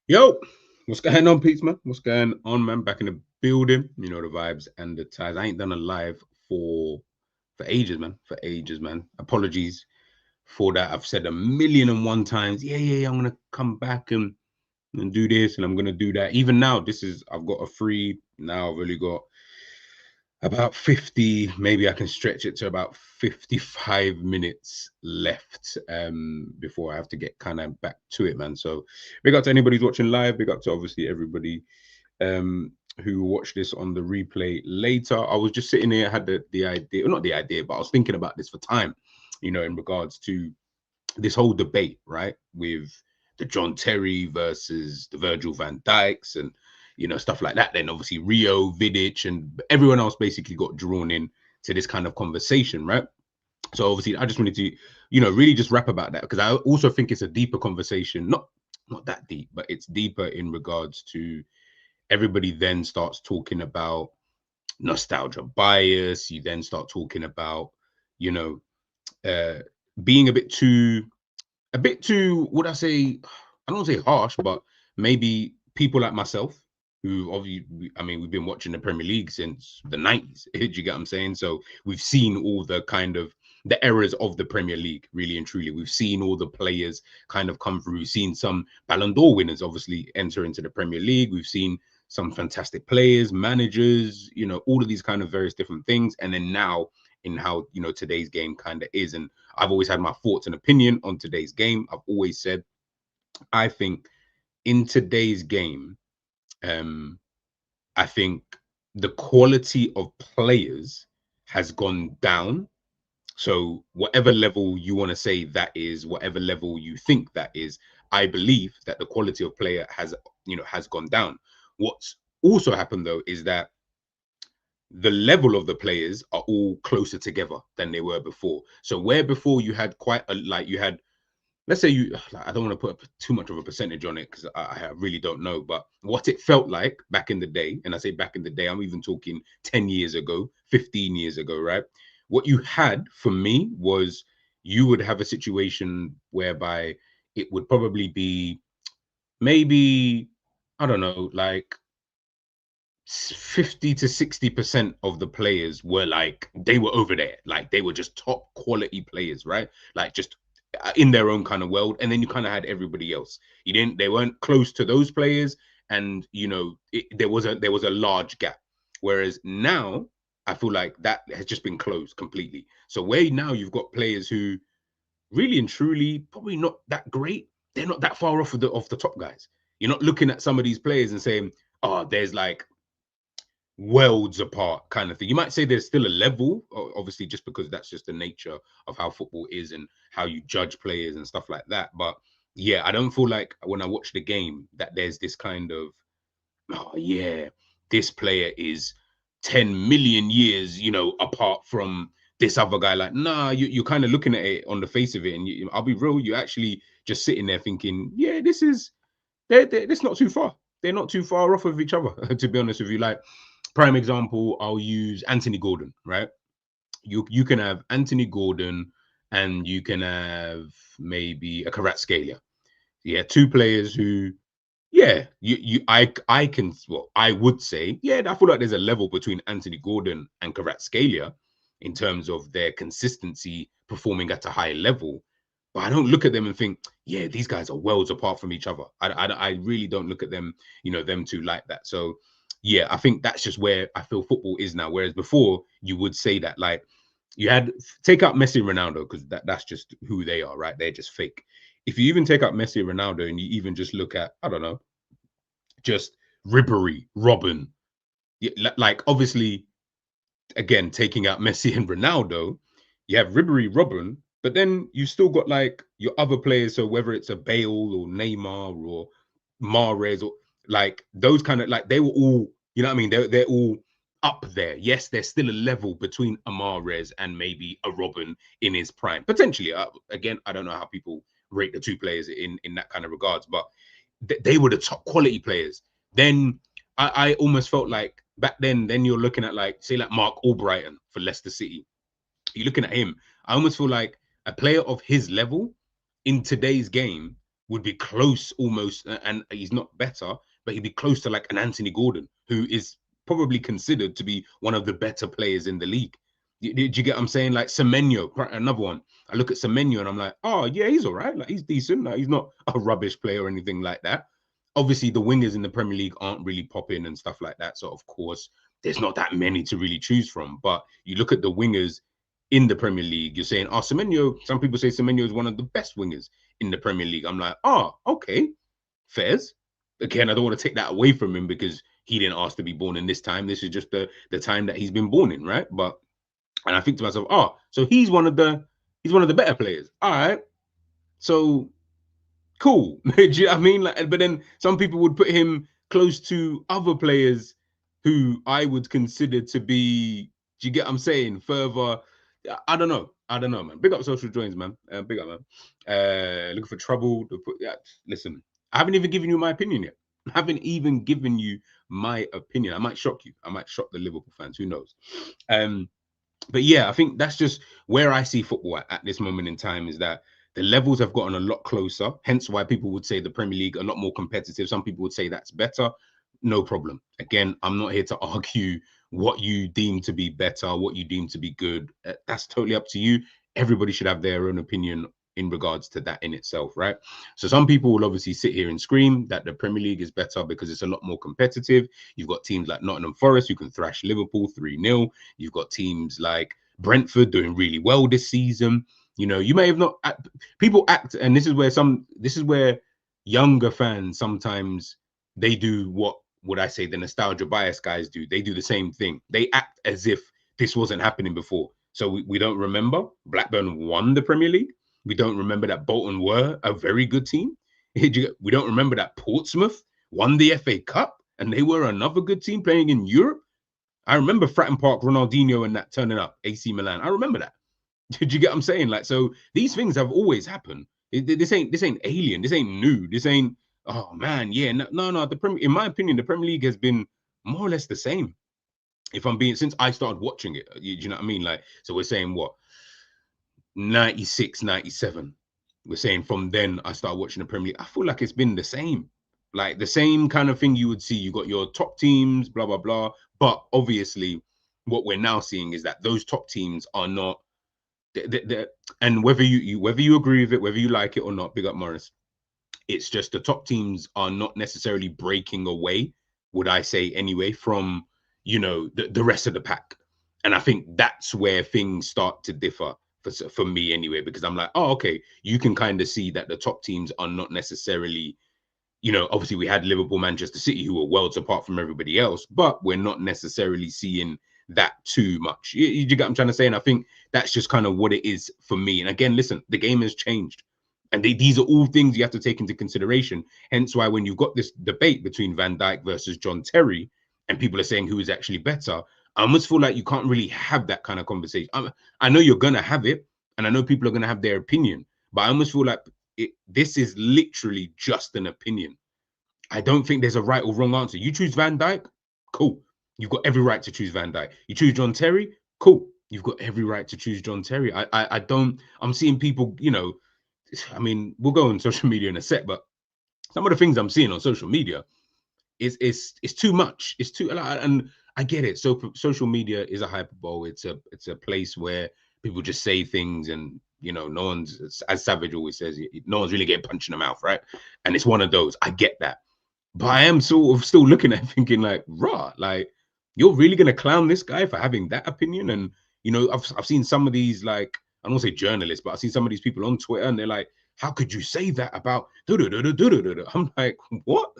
Yo, what's going on, Pete's man? What's going on, man? Back in the building. You know the vibes and the ties. I ain't done a live for ages, man. For ages, man. Apologies for that. I've said a million and one times. Yeah. I'm gonna come back and do this, and I'm gonna do that. Even now, I've got a free now. I've really got about 50, maybe I can stretch it to about 55 minutes left before I have to get kind of back to it, man. So big up to anybody who's watching live, big up to obviously everybody um who watch this on the replay later. I was just sitting here, had the idea, well, not the idea, but I was thinking about this for time, in regards to this whole debate, right, with the John Terry versus the Virgil van Dijks and stuff like that. Then obviously Rio, Vidic, and everyone else basically got drawn in to this kind of conversation, right? So obviously, I just wanted to, really just rap about that because I also think it's a deeper conversation, not that deep, but it's deeper in regards to everybody then starts talking about nostalgia bias. You then start talking about, you know, uh, being a bit too, would I say, I don't want to say harsh, but maybe people like myself who obviously, I mean, we've been watching the Premier League since the 90s. Do you get what I'm saying? So we've seen all the kind of the errors of the Premier League, really and truly. We've seen all the players kind of come through. We've seen some Ballon d'Or winners obviously enter into the Premier League. We've seen some fantastic players, managers, all of these kind of various different things. And then now in how, today's game kind of is. And I've always had my thoughts and opinion on today's game. I've always said, I think in today's game, um, I think the quality of players has gone down. So whatever level you want to say that is, whatever level you think that is, I believe that the quality of player has gone down. What's also happened though is that the level of the players are all closer together than they were before. So where before you had quite a like you had, let's say you, I don't want to put too much of a percentage on it because I really don't know, but what it felt like back in the day, and I say back in the day, I'm even talking 10 years ago, 15 years ago, right? What you had for me was you would have a situation whereby it would probably be maybe, I don't know, like 50 to 60% of the players were like they were over there, like they were just top quality players, right? Like just in their own kind of world. And then you kind of had everybody else. You didn't They weren't close to those players, and there was a large gap. Whereas now I feel like that has just been closed completely. So where now you've got players who really and truly probably not that great, they're not that far off of the top guys. You're not looking at some of these players and saying, oh, there's like worlds apart kind of thing. You might say there's still a level, obviously, just because that's just the nature of how football is and how you judge players and stuff like that. But yeah, I don't feel like when I watch the game that there's this kind of, oh yeah, this player is 10 million years, apart from this other guy. Like, nah, you're kind of looking at it on the face of it, and I'll be real, you actually just sitting there thinking, yeah, it's not too far. They're not too far off of each other, to be honest with you. Like, prime example, I'll use Anthony Gordon, right? You can have Anthony Gordon and you can have maybe a Kvaratskhelia. Yeah, two players who, yeah, I can, well, I would say, yeah, I feel like there's a level between Anthony Gordon and Kvaratskhelia in terms of their consistency performing at a high level. But I don't look at them and think, yeah, these guys are worlds apart from each other. I really don't look at them, them two like that. So yeah, I think that's just where I feel football is now. Whereas before, you would say that like you had take out Messi and Ronaldo because that's just who they are, right? They're just fake. If you even take out Messi and Ronaldo and you even just look at, I don't know, just Ribery, Robin, yeah, like obviously, again, taking out Messi and Ronaldo, you have Ribery, Robin, but then you still got like your other players. So whether it's a Bale or Neymar or Mahrez or like those kind of like they were all, you know what I mean? They're all up there. Yes, there's still a level between a Mahrez and maybe a Robin in his prime. Potentially, again, I don't know how people rate the two players in that kind of regards, but they were the top quality players. Then I almost felt like back then you're looking at like say like Mark Albrighton for Leicester City. You're looking at him. I almost feel like a player of his level in today's game. would be close almost, and he's not better, but he'd be close to like an Anthony Gordon, who is probably considered to be one of the better players in the league. Did you get what I'm saying? Like Semenyo, another one. I look at Semenyo and I'm like, oh yeah, he's all right. Like he's decent. Like he's not a rubbish player or anything like that. Obviously, the wingers in the Premier League aren't really popping and stuff like that. So of course, there's not that many to really choose from. But you look at the wingers in the Premier League, you're saying, oh, Semenyo, some people say Semenyo is one of the best wingers in the Premier League. I'm like, oh, okay, fairs. Again, I don't want to take that away from him because he didn't ask to be born in this time. This is just the time that he's been born in, right? But and I think to myself, oh, so he's one of the better players. All right. So cool. Do you know what I mean? Like, but then some people would put him close to other players who I would consider to be, do you get what I'm saying? Further, I don't know. I don't know, man. Big up social joins, man. Big up, man. Looking for trouble. Yeah, listen, I haven't even given you my opinion yet. I haven't even given you my opinion. I might shock you. I might shock the Liverpool fans. Who knows? But yeah, I think that's just where I see football at this moment in time, is that the levels have gotten a lot closer. Hence why people would say the Premier League a lot more competitive. Some people would say that's better. No problem. Again, I'm not here to argue what you deem to be better, what you deem to be good. That's totally up to you. Everybody should have their own opinion in regards to that in itself, right? So some people will obviously sit here and scream that the Premier League is better because it's a lot more competitive. You've got teams like Nottingham Forest who can thrash Liverpool 3-0. You've got teams like Brentford doing really well this season. You know, you may have not, people act, and this is where younger fans sometimes, they do what would I say the nostalgia bias guys do. They do the same thing. They act as if this wasn't happening before. So we don't remember Blackburn won the Premier League. We don't remember that Bolton were a very good team. We don't remember that Portsmouth won the FA Cup and they were another good team playing in Europe. I remember Fratton Park, Ronaldinho and that turning up, AC Milan. I remember that. Did you get what I'm saying? Like, so these things have always happened. This ain't alien. This ain't new. This ain't, oh man, yeah. No. In my opinion, the Premier League has been more or less the same. If I'm being, since I started watching it, you know what I mean? Like, so we're saying what? 96, 97. We're saying from then I started watching the Premier League. I feel like it's been the same. Like the same kind of thing you would see. You got your top teams, blah, blah, blah. But obviously, what we're now seeing is that those top teams are not, and whether you agree with it, whether you like it or not, big up Morris, it's just the top teams are not necessarily breaking away, would I say anyway, from, you know, the rest of the pack. And I think that's where things start to differ for me anyway, because I'm like, oh, okay, you can kind of see that the top teams are not necessarily, you know, obviously we had Liverpool, Manchester City, who were worlds apart from everybody else, but we're not necessarily seeing that too much. You get what I'm trying to say? And I think that's just kind of what it is for me. And again, listen, the game has changed. And these are all things you have to take into consideration. Hence why when you've got this debate between Van Dijk versus John Terry, and people are saying who is actually better, I almost feel like you can't really have that kind of conversation. I know you're going to have it, and I know people are going to have their opinion, but I almost feel like this is literally just an opinion. I don't think there's a right or wrong answer. You choose Van Dijk, cool. You've got every right to choose Van Dijk. You choose John Terry, cool. You've got every right to choose John Terry. I'm seeing people, you know, I mean, we'll go on social media in a sec, but some of the things I'm seeing on social media is too much. It's too, and I get it. So social media is a hyperbole. It's a place where people just say things, and you know, no one's, as Savage always says, no one's really getting punched in the mouth, right? And it's one of those. I get that, but I am sort of still looking at it thinking like, rah, like you're really gonna clown this guy for having that opinion? And you know, I've seen some of these, like, I don't say journalists, but I've seen some of these people on Twitter, and they're like, how could you say that about I'm like, what?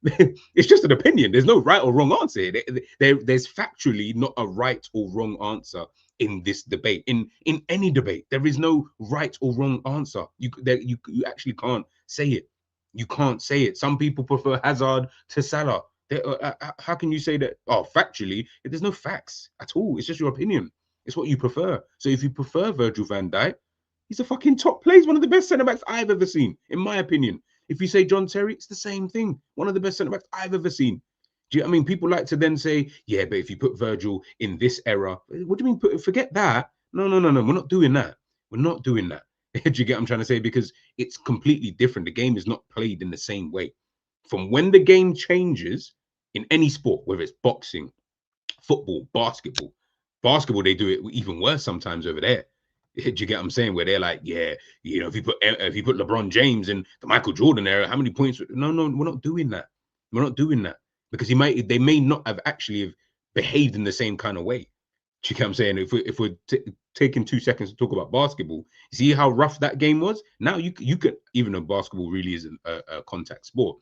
It's just an opinion. There's no right or wrong answer here. There's factually not a right or wrong answer in this debate. In any debate, there is no right or wrong answer. You actually can't say it. You can't say it. Some people prefer Hazard to Salah. How can you say that? Oh, factually, there's no facts at all. It's just your opinion. It's what you prefer. So if you prefer Virgil van Dijk, he's a fucking top player. He's one of the best centre-backs I've ever seen, in my opinion. If you say John Terry, it's the same thing. One of the best centre-backs I've ever seen. Do you know what I mean? People like to then say, yeah, but if you put Virgil in this era, what do you mean? Forget that. No. We're not doing that. We're not doing that. Do you get what I'm trying to say? Because it's completely different. The game is not played in the same way. From when the game changes in any sport, whether it's boxing, football, basketball, they do it even worse sometimes over there. Do you get what I'm saying? Where they're like, yeah, if you put LeBron James in the Michael Jordan era, how many points? No, we're not doing that. We're not doing that because they may not have actually have behaved in the same kind of way. Do you get what I'm saying? If we're taking 2 seconds to talk about basketball, see how rough that game was. Now you could, even though basketball really isn't a contact sport,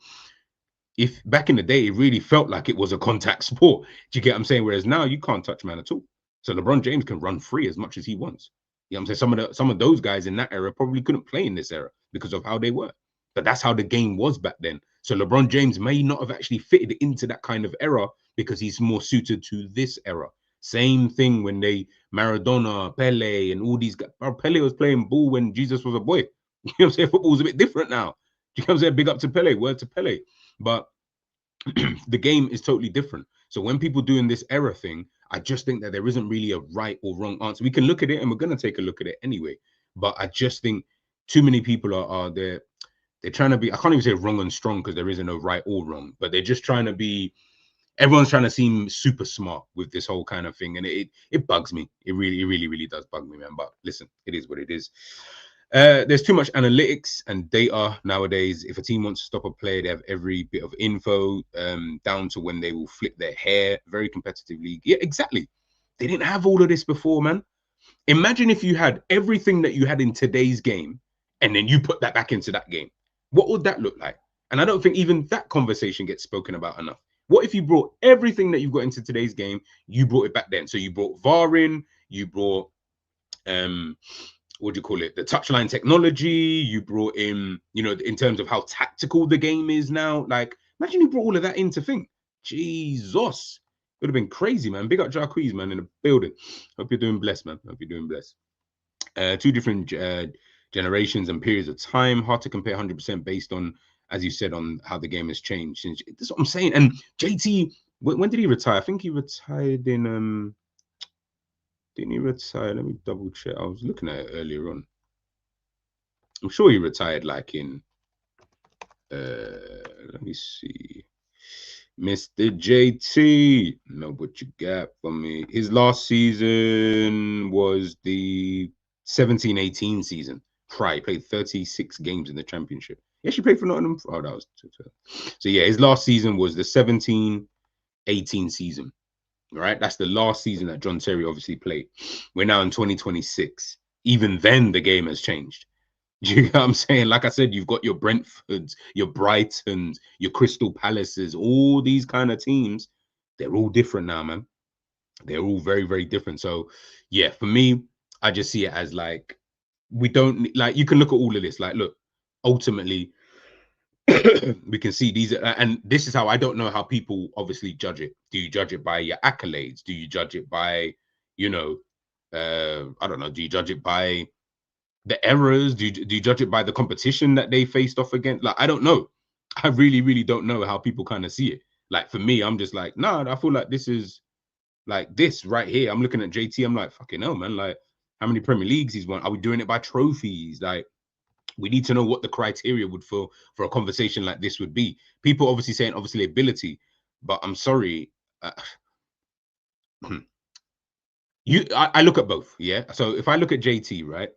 if back in the day it really felt like it was a contact sport. Do you get what I'm saying? Whereas now you can't touch man at all. So LeBron James can run free as much as he wants. You know what I'm saying? Some of those guys in that era probably couldn't play in this era because of how they were. But that's how the game was back then. So LeBron James may not have actually fitted into that kind of era because he's more suited to this era. Same thing when they Maradona, Pele, and all these guys. Pele was playing ball when Jesus was a boy. You know what I'm saying? Football's a bit different now. You know what I'm saying? Big up to Pele, word to Pele. But the game is totally different. So when people doing this error thing, I just think that there isn't really a right or wrong answer. We can look at it and we're going to take a look at it anyway. But I just think too many people are they're trying to be, I can't even say wrong and strong because there isn't no right or wrong, but they're just trying to be, everyone's trying to seem super smart with this whole kind of thing. And it bugs me. It really does bug me, man. But listen, it is what it is. There's too much analytics and data nowadays. If a team wants to stop a player, they have every bit of info, down to when they will flip their hair. Very competitive league. Yeah, exactly. They didn't have all of this before, man. Imagine if you had everything that you had in today's game and then you put that back into that game. What would that look like? And I don't think even that conversation gets spoken about enough. What if you brought everything that you've got into today's game, you brought it back then? So you brought VAR in, you brought what do you call it? The touchline technology, you brought in, in terms of how tactical the game is now. Like, imagine you brought all of that into thing. Jesus. It would have been crazy, man. Big up Jacquees, man, in the building. Hope you're doing blessed, man. Hope you're doing blessed. Two different generations and periods of time. Hard to compare 100% based on, as you said, on how the game has changed. That's what I'm saying. And JT, when did he retire? I think he retired in didn't he retire? Let me double check. I was looking at it earlier on. I'm sure he retired like in let me see. Mr. JT, know what you got for me. His last season was the 17-18 season. He played 36 games in the championship. He actually played for Nottingham. Oh, that was so yeah, his last season was the 17-18 season. Right, that's the last season that John Terry obviously played. We're now in 2026. Even then, the game has changed. Do you know what I'm saying? Like I said, you've got your Brentfords, your Brightons, your Crystal Palaces, all these kind of teams. They're all different now, man. They're all very different. So, yeah, for me, I just see it as like, we don't, like, you can look at all of this. Like, look, ultimately, we can see these, and this is how I don't know how people obviously judge it. Do you judge it by your accolades? Do you judge it by, I don't know, do you judge it by the errors? Do you judge it by the competition that they faced off against? Like, I don't know. I really don't know how people kind of see it. Like, for me, I'm just like, nah, I feel like this is like this right here. I'm looking at JT, I'm like, fucking hell, man. Like, how many Premier Leagues he's won? Are we doing it by trophies? Like, we need to know what the criteria would for a conversation like this would be. People obviously saying ability, but I'm sorry. I look at both, yeah. So if I look at JT, right,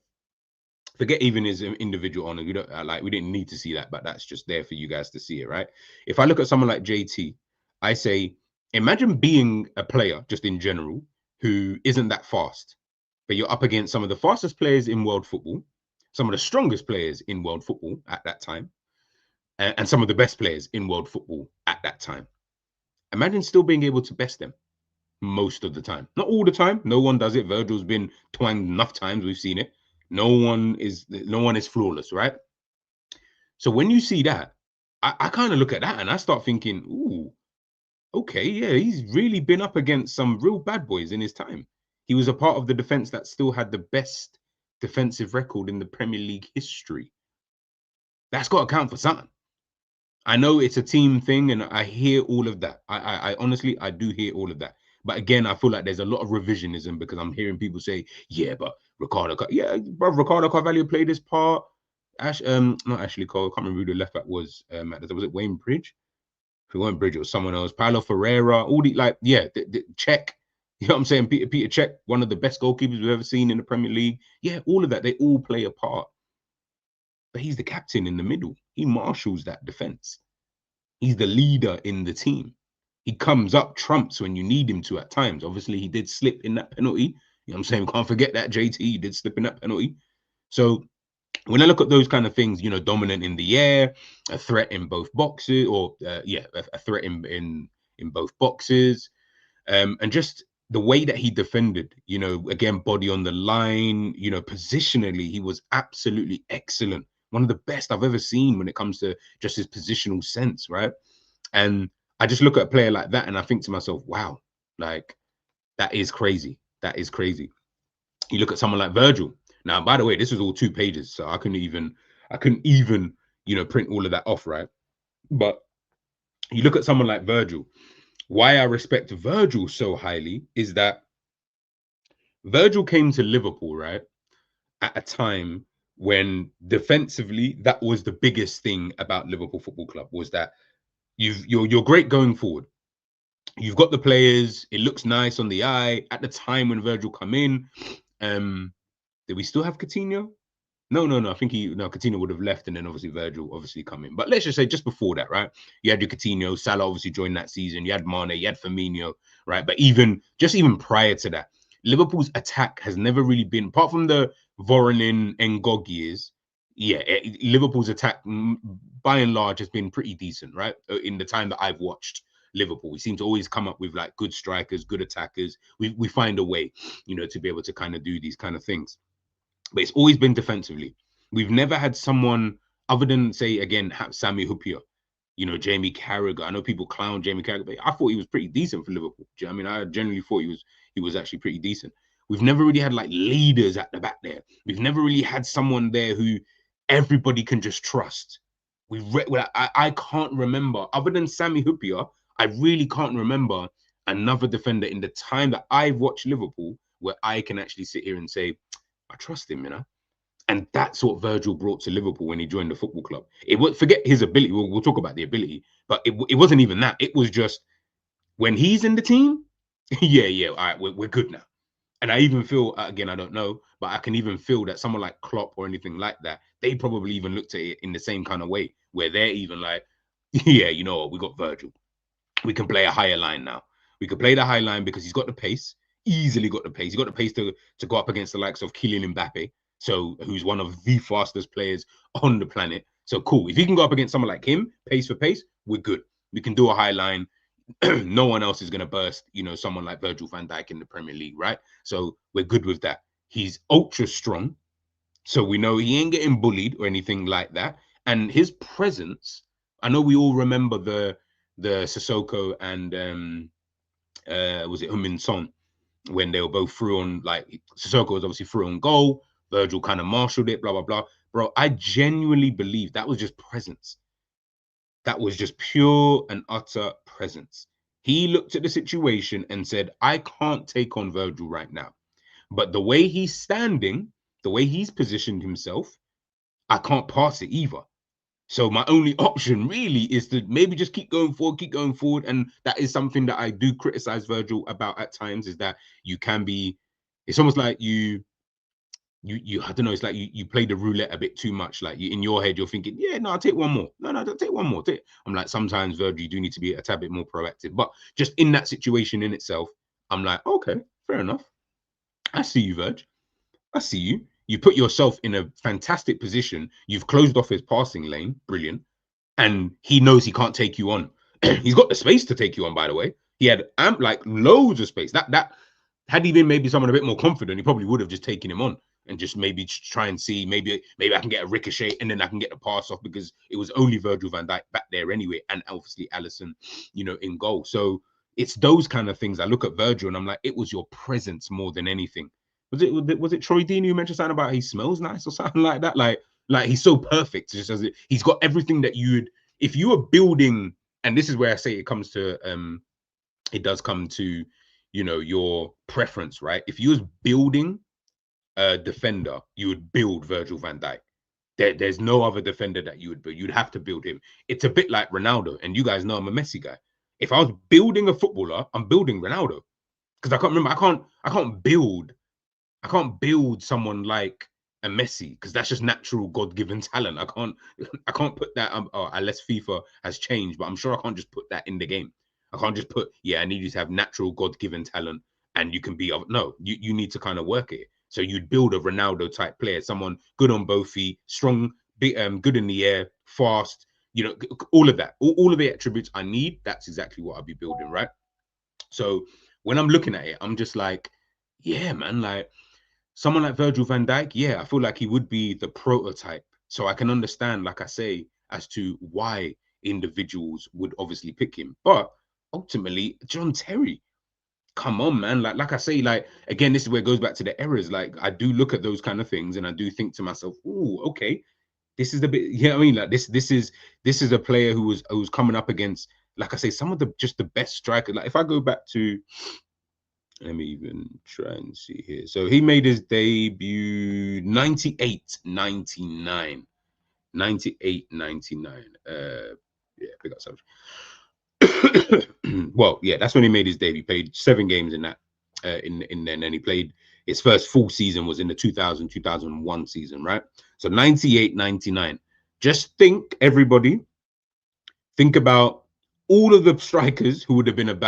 forget even his individual honor. We don't we didn't need to see that, but that's just there for you guys to see it, right? If I look at someone like JT, I say, imagine being a player just in general who isn't that fast, but you're up against some of the fastest players in world football, some of the strongest players in world football at that time, and some of the best players in world football at that time. Imagine still being able to best them most of the time. Not all the time. No one does it. Virgil's been twanged enough times. We've seen it. No one is flawless, right? So when you see that, I kind of look at that and I start thinking, ooh, okay, yeah, he's really been up against some real bad boys in his time. He was a part of the defense that still had the best defensive record in the Premier League history. That's got to count for something. I know it's a team thing and I hear all of that. I honestly, I do hear all of that. But again, I feel like there's a lot of revisionism because I'm hearing people say, yeah, but yeah, bro, Ricardo Carvalho played this part. Not Ashley Cole. I can't remember who the left back was. Was it Wayne Bridge? If it weren't Bridge, it was someone else. Paulo Ferreira. All the Czech. You know what I'm saying? Peter Cech, one of the best goalkeepers we've ever seen in the Premier League. Yeah, all of that. They all play a part. But he's the captain in the middle. He marshals that defense. He's the leader in the team. He comes up trumps when you need him to at times. Obviously, he did slip in that penalty. You know what I'm saying? We can't forget that, JT. He did slip in that penalty. So when I look at those kind of things, you know, dominant in the air, a threat in both boxes, or a threat in both boxes, and just the way that he defended, you know, again, body on the line, you know, positionally, he was absolutely excellent. One of the best I've ever seen when it comes to just his positional sense, right? And I just look at a player like that and I think to myself, wow, like that is crazy. That is crazy. You look at someone like Virgil. Now, by the way, this was all 2 pages, so I couldn't even, you know, print all of that off, right? But you look at someone like Virgil. Why I respect Virgil so highly is that Virgil came to Liverpool, right, at a time when defensively that was the biggest thing about Liverpool Football Club, was that you're great going forward. You've got the players. It looks nice on the eye. At the time when Virgil come in, did we still have Coutinho? No. I think Coutinho would have left, and then obviously Virgil obviously come in. But let's just say just before that, right? You had your Coutinho, Salah obviously joined that season. You had Mane, you had Firmino, right? But even prior to that, Liverpool's attack has never really been, apart from the Voronin and Ngog years. Yeah, Liverpool's attack by and large has been pretty decent, right? In the time that I've watched Liverpool, we seem to always come up with like good strikers, good attackers. We find a way, you know, to be able to kind of do these kind of things. But it's always been defensively. We've never had someone other than, say, again, Sami Hupia, you know, Jamie Carragher. I know people clown Jamie Carragher, but I thought he was pretty decent for Liverpool. Do you know what I mean? I generally thought he was actually pretty decent. We've never really had like leaders at the back there. We've never really had someone there who everybody can just trust. I can't remember, other than Sami Hupia, I really can't remember another defender in the time that I've watched Liverpool where I can actually sit here and say, I trust him, you know. And that's what Virgil brought to Liverpool when he joined the football club. It was, forget his ability. We'll talk about the ability, but it wasn't even that. It was just when he's in the team, yeah, all right, we're good now. And I even feel, again, I don't know, but I can even feel that someone like Klopp or anything like that, they probably even looked at it in the same kind of way, where they're even like, yeah, you know what, we got Virgil. We can play a higher line now. We could play the high line because he's got the pace, easily got the pace. He's got the pace to go up against the likes of Kylian Mbappe, so who's one of the fastest players on the planet. So cool. If he can go up against someone like him, pace for pace, we're good. We can do a high line. No one else is going to burst, you know, someone like Virgil van Dijk in the Premier League, right? So we're good with that. He's ultra strong. So we know he ain't getting bullied or anything like that. And his presence, I know we all remember the Sissoko and was it Heung-min Son, when they were both through on, like, Sissoko was obviously through on goal, Virgil kind of marshaled it, blah, blah, blah. Bro, I genuinely believe that was just presence. That was just pure and utter presence. He looked at the situation and said, I can't take on Virgil right now. But the way he's standing, the way he's positioned himself, I can't pass it either. So my only option really is to maybe just keep going forward. And that is something that I do criticize Virgil about at times, is that you can be, it's almost like you I don't know, it's like you play the roulette a bit too much. Like, in your head, you're thinking, yeah, no, I'll take one more. No, don't take one more. I'm like, sometimes, Virgil, you do need to be a tad bit more proactive. But just in that situation in itself, I'm like, okay, fair enough. I see you, Virg. I see you. You put yourself in a fantastic position. You've closed off his passing lane. Brilliant. And he knows he can't take you on. He's got the space to take you on, by the way. He had like loads of space. That had he been maybe someone a bit more confident, he probably would have just taken him on and just maybe try and see, maybe I can get a ricochet and then I can get the pass off, because it was only Virgil van Dijk back there anyway, and obviously Alisson, you know, in goal. So it's those kind of things. I look at Virgil and I'm like, it was your presence more than anything. Was it Troy Deeney who mentioned something about he smells nice or something like that? Like he's so perfect. Just as he's got everything that you'd, if you were building, and this is where I say it does come to, you know, your preference, right? If you was building a defender, you would build Virgil van Dijk. There's no other defender that you would build. You'd have to build him. It's a bit like Ronaldo, and you guys know I'm a Messi guy. If I was building a footballer, I'm building Ronaldo because I can't remember. I can't build someone like a Messi because that's just natural God-given talent. I can't put that. Unless FIFA has changed, but I'm sure I can't just put that in the game. I can't just put, yeah, I need you to have natural God-given talent and you can be no. You need to kind of work it. So you'd build a Ronaldo type player, someone good on both feet, strong, good in the air, fast. You know, all of that, all of the attributes I need. That's exactly what I'll be building, right? So when I'm looking at it, I'm just like, yeah, man, like someone like Virgil van Dijk, yeah, I feel like he would be the prototype. So I can understand, like I say, as to why individuals would obviously pick him. But ultimately, John Terry, come on, man. Like I say, like again, this is where it goes back to the errors. Like I do look at those kind of things and I do think to myself, oh, okay, this is the bit, you know what I mean? Like this is a player who was coming up against, like I say, some of the just the best strikers. Like if I go back to, let me even try and see here. So he made his debut 98, 99. 98, 99. Yeah, pick up something. Well, yeah, that's when he made his debut. He played 7 games in that, in then, and he played his first full season was in the 2000-2001 season, right? So 98, 99. Just think, everybody, think about all of the strikers who would have been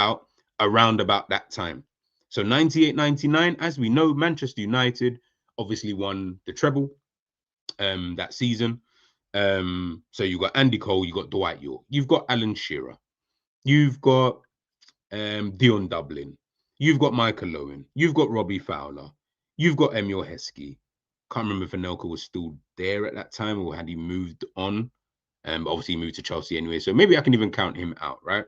around about that time. So 98, 99, as we know, Manchester United obviously won the treble that season. So you got Andy Cole, you got Dwight York, you've got Alan Shearer, you've got Dion Dublin, you've got Michael Owen, you've got Robbie Fowler, you've got Emil Heskey. Can't remember if Anelka was still there at that time or had he moved on. But obviously he moved to Chelsea anyway, so maybe I can even count him out, right?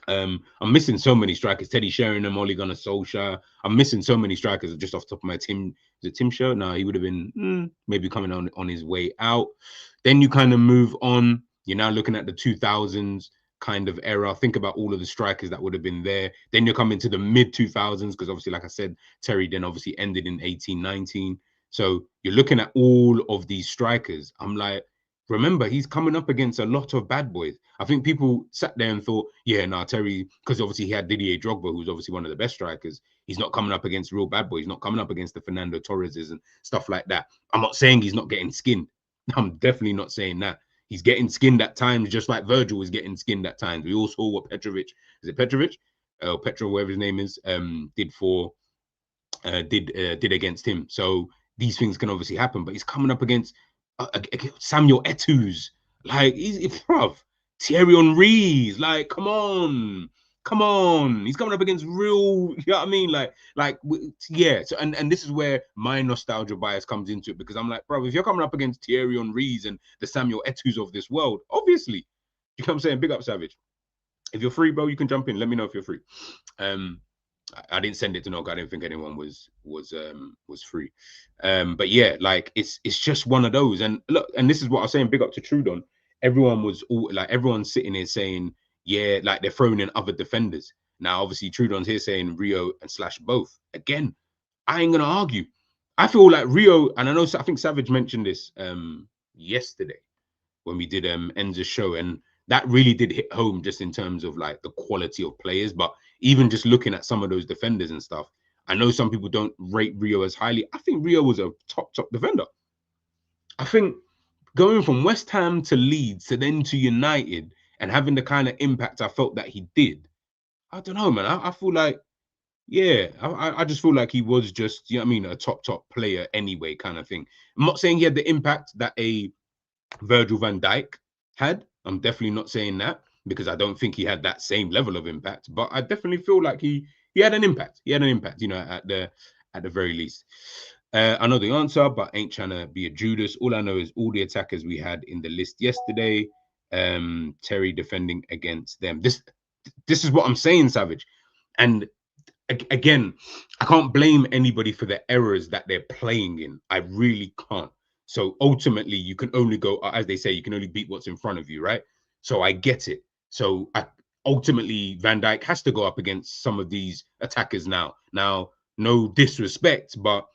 I'm missing so many strikers. Teddy Sheringham, Ole Gunnar Solskjaer. I'm missing so many strikers just off the top of my Tim. Is it Tim Show? No, he would have been maybe coming on his way out. Then you kind of move on. You're now looking at the 2000s kind of era. Think about all of the strikers that would have been there. Then you're coming to the mid 2000s because obviously, like I said, Terry then obviously ended in 18-19. So you're looking at all of these strikers. I'm like, remember, he's coming up against a lot of bad boys. I think people sat there and thought, yeah, nah, Terry, because obviously he had Didier Drogba, who's obviously one of the best strikers. He's not coming up against real bad boys. He's not coming up against the Fernando Torreses and stuff like that. I'm not saying he's not getting skinned. I'm definitely not saying that. He's getting skinned at times, just like Virgil was getting skinned at times. We all saw what Petrovic, is it Petrovic? Petro, whatever his name is, did against him. So these things can obviously happen, but he's coming up against Samuel Eto'o's, like he's bruv, Thierry Henry's, like come on, he's coming up against real, you know what I mean, like yeah. So and this is where my nostalgia bias comes into it, because I'm like, bro, if you're coming up against Thierry Henry's and the Samuel Eto'o's of this world, obviously, you know what I'm saying, big up Savage. If you're free, bro, you can jump in. Let me know if you're free. I didn't send it to Nog. I didn't think anyone was free. But yeah, like it's just one of those. And look, and this is what I was saying. Big up to Trudon. Everyone's sitting here saying, yeah, like they're throwing in other defenders. Now, obviously, Trudon's here saying Rio and Slash both. Again, I ain't gonna argue. I feel like Rio, and I think Savage mentioned this yesterday when we did Enza's show, and that really did hit home just in terms of like the quality of players. But even just looking at some of those defenders and stuff, I know some people don't rate Rio as highly. I think Rio was a top defender. I think going from West Ham to Leeds to then to United and having the kind of impact I felt that he did, I don't know, man. I feel like, yeah, I just feel like he was just, you know what I mean, a top player anyway, kind of thing. I'm not saying he had the impact that a Virgil van Dijk had. I'm definitely not saying that, because I don't think he had that same level of impact. But I definitely feel like he had an impact. He had an impact, you know, at the very least. I know the answer, but ain't trying to be a Judas. All I know is all the attackers we had in the list yesterday. Terry defending against them. This is what I'm saying, Savage. And again, I can't blame anybody for the errors that they're playing in. I really can't. So ultimately, you can only go, as they say, you can only beat what's in front of you, right? So I get it. So ultimately Van Dijk has to go up against some of these attackers now. Now, no disrespect, but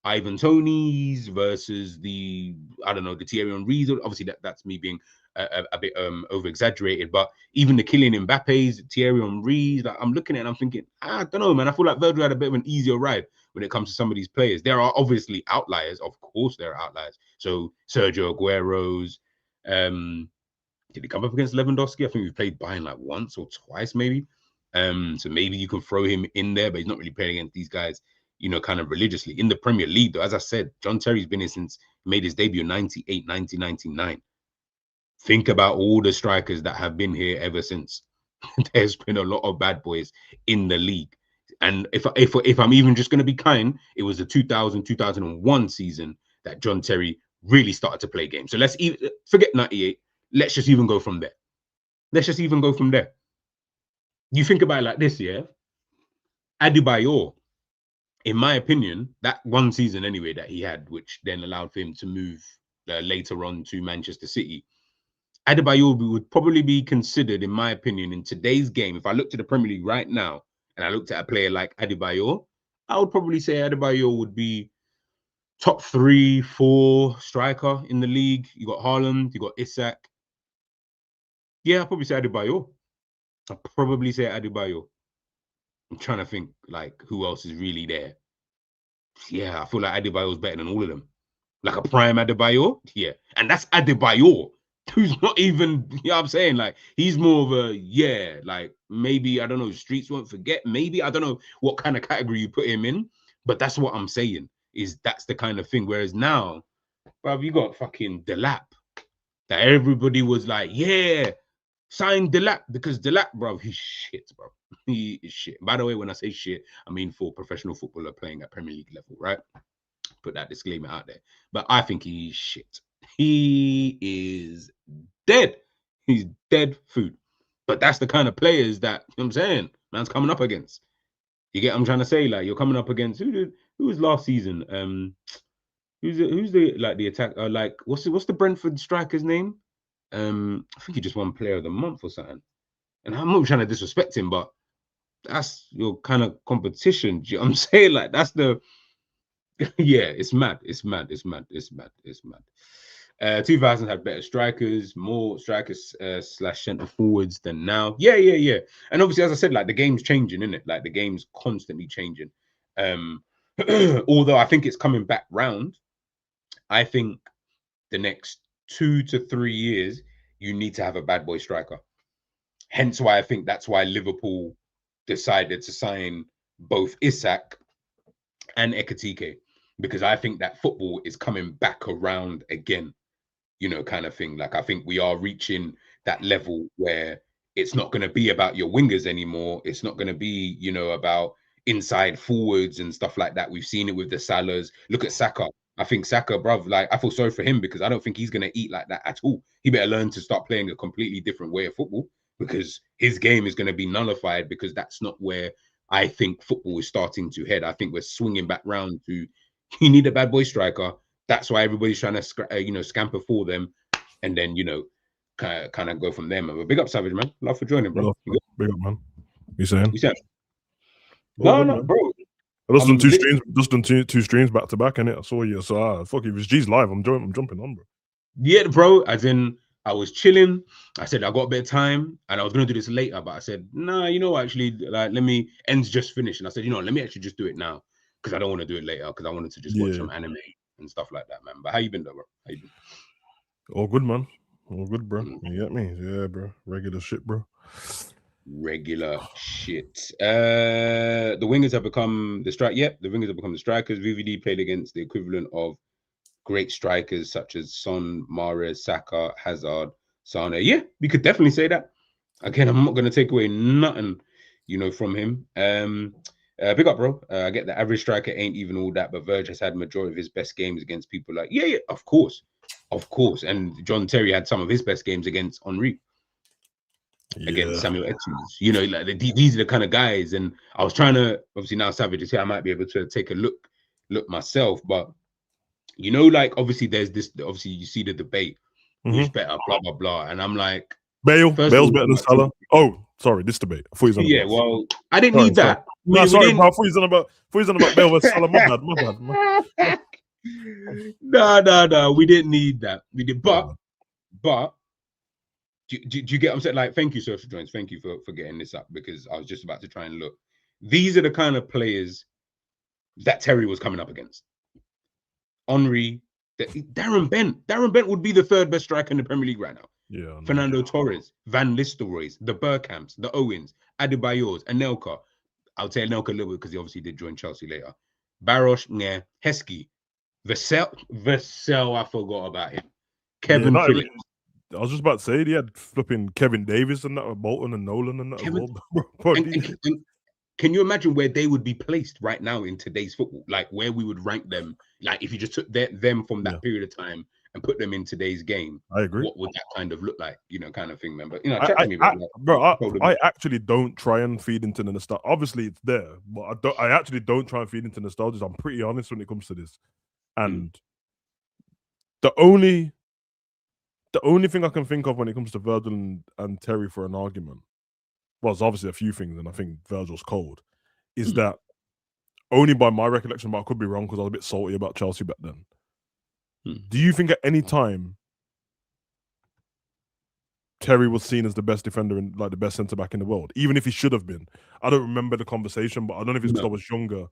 Ivan Toney's versus the the Thierry Henry's. Obviously, that's me being a bit over exaggerated, but even the Kylian Mbappe's, Thierry Henry's, like, I'm looking at it and I'm thinking, I don't know, man. I feel like Virgil had a bit of an easier ride when it comes to some of these players. There are obviously outliers, of course, there are outliers. So Sergio Aguero's, did he come up against Lewandowski? I think we played Bayern like once or twice, maybe. So maybe you can throw him in there, but he's not really playing against these guys, kind of religiously. In the Premier League, though, as I said, John Terry's been here since he made his debut in 98, 1999. Think about all the strikers that have been here ever since. There's been a lot of bad boys in the league. And if I'm even just going to be kind, it was the 2000, 2001 season that John Terry really started to play games. So let's even forget 98. Let's just even go from there. You think about it like this, yeah? Adebayor, in my opinion, that one season anyway that he had, which then allowed for him to move later on to Manchester City, Adebayor would probably be considered, in my opinion, in today's game. If I looked at the Premier League right now and I looked at a player like Adebayor, I would probably say Adebayor would be top 3, 4 striker in the league. You got Haaland, you got Isak. Yeah, I'd probably say Adebayor. I'm trying to think like who else is really there. Yeah, I feel like Adebayor's better than all of them. Like a prime Adebayor, yeah. And that's Adebayor, who's not even, you know what I'm saying? Like, he's more of a, like, maybe, I don't know, streets won't forget. Maybe, I don't know what kind of category you put him in, but that's what I'm saying, is that's the kind of thing. Whereas now, bruv, you got fucking Delap, that everybody was like, yeah, sign Delap, because Delap, bruv, he's shit, bro. He is shit. By the way, when I say shit, I mean for professional footballer playing at Premier League level, right? Put that disclaimer out there. But I think he's shit. He is dead. He's dead food. But that's the kind of players that, you know what I'm saying, man's coming up against. You get what I'm trying to say? Like, you're coming up against who was last season? Who's the like the attack? Like, what's the Brentford striker's name? I think he just won Player of the Month or something. And I'm not trying to disrespect him, but that's your kind of competition. Do you know what I'm saying? Like, that's the yeah, it's mad. 2000s had better strikers, more strikers slash centre forwards than now. Yeah. And obviously, as I said, like, the game's changing, isn't it? Like, the game's constantly changing. Although I think it's coming back round. I think the next 2 to 3 years, you need to have a bad boy striker. Hence why I think that's why Liverpool decided to sign both Isak and Ekitike, because I think that football is coming back around again, kind of thing. Like, I think we are reaching that level where it's not going to be about your wingers anymore. It's not going to be, about inside forwards and stuff like that. We've seen it with the Salahs. Look at Saka. I think Saka, bruv, like, I feel sorry for him because I don't think he's going to eat like that at all. He better learn to start playing a completely different way of football, because his game is going to be nullified, because that's not where I think football is starting to head. I think we're swinging back round to, you need a bad boy striker. That's why everybody's trying to, scamper for them, and then, kind of go from there, man. But big up, Savage, man. Love for joining, bro. Big up, man. You saying? No, bro. I just done two streams back to back, innit? I saw you, so fuck it. If it's G's live, I'm jumping on, bro. Yeah, bro. As in, I was chilling. I said I got a bit of time, and I was gonna do this later, but I said, nah, actually, like, let me. Ends just finished, and I said, let me actually just do it now, because I don't want to do it later, because I wanted to just watch some anime and stuff like that, man. But how you been, though, bro? How you been? All good, man. All good, bro. You get me? Yeah, bro. Regular shit, bro. Regular shit. The wingers have become the strike. Yep, the wingers have become the strikers. VVD played against the equivalent of great strikers such as Son, Mahrez, Saka, Hazard, Sane. Yeah, we could definitely say that. Again, I'm not going to take away nothing, from him. Big up, bro. I get the average striker ain't even all that, but Verge has had majority of his best games against people like, yeah, of course. And John Terry had some of his best games against Henry. Against Samuel Eto'o, like these are the kind of guys. And I was trying to, obviously now Savage is here, I might be able to take a look myself, but like, obviously there's this, obviously you see the debate, who's better, blah blah blah, and I'm like, Bale's First of all, better than Salah. Oh, sorry, this debate. I thought he was on yeah, about. well, I didn't Sorry, need sorry. that. No, We sorry, bro. didn't. I thought he was on about Bale versus Salah. My bad. No. We didn't need that. We did, My but bad. do you get what I'm saying? Like, thank you, Social Joins. Thank you for getting this up because I was just about to try and look. These are the kind of players that Terry was coming up against. Henry, Darren Bent. Darren Bent would be the third best striker in the Premier League right now. Yeah, I know. Fernando Torres, Van Nistelrooys, the Bergkamps, the Owens, Adebayors, Anelka. I'll say Anelka a little bit because he obviously did join Chelsea later. Barosh, yeah, Heskey, Vassell, I forgot about him. Kevin not Phillips. I was just about to say he had flipping Kevin Davis and that with Bolton and Nolan and that as well. Can you imagine where they would be placed right now in today's football? Like where we would rank them? Like if you just took them from that period of time and put them in today's game, I agree. what would that kind of look like? Kind of thing, man. But chat to me about that. Bro, I actually don't try and feed into the nostalgia. Obviously, it's there, but I actually don't try and feed into nostalgia. I'm pretty honest when it comes to this. And the only thing I can think of when it comes to Virgil and Terry for an argument, well, it's obviously a few things, and I think Virgil's cold, is that only by my recollection, but I could be wrong because I was a bit salty about Chelsea back then. Do you think at any time Terry was seen as the best defender and like the best centre back in the world, even if he should have been? I don't remember the conversation, but I don't know if it's because I was younger.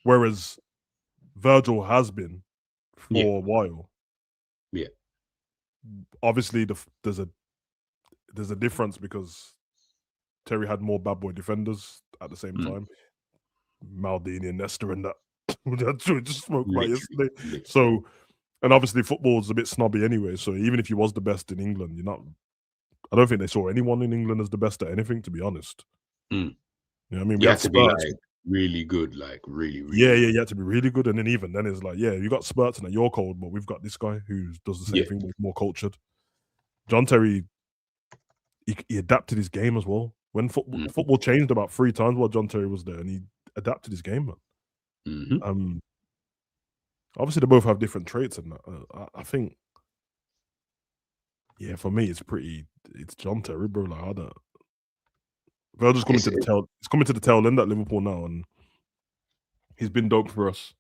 Whereas Virgil has been for a while. Yeah. Obviously, there's a difference because Terry had more bad boy defenders at the same time. Maldini and Nesta and that. That's what we just spoke about yesterday. So, and obviously football's a bit snobby anyway. So even if you was the best in England, I don't think they saw anyone in England as the best at anything, to be honest. You know what I mean? We had to be like really good, like really yeah, you had to be really good. And then even then it's like, yeah, you got Spurs and you're cold, but we've got this guy who does the same thing, but more cultured. John Terry, he adapted his game as well. When football changed about 3 times while John Terry was there, and he adapted his game, man. Obviously they both have different traits, and I think, yeah, for me it's John Terry, bro. Like I don't. Virgil's coming to the tail. He's coming to the tail end at Liverpool now, and he's been dope for us.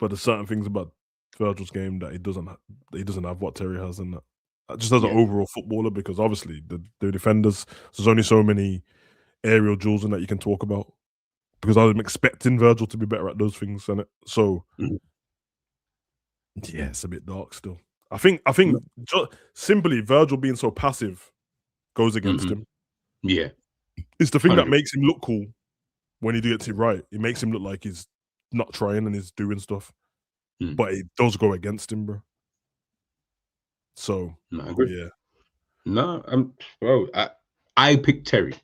But there's certain things about Virgil's game that he doesn't have what Terry has, and that just as an overall footballer, because obviously the defenders, there's only so many aerial duels and that you can talk about. Because I'm expecting Virgil to be better at those things, and so yeah, it's a bit dark still. I think simply Virgil being so passive goes against him. Yeah, it's the thing 100%. That makes him look cool when he gets it right. It makes him look like he's not trying and he's doing stuff, but it does go against him, bro. So yeah, bro. I picked Terry.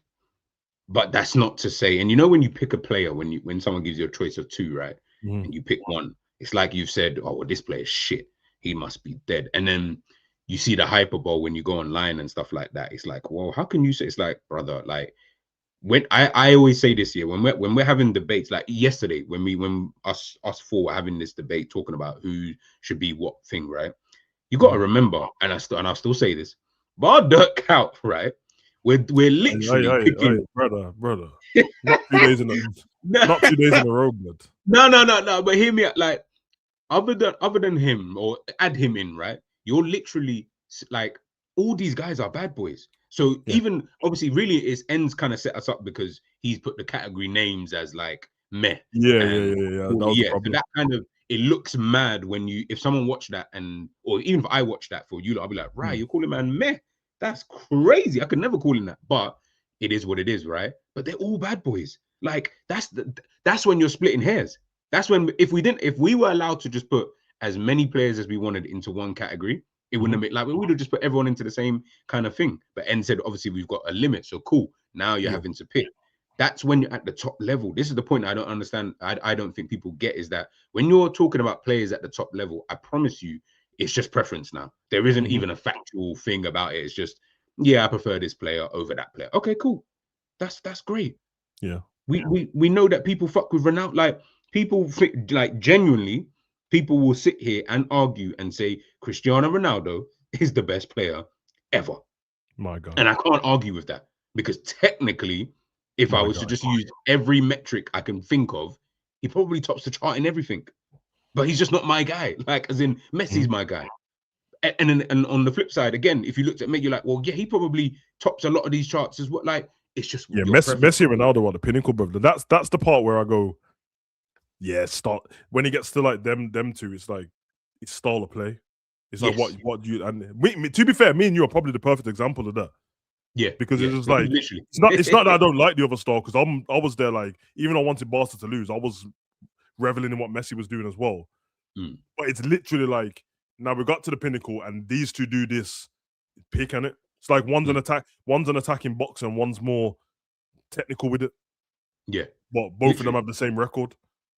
But that's not to say, and when you pick a player, when someone gives you a choice of 2, right, and you pick one, it's like you've said, oh, well, this player's shit, he must be dead. And then you see the hyperbole when you go online and stuff like that. It's like, well, how can you say? It's like, brother, like when I always say this here, when we're having debates, like yesterday, when us 4 were having this debate talking about who should be what thing, right? You got to remember, and I'll still say this, bar Dirk out, right? We're literally picking... brother. Not 2 days in a not 2 days in a row, blood. No. But hear me out. Like, other than him, or add him in, right? You're literally like, all these guys are bad boys. So even obviously, really, it's ends kind of set us up because he's put the category names as like meh. Yeah. So that kind of, it looks mad when if someone watched that, or even if I watched that for you, I'll be like, right, you're calling man meh. That's crazy. I could never call him that, but it is what it is, right? But they're all bad boys. Like that's when you're splitting hairs. That's when if we were allowed to just put as many players as we wanted into one category, it wouldn't have been like, we would have just put everyone into the same kind of thing. But N said, obviously we've got a limit, so cool. Now you're having to pick. That's when you're at the top level. This is the point I don't understand. I don't think people get, is that when you're talking about players at the top level, I promise you, it's just preference now. There isn't even a factual thing about it. It's just, I prefer this player over that player. Okay, cool. That's great. Yeah. We know that people fuck with Ronaldo. Like, people think, like, genuinely, people will sit here and argue and say Cristiano Ronaldo is the best player ever. My God. And I can't argue with that because technically, if I My was to God. just use every metric I can think of, he probably tops the chart in everything. But he's just not my guy. Like, as in, Messi's my guy. And on the flip side, again, if you looked at me, you're like, well, yeah, he probably tops a lot of these charts as well. Like, it's just Yeah, your preference. Messi and Ronaldo are the pinnacle, brother. That's the part where I go, yeah, start when he gets to like them two, it's like it's style of play. It's like Yes. what do you and to be fair, me and you are probably the perfect example of that. Yeah. Because Yeah. it's just like Literally. it's not that I don't like the other style, because I was there like, even though I wanted Barca to lose, I was reveling in what Messi was doing as well. Mm. But it's literally like, now we got to the pinnacle and these two do this pick on it. It's like one's an attacking boxer and one's more technical with it. Yeah. But both of them have the same record.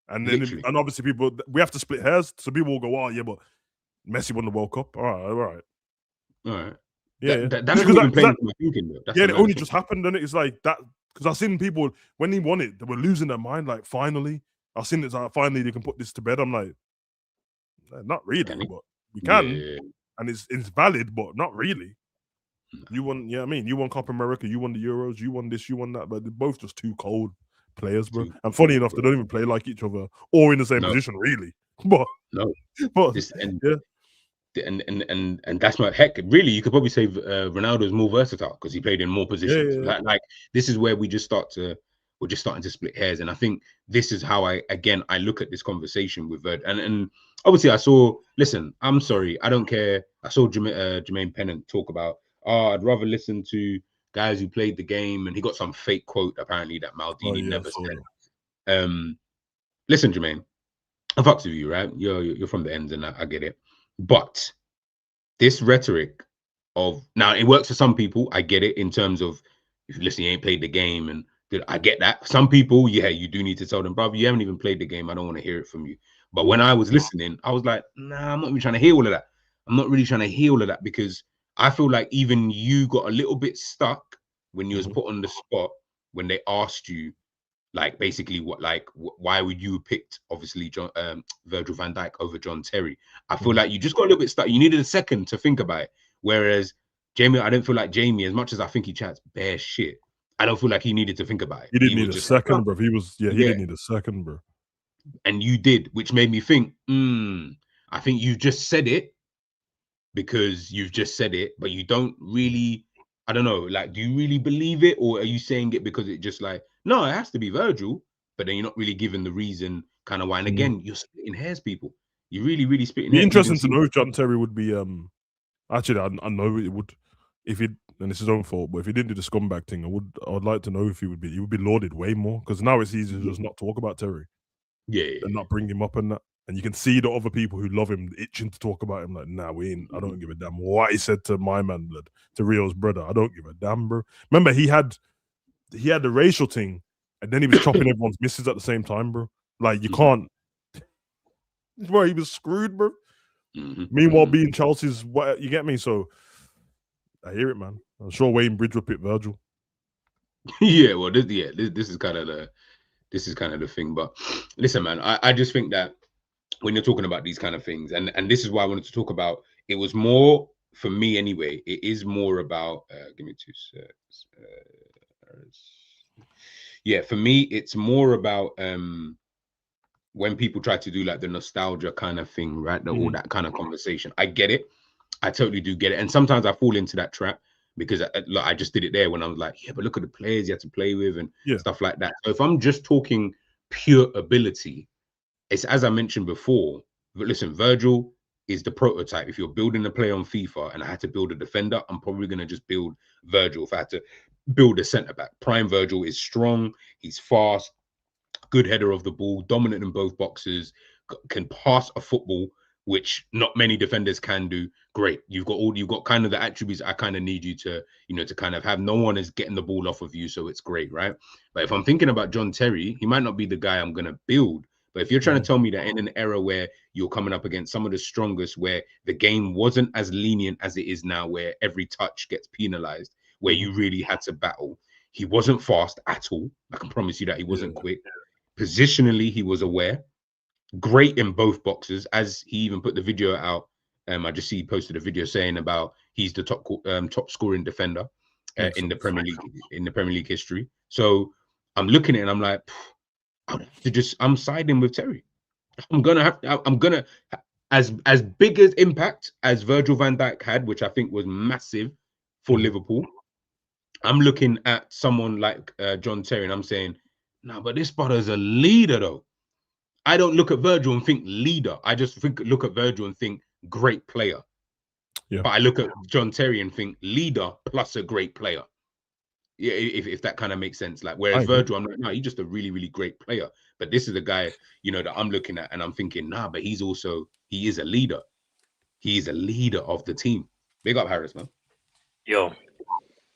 And then Literally. and obviously people, we have to split hairs. So people will go, oh yeah, but Messi won the World Cup. All right. All right. Yeah. That's not even playing into my thinking, though. That's it only just happened, and it's like that, because I've seen people when he won it, they were losing their mind. Like, finally, I've seen it. Like, finally, they can put this to bed. I'm like, not really, but we can, and it's valid, but not really. You won, yeah, I mean, you won Copa America, you won the Euros, you won this, you won that, but they're both just two cold players, bro. And funny enough, they don't even play like each other or in the same position, really. But yeah. And that's my heck. Really, you could probably say Ronaldo is more versatile because he played in more positions. Yeah. Like this is where we're just starting to split hairs. And I think this is how I look at this conversation with Verd. And obviously I saw. Listen, I'm sorry, I don't care. I saw Jermaine Pennant talk about, I'd rather listen to guys who played the game, and he got some fake quote apparently that Maldini never said. Listen, Jermaine, I fucks with you, right? You're from the ends, and I get it. But this rhetoric of, now it works for some people, I get it, in terms of, if you listen, you ain't played the game, and I get that. Some people, yeah, you do need to tell them, brother, you haven't even played the game. I don't want to hear it from you. But when I was listening, I was like, nah, I'm not even trying to hear all of that. I'm not really trying to hear all of that, because I feel like even you got a little bit stuck when you was put on the spot when they asked you, like, basically why would you picked obviously Virgil van Dijk over John Terry. I feel like you just got a little bit stuck. You needed a second to think about it. Whereas Jamie, I don't feel like Jamie, as much as I think he chats bare shit, I don't feel like he needed to think about it. He didn't need a second, bro. He didn't need a second, bro. And you did, which made me think, I think you just said it because you've just said it, but you don't really, I don't know, like, do you really believe it, or are you saying it because it just like, no, it has to be Virgil, but then you're not really given the reason kind of why. And again, you're splitting hairs, people. You're really splitting hairs. Interesting to know if John Terry would be actually, I know it would, if he, and it's his own fault, but if he didn't do the scumbag thing, I would like to know if he would be lauded way more, because now it's easy to just not talk about Terry. And not bring him up and that. And you can see the other people who love him itching to talk about him. Like, nah, we ain't. I don't give a damn what he said to my man, blood, to Rio's brother. I don't give a damn, bro. Remember, he had the racial thing, and then he was chopping everyone's misses at the same time, bro. Like, you can't. Bro, he was screwed, bro. Meanwhile, being Chelsea's, what, you get me? So I hear it, man. I'm sure Wayne Bridge will pick Virgil. Yeah, well, this is kind of the thing. But listen, man, I just think that when you're talking about these kind of things, and this is why I wanted to talk about, it was more, for me anyway, it is more about, give me 2 seconds. Yeah, for me, it's more about when people try to do like the nostalgia kind of thing, right? All that kind of conversation. I get it. I totally do get it. And sometimes I fall into that trap, because I just did it there when I was like, yeah, but look at the players you had to play with and stuff like that. So if I'm just talking pure ability, it's, as I mentioned before, but listen, Virgil is the prototype. If you're building a play on FIFA and I had to build a defender, I'm probably going to just build Virgil. If I had to build a centre back, prime Virgil is strong, he's fast, good header of the ball, dominant in both boxes, can pass a football, which not many defenders can do. Great. You've got kind of the attributes I kind of need you to, to kind of have. No one is getting the ball off of you, so it's great, right? But if I'm thinking about John Terry, he might not be the guy I'm going to build. But if you're trying to tell me that in an era where you're coming up against some of the strongest, where the game wasn't as lenient as it is now, where every touch gets penalized, where you really had to battle, he wasn't fast at all. I can promise you that he wasn't quick. Positionally, he was aware. Great in both boxes, as he even put the video out I just see he posted a video saying about he's the top scoring defender in the Premier League history. So I'm looking at it and I'm like, I'm siding with Terry. I'm gonna as big as impact as Virgil van Dijk had, which I think was massive for Liverpool. I'm looking at someone like John Terry and I'm saying, no, but this brother's a leader though. I don't look at Virgil and think leader. I just look at Virgil and think great player. Yeah. But I look at John Terry and think leader plus a great player. Yeah, if that kind of makes sense. Like, whereas Virgil, I'm like, no, he's just a really, really great player. But this is the guy, that I'm looking at and I'm thinking, nah, but he is a leader. He is a leader of the team. Big up, Harris, man. Yo.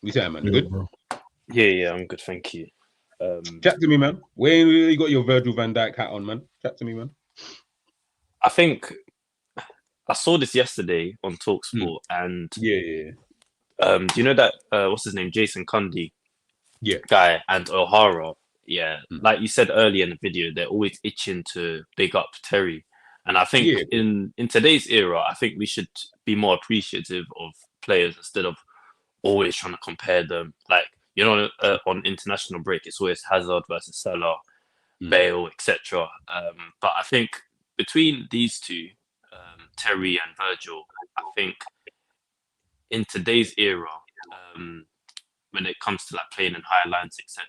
We say, man, you good? Bro. Yeah, I'm good, thank you. Chat to me, man. Where you got your Virgil van Dijk hat on, man? Chat to me, man. I think I saw this yesterday on TalkSport, and yeah. Do you know that what's his name, Jason Cundy, guy, and O'Hara? Yeah, like you said earlier in the video, they're always itching to big up Terry, and I think in today's era, I think we should be more appreciative of players instead of always trying to compare them. Like, on international break, it's always Hazard versus Salah, Bale, etc. But I think between these two, Terry and Virgil, I think in today's era, when it comes to like playing in higher lines, etc.,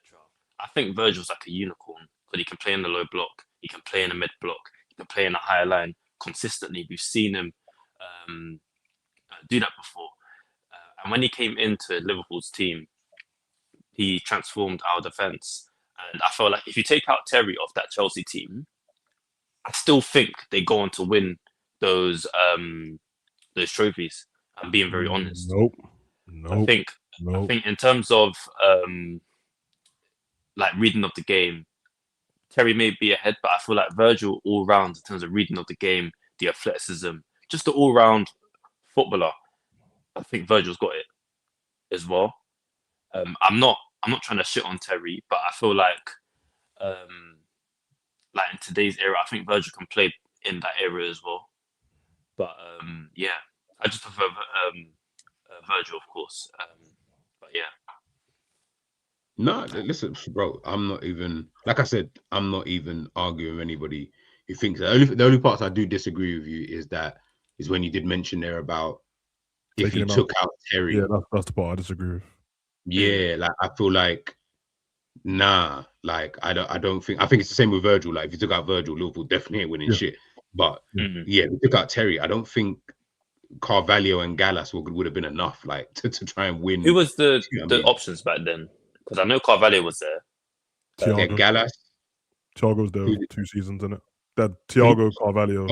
I think Virgil's like a unicorn because he can play in the low block, he can play in the mid block, he can play in a higher line consistently. We've seen him do that before. And when he came into Liverpool's team, he transformed our defence. And I feel like if you take out Terry off that Chelsea team, I still think they go on to win those trophies. I'm being very honest. Nope. I think in terms of like reading of the game, Terry may be ahead, but I feel like Virgil all round in terms of reading of the game, the athleticism, just the all round footballer. I think Virgil's got it as well. I'm not trying to shit on Terry, but I feel like in today's era, I think Virgil can play in that era as well. But I just prefer Virgil, of course. But yeah. No, listen, bro. I'm not even, like I said, I'm not even arguing with anybody who thinks that. The only parts I do disagree with you is when you did mention there about if you took out Terry. Yeah, that's the part I disagree with. Yeah, like I feel like I don't think. I think it's the same with Virgil. Like if you took out Virgil, Liverpool definitely ain't winning shit. But if you took out Terry, I don't think Carvalho and Gallas would have been enough, like to try and win. Who was the options back then? Because I know Carvalho was there. Thiago. Gallas. Thiago's there 2 seasons, in it. That Thiago, Carvalho.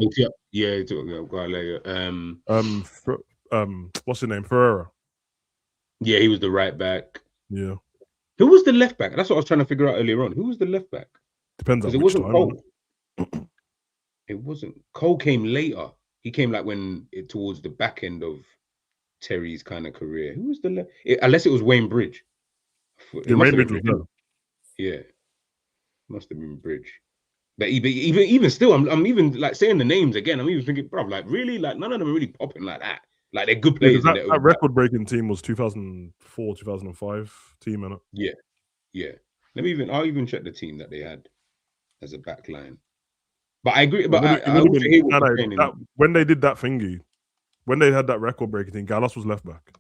Carvalho. What's his name? Ferreira. Yeah, he was the right back. Yeah. Who was the left back? That's what I was trying to figure out earlier on. Who was the left back? Depends on it which wasn't time. Cole. It wasn't. Cole came later. He came like towards the back end of Terry's kind of career. Who was the left? Unless it was Wayne Bridge. Wayne Bridge was there. Yeah, must have been Bridge. But even still, I'm even like saying the names again. I'm even thinking, bro, like really, like none of them are really popping like that. Like they're good players. That record-breaking team was 2004, 2005 team, innit? Yeah. I'll even check the team that they had as a back line. But I agree. But when they did that thingy, when they had that record-breaking team, Gallas was left back.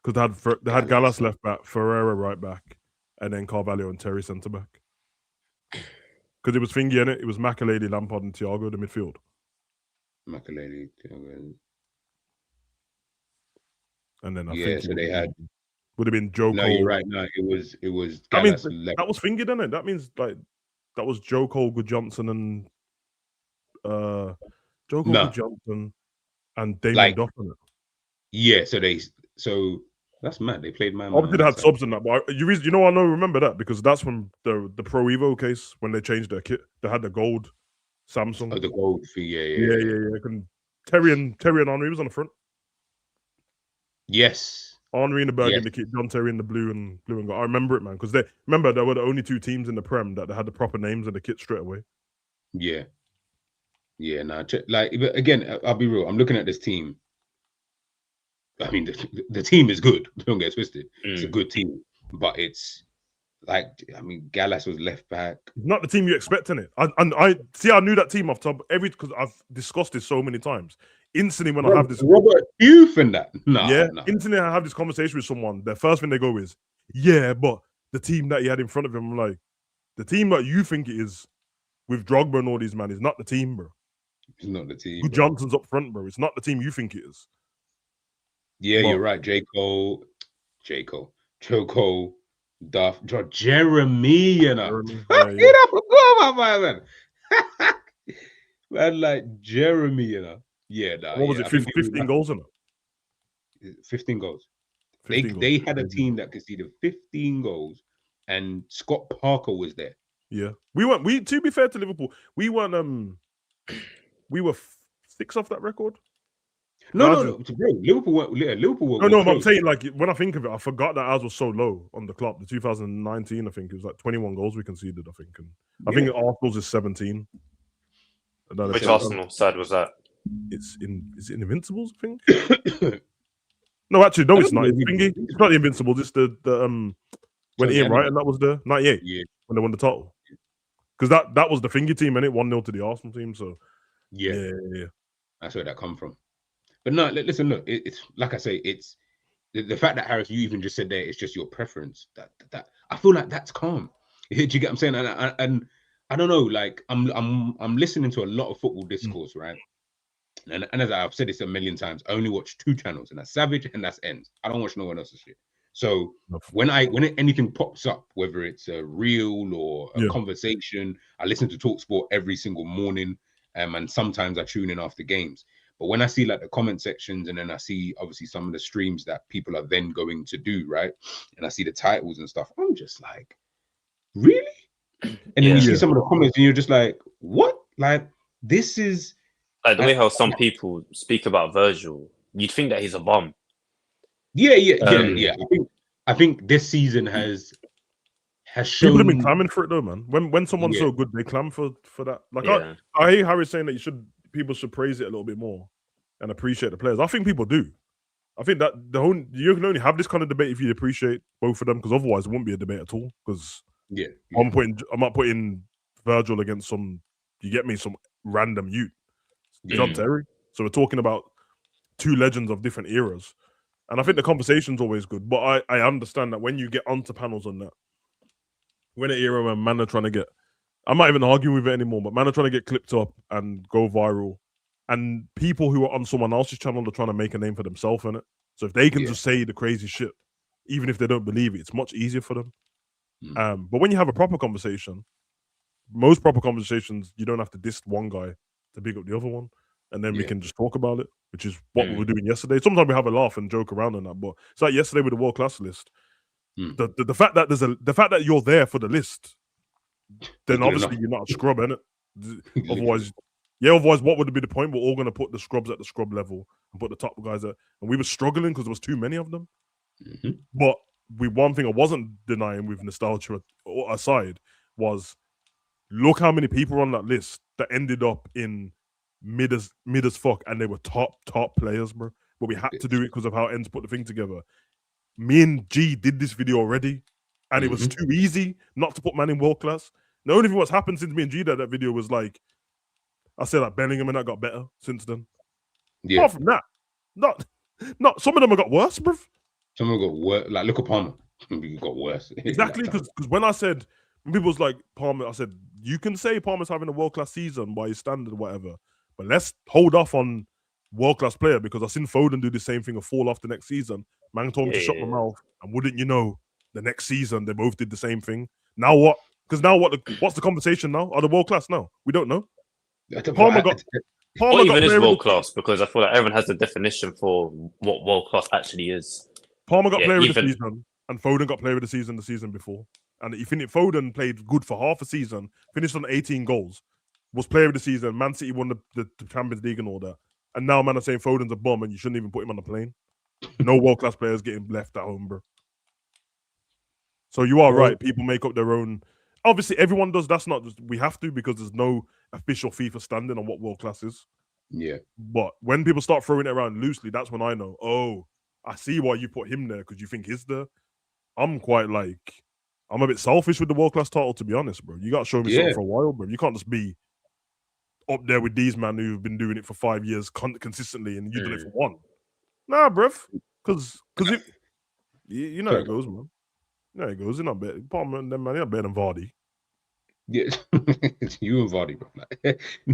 Because they had Gallas left back, Ferreira right back, and then Carvalho and Terry centre back. Because it was thingy in it. It was Makelele, Lampard, and Thiago the midfield. Makelele, Thiago. And then I think so they had would have been Joe Cole. No, you're right. No, it was. That means that was fingered, didn't it? That means like that was Joe Cole, Good Johnson, and Good Johnson and Damien Duff in it. Yeah, so that's mad. They played man. Obviously, they had subs in that, but I know. Remember that because that's from the Pro Evo case when they changed their kit. They had the gold Samsung. Oh, the gold fee. Yeah. Terry and Henry was on the front. Yes. Henry in the burgundy kit, John Terry in the blue and gold. I remember it, man, because they were the only 2 teams in the Prem that had the proper names in the kit straight away. Yeah. Yeah, no, like, but again, I'll be real. I'm looking at this team. I mean, the team is good. Don't get twisted. It's a good team, but it's like, I mean, Gallas was left back. Not the team you expect in it. I see. I knew that team off top because I've discussed this so many times. Instantly, when I have this Robert Youth and that, instantly I have this conversation with someone. The first thing they go is, yeah, but the team that he had in front of him, I'm like, the team that you think it is with Drogba and all these man is not the team, bro. It's not the team. Good Johnson's up front, bro. It's not the team you think it is. Yeah, you're right. J. Cole, Joe Cole, Duff, Jeremy, you know. Man, man, like Jeremy, you know. Yeah, nah, what was it? 15 goals in it? 15 goals. They had a team that conceded 15 goals, and Scott Parker was there. Yeah, we to be fair to Liverpool, we weren't we were 6 off that record. No, Liverpool were no, but I'm saying, like, when I think of it, I forgot that ours was so low on the clock. The 2019, I think it was like 21 goals we conceded. I think, and I think Arsenal's is 17. Which Arsenal side was that? Is it Invincibles? I think. No, actually, no, it's not. It's not the Invincibles. It's the when Ian Wright and that was the 98 when they won the title. Because that was the thingy team, and it 1-0 to the Arsenal team. So yeah, that's where that come from. But no, listen, look, it's like I say, it's the fact that, Harris, you even just said there, it's just your preference. That I feel like that's calm. Do you get what I'm saying? And I don't know, like I'm listening to a lot of football discourse, right? And as I've said this a million times, I only watch 2 channels, and that's Savage and that's Ends. I don't watch no one else's shit. So when anything pops up, whether it's a reel or a conversation, I listen to TalkSport every single morning, and sometimes I tune in after games. But when I see like the comment sections, and then I see obviously some of the streams that people are then going to do, right? And I see the titles and stuff, I'm just like, really? And then you see some of the comments and you're just like, what? Like, this is like the way how some people speak about Virgil, you'd think that he's a bum. Yeah. I think this season has shown. People have been clamming for it though, man. When someone's so good, they clam for that. Like I hear Harry saying that people should praise it a little bit more and appreciate the players. I think people do. I think that you can only have this kind of debate if you appreciate both of them, because otherwise it wouldn't be a debate at all. Because I'm not putting Virgil against some random youth, John Terry. So we're talking about 2 legends of different eras, and I think the conversation's always good. But I understand that when you get onto panels on that, when an era when man are trying to get, I'm not even arguing with it anymore, but man are trying to get clipped up and go viral, and people who are on someone else's channel are trying to make a name for themselves in it. So if they can just say the crazy shit, even if they don't believe it, it's much easier for them. But when you have a proper conversation, most proper conversations, you don't have to diss one guy to big up the other one, and then we can just talk about it, which is what we were doing yesterday. Sometimes we have a laugh and joke around on that, but it's like yesterday with the world class list. The fact that the fact that you're there for the list, then obviously you're not a scrub, innit? Otherwise, what would be the point? We're all going to put the scrubs at the scrub level and put the top guys at, and we were struggling because there was too many of them. But one thing I wasn't denying, with nostalgia aside, was look how many people were on that list that ended up in mid as fuck, and they were top players, bro. But we had to do it because of how Ends put the thing together. Me and G did this video already, and it was too easy not to put man in world class. The only thing what's happened since me and G did that video was, like, I said, like, Bellingham and that got better since then. Apart from that, not some of them have got worse, bruv. Some of them got worse. Like, look at Palmer. He got worse. Exactly, because when people was like, Palmer, I said, you can say Palmer's having a world-class season by his standard or whatever, but let's hold off on world-class player, because I've seen Foden do the same thing and fall off the next season. Man told me to shut my mouth, and wouldn't you know, the next season they both did the same thing. Now what? Because now what's the conversation now? Are they world-class now? We don't know. Palmer got even is world-class, because I feel like everyone has the definition for what world-class actually is. Palmer got player of the season, and Foden got player of the season before. And you think Foden played good for half a season, finished on 18 goals, was player of the season, Man City won the Champions League and all that. And now man are saying Foden's a bum and you shouldn't even put him on the plane. No world-class players getting left at home, bro. So you are right. People make up their own obviously everyone does. That's not just we have to because there's no official FIFA standing on what world class is. Yeah. But when people start throwing it around loosely, that's when I know. Oh, I see why you put him there because you think he's there. I'm quite like, I'm a bit selfish with the world class title, to be honest, bro. You got to show me something for a while, bro. You can't just be up there with these men who've been doing it for 5 years consistently and you do it for one. Nah, bruv. Because if you know how it goes, man. You know how it goes. You're not better. Them man, you're not better than Vardy. Yeah, you and Vardy, bro.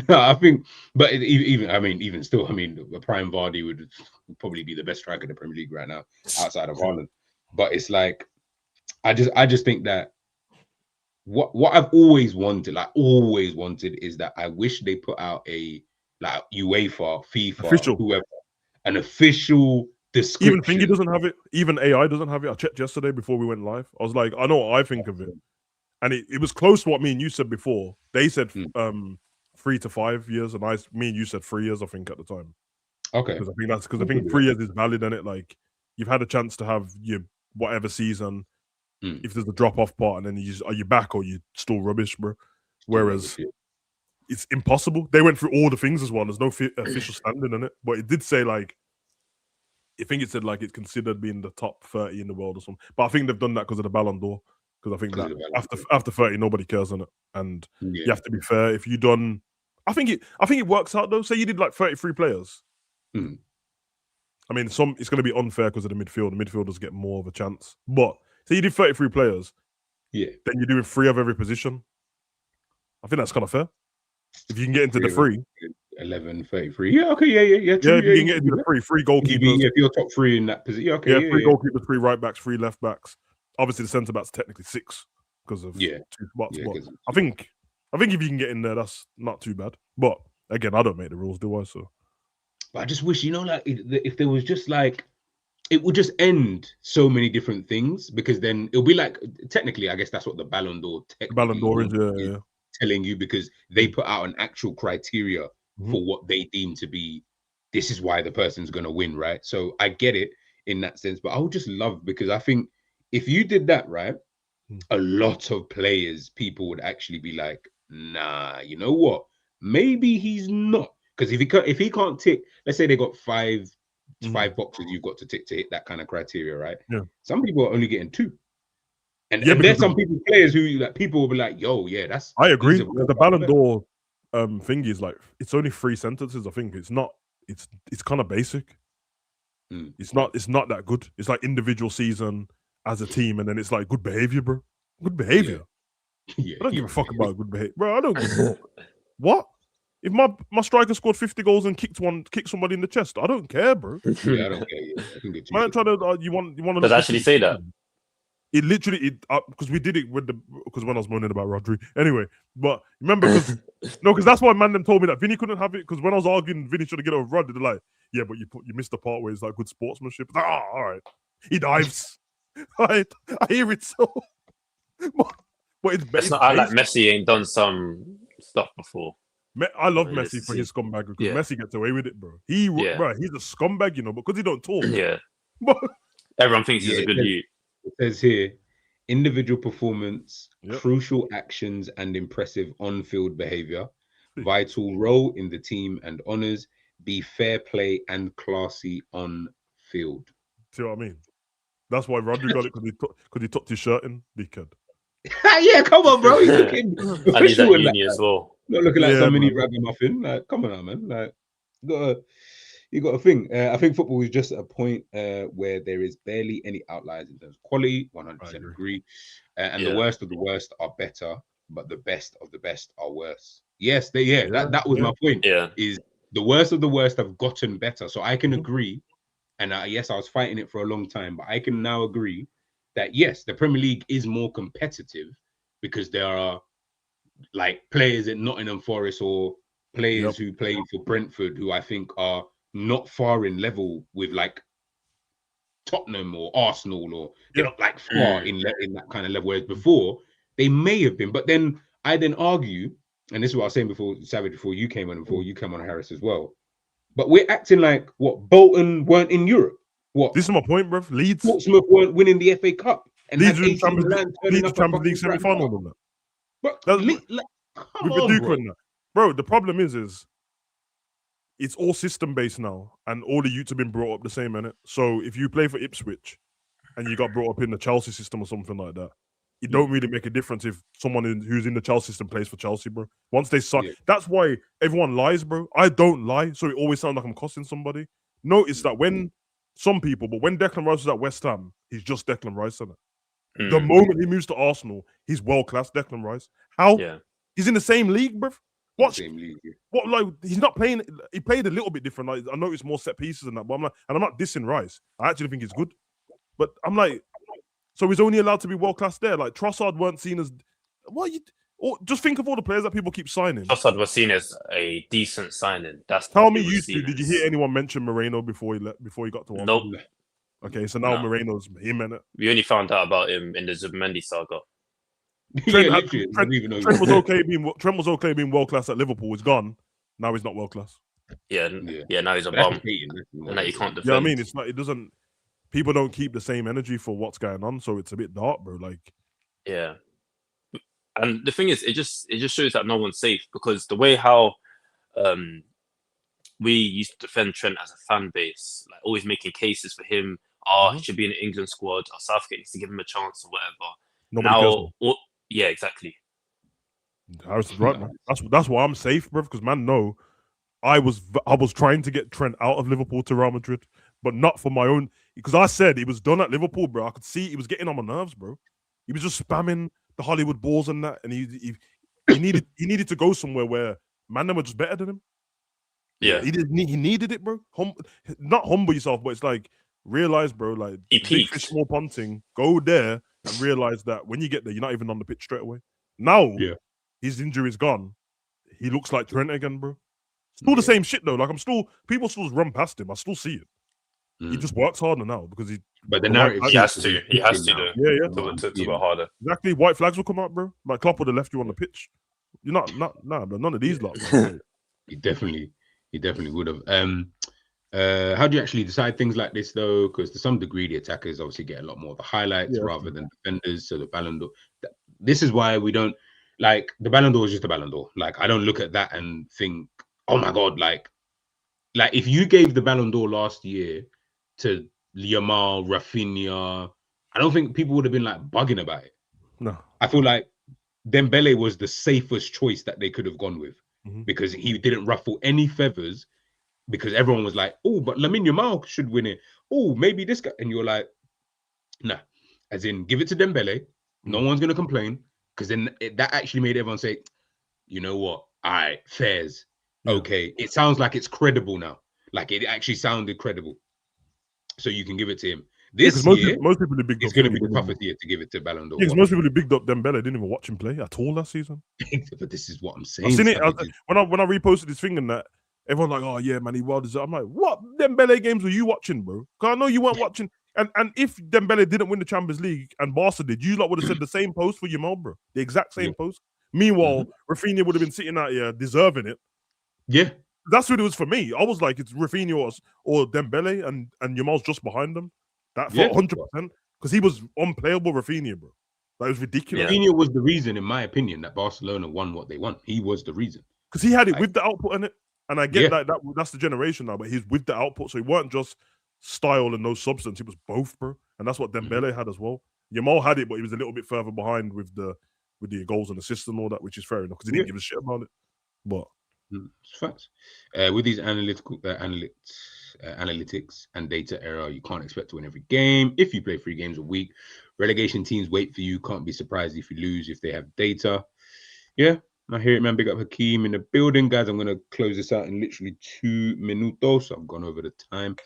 No, I think, but even still, a prime Vardy would probably be the best striker in the Premier League right now, outside of Haaland. But it's like, I just think that what I've always wanted, is that I wish they put out a like UEFA, FIFA, whoever, an official description. Even Thingy doesn't have it. Even AI doesn't have it. I checked yesterday before we went live. I was like, I know what I think of it. And it was close to what me and you said before. They said 3 to 5 years, and me and you said 3 years, I think, at the time. Okay. Because I think 3 years is valid in it. Like, you've had a chance to have your whatever season. If there's a drop-off part, and then are you back or you still rubbish, bro? Whereas it's impossible. They went through all the things as well. There's no official standing in it. But it did say, like, I think it said, like, it's considered being the top 30 in the world or something. But I think they've done that because of the Ballon d'Or. Because I think that after 30, nobody cares on it, and you have to be fair. If you done, I think it works out though. Say you did like 33 players. I mean, it's going to be unfair because of the midfield. The midfielders get more of a chance. But say you did 33 players, then you're doing 3 of every position. I think that's kind of fair. If you can get into the 3. 11, 33. Yeah, okay, yeah. True, if you can get into the 3 goalkeepers. If you're top 3 in that position, 3 goalkeepers, 3 right backs, 3 left backs. Obviously, the centre back's technically 6 because of 2 spots. But I think if you can get in there, that's not too bad. But again, I don't make the rules, do I? So, but I just wish, like, if there was just like, it would just end so many different things, because then it'll be like, technically, I guess that's what the Ballon d'Or is telling you, because they put out an actual criteria for what they deem to be, this is why the person's going to win, right? So I get it in that sense, but I would just love, because I think if you did that, right, a lot of people would actually be like, nah, you know what? Maybe he's not. Because if he can't tick, let's say they got 5 boxes you've got to tick to hit that kind of criteria, right? Yeah. Some people are only getting 2. And there's some players who, like, people will be like, yo, yeah, that's... I agree. The Ballon d'Or thing is like, it's only 3 sentences, I think. It's not, it's kind of basic. It's not that good. It's like individual season as a team, and then it's like good behavior, bro. Good behavior. I don't give a fuck about good behavior, bro. I don't give a fuck. What? If my striker scored 50 goals and kicked somebody in the chest, I don't care, bro. Yeah, I don't care. Man, try to you want to. Does it actually say that? It literally because we did it because when I was moaning about Rodri. Anyway, but remember, because that's why them told me that Vinny couldn't have it, because when I was arguing Vinny should have get over Rodri, they're like, yeah, but you missed the part where it's like good sportsmanship. Like, all right, he dives. I hear it so. But it's not like Messi ain't done some stuff before. I love Messi for his scumbag, because Messi gets away with it, bro. Bro, he's a scumbag, because he don't talk. Yeah. Everyone thinks he's a good dude. It says here, individual performance, crucial actions, and impressive on-field behavior, vital role in the team and honors, be fair play and classy on field. See what I mean? That's why Rodri got it, because he tucked his shirt in, dickhead. Yeah, come on, bro. He's looking official in that, as well. Not looking like some mini ragamuffin. Like, come on now, man. Like, you got a thing. I think football is just a point where there is barely any outliers in terms of quality. 100% agree. And the worst of the worst are better, but the best of the best are worse. Yes, that was my point. Yeah, is the worst of the worst have gotten better. So I can agree. And yes, I was fighting it for a long time, but I can now agree that yes, the Premier League is more competitive because there are like players at Nottingham Forest or players who play for Brentford who I think are not far in level with like Tottenham or Arsenal, or they're not like far in that kind of level. Whereas before they may have been, but then I argue, and this is what I was saying before, Savage, before you came on, Harris as well. But we're acting like what Bolton weren't in Europe. What? This is my point, bro. Leeds, Portsmouth weren't winning the FA Cup, and Leeds Champions League semi-final on that. But We've been bro. Bro, the problem is it's all system based now, and all the youths have been brought up the same, innit? So if you play for Ipswich and you got brought up in the Chelsea system or something like that, it don't really make a difference if someone who's in the Chelsea system plays for Chelsea, bro. Once they sign, that's why everyone lies, bro. I don't lie, so it always sounds like I'm costing somebody. Notice that when Declan Rice was at West Ham, he's just Declan Rice, isn't it? The moment he moves to Arsenal, he's world class, Declan Rice. How? Yeah. He's in the same league, bro. Same league. What, like, he's not playing. He played a little bit different. Like, I noticed more set pieces and that, but I'm like, and I'm not dissing Rice. I actually think he's good, but I'm like, so he's only allowed to be world class there. Like Trossard weren't seen as or just think of all the players that people keep signing. Trossard was seen as a decent signing. Tell me, did you hear anyone mention Moreno before he got to Arsenal? Nope. Okay, so now Moreno's him, innit? We only found out about him in the Zubimendi saga. Trent was okay being world class at Liverpool. He's gone. Now he's not world class. Yeah. Now he's a bum. And that you can't defend. Yeah, I mean, it's not. It doesn't. People don't keep the same energy for what's going on, so it's a bit dark, bro. Like, yeah. And the thing is, it just shows that no one's safe, because the way how we used to defend Trent as a fan base, like always making cases for him. He should be in the England squad. Or Southgate needs to give him a chance or whatever. Yeah, exactly. Harrison's right, man. That's why I'm safe, bro. Because man, no, I was trying to get Trent out of Liverpool to Real Madrid, but not for my own. Because I said he was done at Liverpool, bro. I could see he was getting on my nerves, bro. He was just spamming the Hollywood balls and that, and he needed to go somewhere where man them were just better than him. Yeah, he needed it, bro. Not humble yourself, but it's like realize, bro, like big fish, small ponting. Go there and realize that when you get there, you're not even on the pitch straight away. Now, his injury's gone. He looks like Trent again, bro. Still the same shit though. Like people still run past him. I still see it. He just works harder now because he. But the narrative, he has to. He has to do. To go harder. Exactly. White flags will come out, bro. Like Klopp would have left you on the pitch. You're not, but none of these lot. He definitely would have. How do you actually decide things like this though? Because to some degree, the attackers obviously get a lot more of the highlights rather than defenders. So the Ballon d'Or. This is why we don't like the Ballon d'Or is just a Ballon d'Or. Like I don't look at that and think, oh my god, like if you gave the Ballon d'Or last year to Yamal, Rafinha, I don't think people would have been like bugging about it. No, I feel like Dembele was the safest choice that they could have gone with because he didn't ruffle any feathers. Because everyone was like, oh, but Lamine Yamal should win it. Oh, maybe this guy. And you're like, nah. As in, give it to Dembele. No one's going to complain. Because then that actually made everyone say, you know what? All right, fairs. Okay. It sounds like it's credible now. Like, it actually sounded credible. So you can give it to him. This year, most people are big. It's going to be the toughest year to give it to Ballon d'Or. Because most people who bigged up Dembele didn't even watch him play at all last season. But this is what I'm saying. I've seen it. When I reposted this thing and that, everyone's like, oh yeah, man, he well deserved. I'm like, what Dembele games were you watching, bro? Because I know you weren't watching. And if Dembele didn't win the Champions League and Barca did, you lot would have said the same post for Yamal, bro. The exact same post. Meanwhile, Rafinha would have been sitting out here deserving it. Yeah. That's what it was for me. I was like, it's Rafinha or Dembele and Yamal's just behind them. That for 100%. Because he was unplayable, Rafinha, bro. That was ridiculous. Rafinha was the reason, in my opinion, that Barcelona won what they won. He was the reason. Because he had it with the output in it. And I get that's the generation now, but he's with the output. So he weren't just style and no substance. He was both, bro. And that's what Dembele had as well. Yamal had it, but he was a little bit further behind with the goals and assists and all that, which is fair enough because he didn't give a shit about it. But it's facts. With these analytics and data era, you can't expect to win every game. If you play 3 games a week, relegation teams wait for you. Can't be surprised if you lose if they have data. Yeah. I hear it, man. Big up Hakeem in the building, guys. I'm going to close this out in literally 2 minutos. I've gone over the time.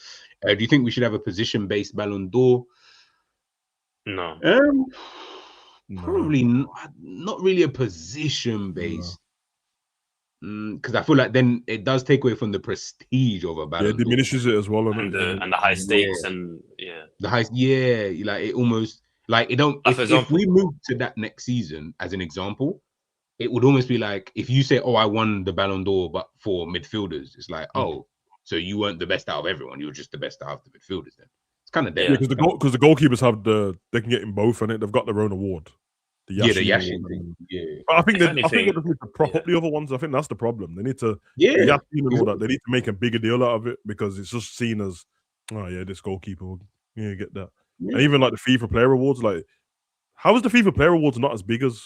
Do you think we should have a position-based Ballon d'Or? No. Probably not really a position-based. Because I feel like then it does take away from the prestige of a Ballon d'Or. It diminishes it as well. And the high stakes and the high, like it almost, like it don't, if we move to that next season, as an example, it would almost be like if you say, oh, I won the Ballon d'Or, but for midfielders, it's like, oh, so you weren't the best out of everyone. You were just the best out of the midfielders then. It's kind of dead. Yeah, because the goalkeepers have they can get in both, and they've got their own award. The Yashin thing. Yeah. I think they just need to prop up the other ones. I think that's the problem. They need to, and all that. They need to make a bigger deal out of it because it's just seen as, oh yeah, this goalkeeper, yeah, get that. Yeah. And even like the FIFA Player Awards, like, how is the FIFA Player Awards not as big as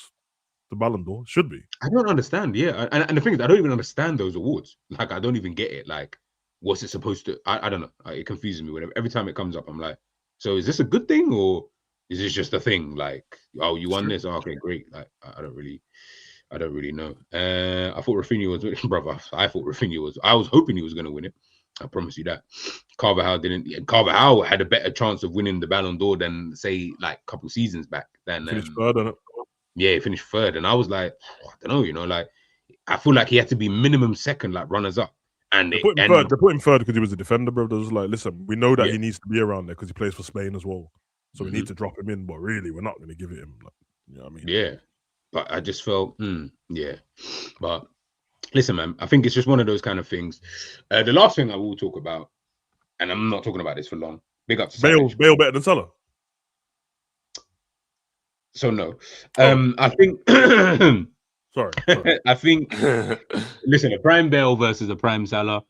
the Ballon d'Or? Should be. I don't understand. Yeah, and the thing is, I don't even understand those awards. Like, I don't even get it. Like, what's it supposed to? I don't know. It confuses me. Whenever every time it comes up, I'm like, so is this a good thing or is this just a thing? Like, oh, you won this? Oh, okay, great. Like, I don't really know. I thought Rafinha was, brother. I thought Rafinha was. I was hoping he was going to win it. I promise you that. Carvajal didn't. Carvajal had a better chance of winning the Ballon d'Or than, say, like a couple seasons back. Than finished third, didn't it? Yeah, he finished third, and I was like, I don't know, you know, like I feel like he had to be minimum second, like runners up. And they put him third because he was a defender, bro. They was like, listen, we know that he needs to be around there because he plays for Spain as well. So we need to drop him in, but really, we're not going to give it him. Like, you know what I mean? Yeah, but I just felt, yeah. But listen, man, I think it's just one of those kind of things. The last thing I will talk about, and I'm not talking about this for long. Big up to Bale better than Salah. So no, I think. Sorry. I think. Listen, a prime Bale versus a prime Salah.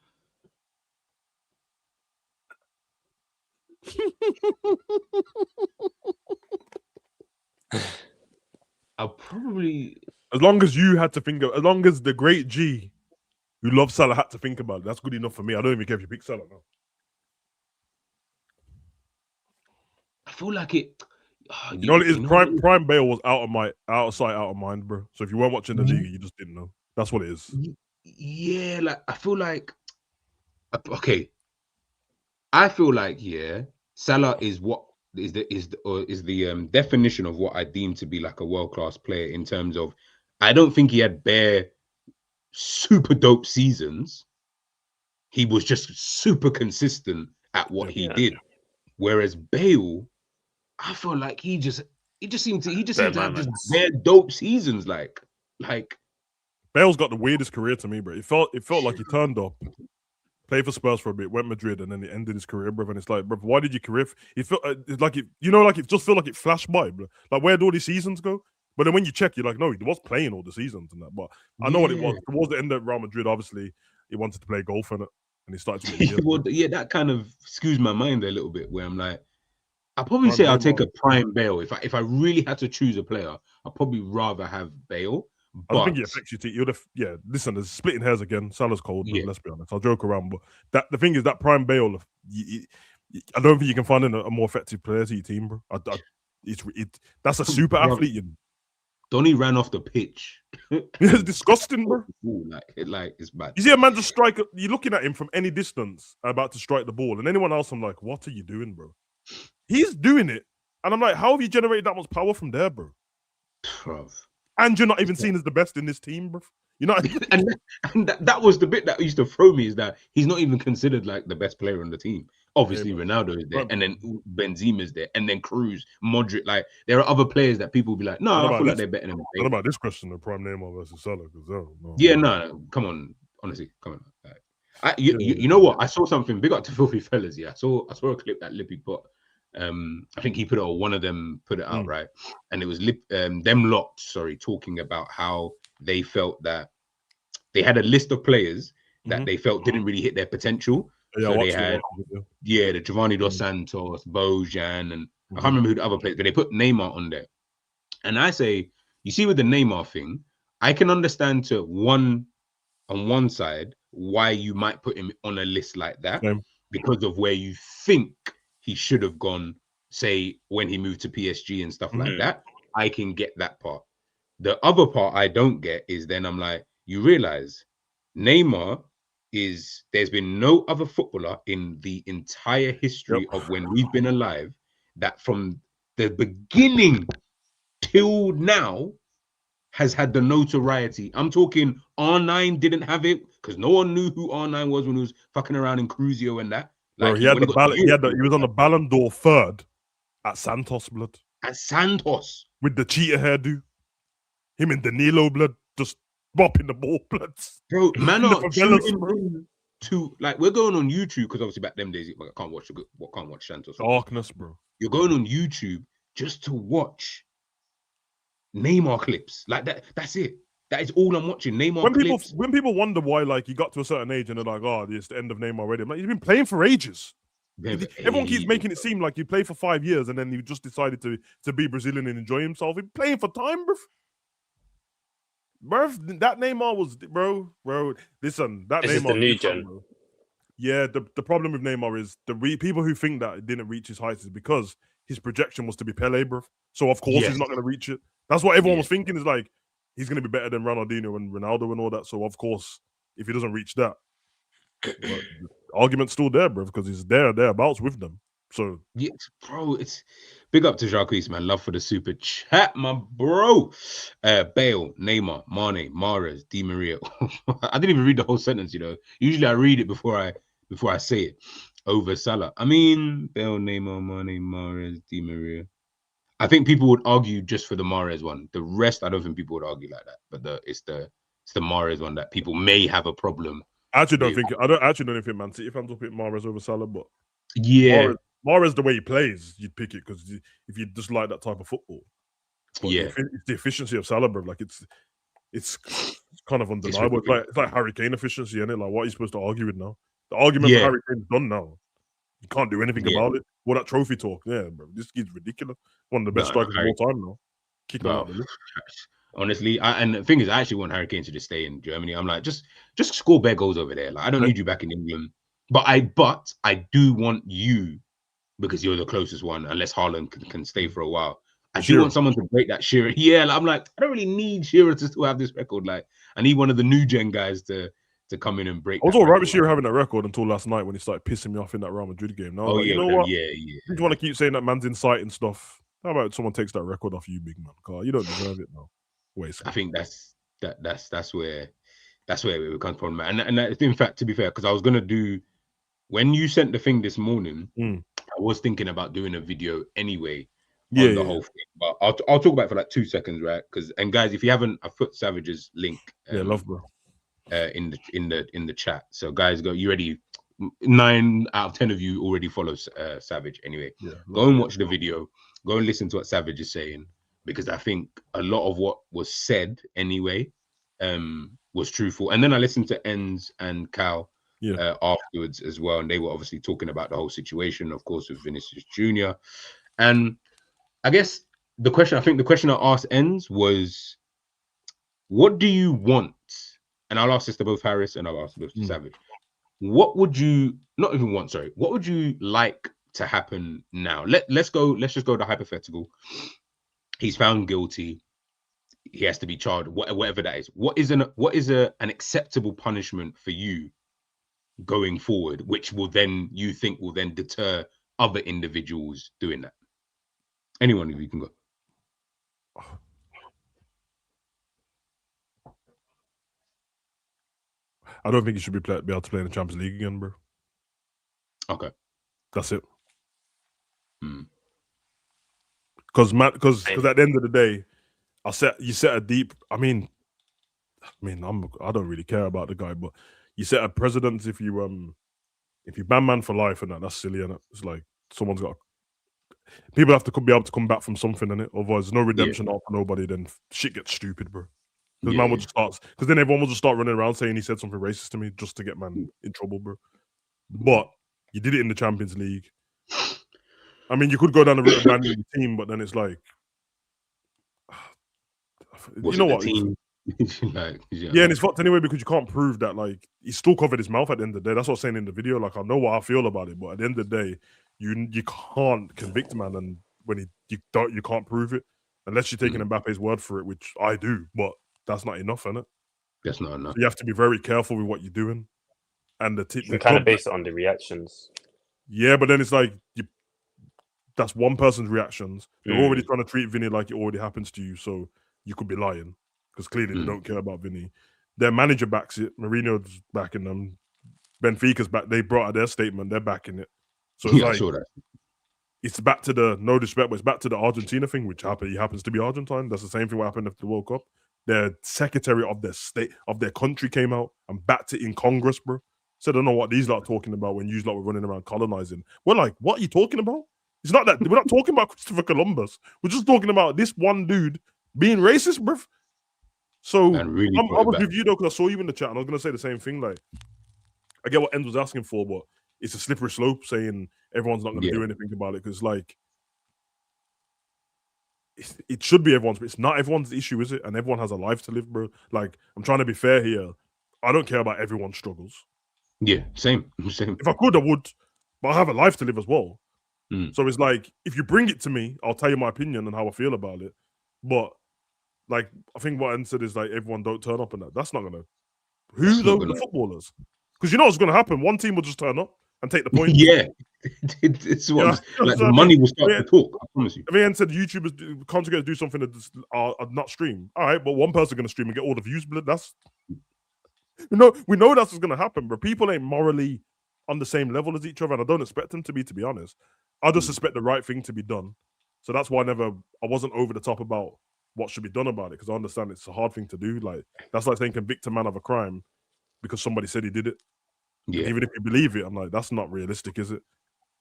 I'll probably, as long as you had to think of, as long as the great G who loves Salah had to think about it, that's good enough for me. I don't even care if you pick Salah now. I feel like it. You know what it is? Prime Bale was out of sight, out of mind, bro. So if you weren't watching the league, you just didn't know. That's what it is. Yeah, like I feel like, okay. I feel like Salah is what is the definition of what I deem to be like a world-class player in terms of, I don't think he had bare super dope seasons. He was just super consistent at what he did. Whereas Bale, I feel like he just seemed to have just bare dope seasons. Like Bale's got the weirdest career to me, bro. It felt like he turned up, played for Spurs for a bit, went Madrid, and then he ended his career, bro. And it's like, bro, why did your career? It felt like it, you know, like it just felt like it flashed by, bro. Like, where'd all these seasons go? But then when you check, you're like, no, he was playing all the seasons and that. But I know what it was. Towards the end of Real Madrid, obviously, he wanted to play golf in it, and he started to get well, that kind of skews my mind a little bit, where I'm like, I'll probably say I'll take a prime Bale. If I really had to choose a player, I'd probably rather have Bale. I don't think it affects you. Listen, there's splitting hairs again. Salah's cold. Let's be honest. I'll joke around, but the thing is that prime Bale, I don't think you can find a more effective player to your team, bro. That's a super athlete. You know? Donny ran off the pitch. It's disgusting, bro. Like it's bad. You see a man just strike. You're looking at him from any distance, about to strike the ball, and anyone else, I'm like, what are you doing, bro? He's doing it, and I'm like, how have you generated that much power from there, bro? And you're not even seen as the best in this team, bro. You're not. and that was the bit that used to throw me, is that he's not even considered like the best player on the team. Obviously, Ronaldo is there, and then Benzema is there, and then Cruz, Modric. Like, there are other players that people will be like, no, I feel like they're better than him. What about this question, the prime Neymar versus Salah? No, come on, honestly, come on. Like, you know what? I saw something. Big up to Filthy Fellas. Yeah, I saw a clip that Lippy put. I think he put it, or one of them put it out, right? And it was them lot, talking about how they felt that they had a list of players that they felt didn't really hit their potential. So they had, the Giovanni Dos Santos, Bojan, and I can't remember who the other players, but they put Neymar on there. And I say, you see, with the Neymar thing, I can understand on one side why you might put him on a list like that, because of where you think he should have gone, say, when he moved to PSG and stuff like that. I can get that part. The other part I don't get is then I'm like, you realize Neymar there's been no other footballer in the entire history of when we've been alive that from the beginning till now has had the notoriety. I'm talking R9 didn't have it because no one knew who R9 was when he was fucking around in Cruzio and that. Like, he was on the Ballon d'Or third at Santos, blood. At Santos. With the cheetah hairdo. Him and Danilo, blood, just bopping the ball, blood. Bro, man, we're going on YouTube, because obviously back them days, I can't watch Santos. Darkness, bro. You're going on YouTube just to watch Neymar clips. Like that. That's it. That is all I'm watching. Neymar clips. When people wonder why, like, he got to a certain age and they're like, oh, it's the end of Neymar already. I'm like, he's been playing for ages. Everyone keeps making it seem like he played for 5 years and then he just decided to be Brazilian and enjoy himself. He's playing for time, bro. That Neymar was, bro. Listen, that this Neymar is the new gen. bro. Yeah, the problem with Neymar is people who think that it didn't reach his heights is because his projection was to be Pele, bro. So of course he's not going to reach it. That's what everyone was thinking, is like, he's going to be better than Ronaldinho and Ronaldo and all that. So of course, if he doesn't reach that, but the argument's still there, bro, because he's thereabouts with them. So yes, bro, it's big up to Jacques, man. Love for the super chat, my bro. Bale, Neymar, Mane, Mahrez, Di Maria. I didn't even read the whole sentence, you know. Usually I read it before I say it. Over Salah. I mean, Bale, Neymar, Mane, Mahrez, Di Maria. I think people would argue just for the Mahrez one. The rest, I don't think people would argue like that. But it's the Mahrez one that people may have a problem. I don't think Man City fans will pick Mahrez over Salah, but yeah, Mahrez the way he plays, you'd pick it because if you just like that type of football. But it's the efficiency of Salah, bro. Like it's kind of undeniable. It's like Harry Kane efficiency, isn't it? Like, what are you supposed to argue with now? The argument for Harry Kane's done now. You can't do anything about it. All that trophy talk, bro. This kid's ridiculous. One of the best strikers of all time now. Kicking out the list. Honestly, and the thing is, I actually want Harry Kane to just stay in Germany. I'm like, just score bare goals over there. Like, I don't need you back in England. But I do want you, because you're the closest one, unless Haaland can stay for a while. I do want someone to break that Shearer. Yeah, like, I'm like, I don't really need Shearer to still have this record. Like, I need one of the new gen guys to come in and break. I was all right with Shearer having that record until last night when he started pissing me off in that Real Madrid game. Now, you know what? Yeah. You want to keep saying that man's in sight and stuff. How about someone takes that record off you, big man? Carl, you don't deserve it now. I think that's where it comes from, man. And in fact, to be fair, because I was gonna do, when you sent the thing this morning, I was thinking about doing a video anyway on the whole thing. But I'll talk about it for like 2 seconds, right? And guys, if you haven't, I put Savage's link. Love, bro. In the chat. So guys, you ready? 9 out of 10 of you already follow Savage. Anyway, go and watch the video. Go and listen to what Savage is saying, because I think a lot of what was said anyway was truthful. And then I listened to Enz and Cal afterwards as well, and they were obviously talking about the whole situation, of course, with Vinicius Jr. And I guess the question I asked Enz was, what do you want? And I'll ask this to both Harris and I'll ask this to Savage. What would you not even want? Sorry, what would you like to happen now? Let's just go to hypothetical. He's found guilty. He has to be charged, whatever that is. What is an acceptable punishment for you going forward, which will then deter other individuals doing that? Anyone of you can go. I don't think he should be able to play in the Champions League again, bro. Okay, that's it. Because at the end of the day, you set a deep. I mean, I don't really care about the guy, but you set a precedent if you ban man for life, and that's silly, and it's like people have to be able to come back from something, and otherwise there's no redemption for nobody. Then shit gets stupid, bro. Because man will just start. Because then everyone will just start running around saying he said something racist to me just to get man in trouble, bro. But you did it in the Champions League. I mean, you could go down the route of banning the team, but then it's like, you know what? Team? And it's fucked anyway, because you can't prove that. Like, he still covered his mouth at the end of the day. That's what I'm saying in the video. Like, I know what I feel about it, but at the end of the day, you can't convict man, and when you can't prove it unless you're taking Mbappe's word for it, which I do, but that's not enough, isn't it? That's not enough. So you have to be very careful with what you're doing, and you kind of base it on the reactions. Yeah, but then it's like that's one person's reactions. They're already trying to treat Vinny like it already happens to you, so you could be lying, because clearly they don't care about Vinny. Their manager backs it. Mourinho's backing them. Benfica's back. They brought out their statement. They're backing it. So it's it's back to the no disrespect, but it's back to the Argentina thing, which he happens to be Argentine. That's the same thing what happened after the World Cup. Their secretary of their state of their country came out and backed it in Congress, bro. Said, I don't know what these lot are talking about when you lot were running around colonizing. We're like, what are you talking about? It's not that we're not talking about Christopher Columbus. We're just talking about this one dude being racist, bruv. So And really I was back. with you though, because I saw you in the chat, and I was gonna say the same thing. Like, I get what Enz was asking for, but it's a slippery slope saying everyone's not gonna do anything about it, because like it should be everyone's, but it's not everyone's issue, is it? And everyone has a life to live, bro. Like, I'm trying to be fair here. I don't care about everyone's struggles. Yeah, same. If I could, I would, but I have a life to live as well. So it's like, if you bring it to me, I'll tell you my opinion and how I feel about it. But like, I think what Enz said is like, everyone don't turn up, and that's not gonna. Who though? The footballers? Because you know what's gonna happen. One team will just turn up and take the points. Yeah, it's what like the money will start to talk. I promise you. I mean, Enz said YouTubers, content creators do something that are not stream. All right, but one person gonna stream and get all the views. Blood. That's we know that's what's gonna happen. But people ain't morally on the same level as each other, and I don't expect them to be. To be honest, I just expect the right thing to be done. So that's why I wasn't over the top about what should be done about it, because I understand it's a hard thing to do. Like, that's like saying convict a man of a crime because somebody said he did it. Yeah. Even if you believe it, I'm like, that's not realistic, is it?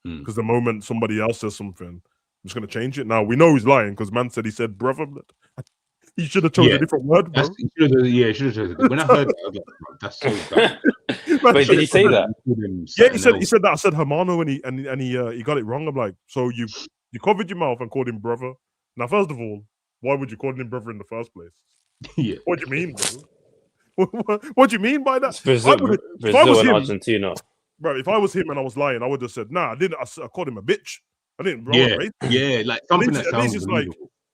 Because the moment somebody else says something, I'm just gonna change it. Now we know he's lying because man said he said brother. He should have chosen a different word, bro. He should have chosen. When I heard that, I was like, that's so dumb. Wait, did he say that? Yeah, he said that. I said Hermano, and he got it wrong. I'm like, so you covered your mouth and called him brother. Now, first of all, why would you call him brother in the first place? Yeah. What do you mean, bro? What do you mean by that? Brazil and Argentina. Bro, if I was him and I was lying, I would have said, nah, I didn't. I called him a bitch. I didn't. Yeah, like something that sounds it's like,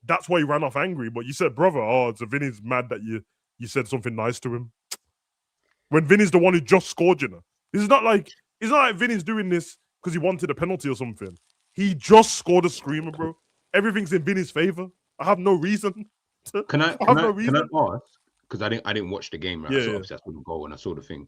that's why he ran off angry. But you said, brother, so Vinny's mad that you said something nice to him. When Vinny's the one who just scored, you know. It's not like Vinny's doing this because he wanted a penalty or something. He just scored a screamer, bro. Everything's in Vinny's favor. I have no reason. Can I ask? Because I didn't watch the game, right? So obviously I saw the goal and I saw the thing.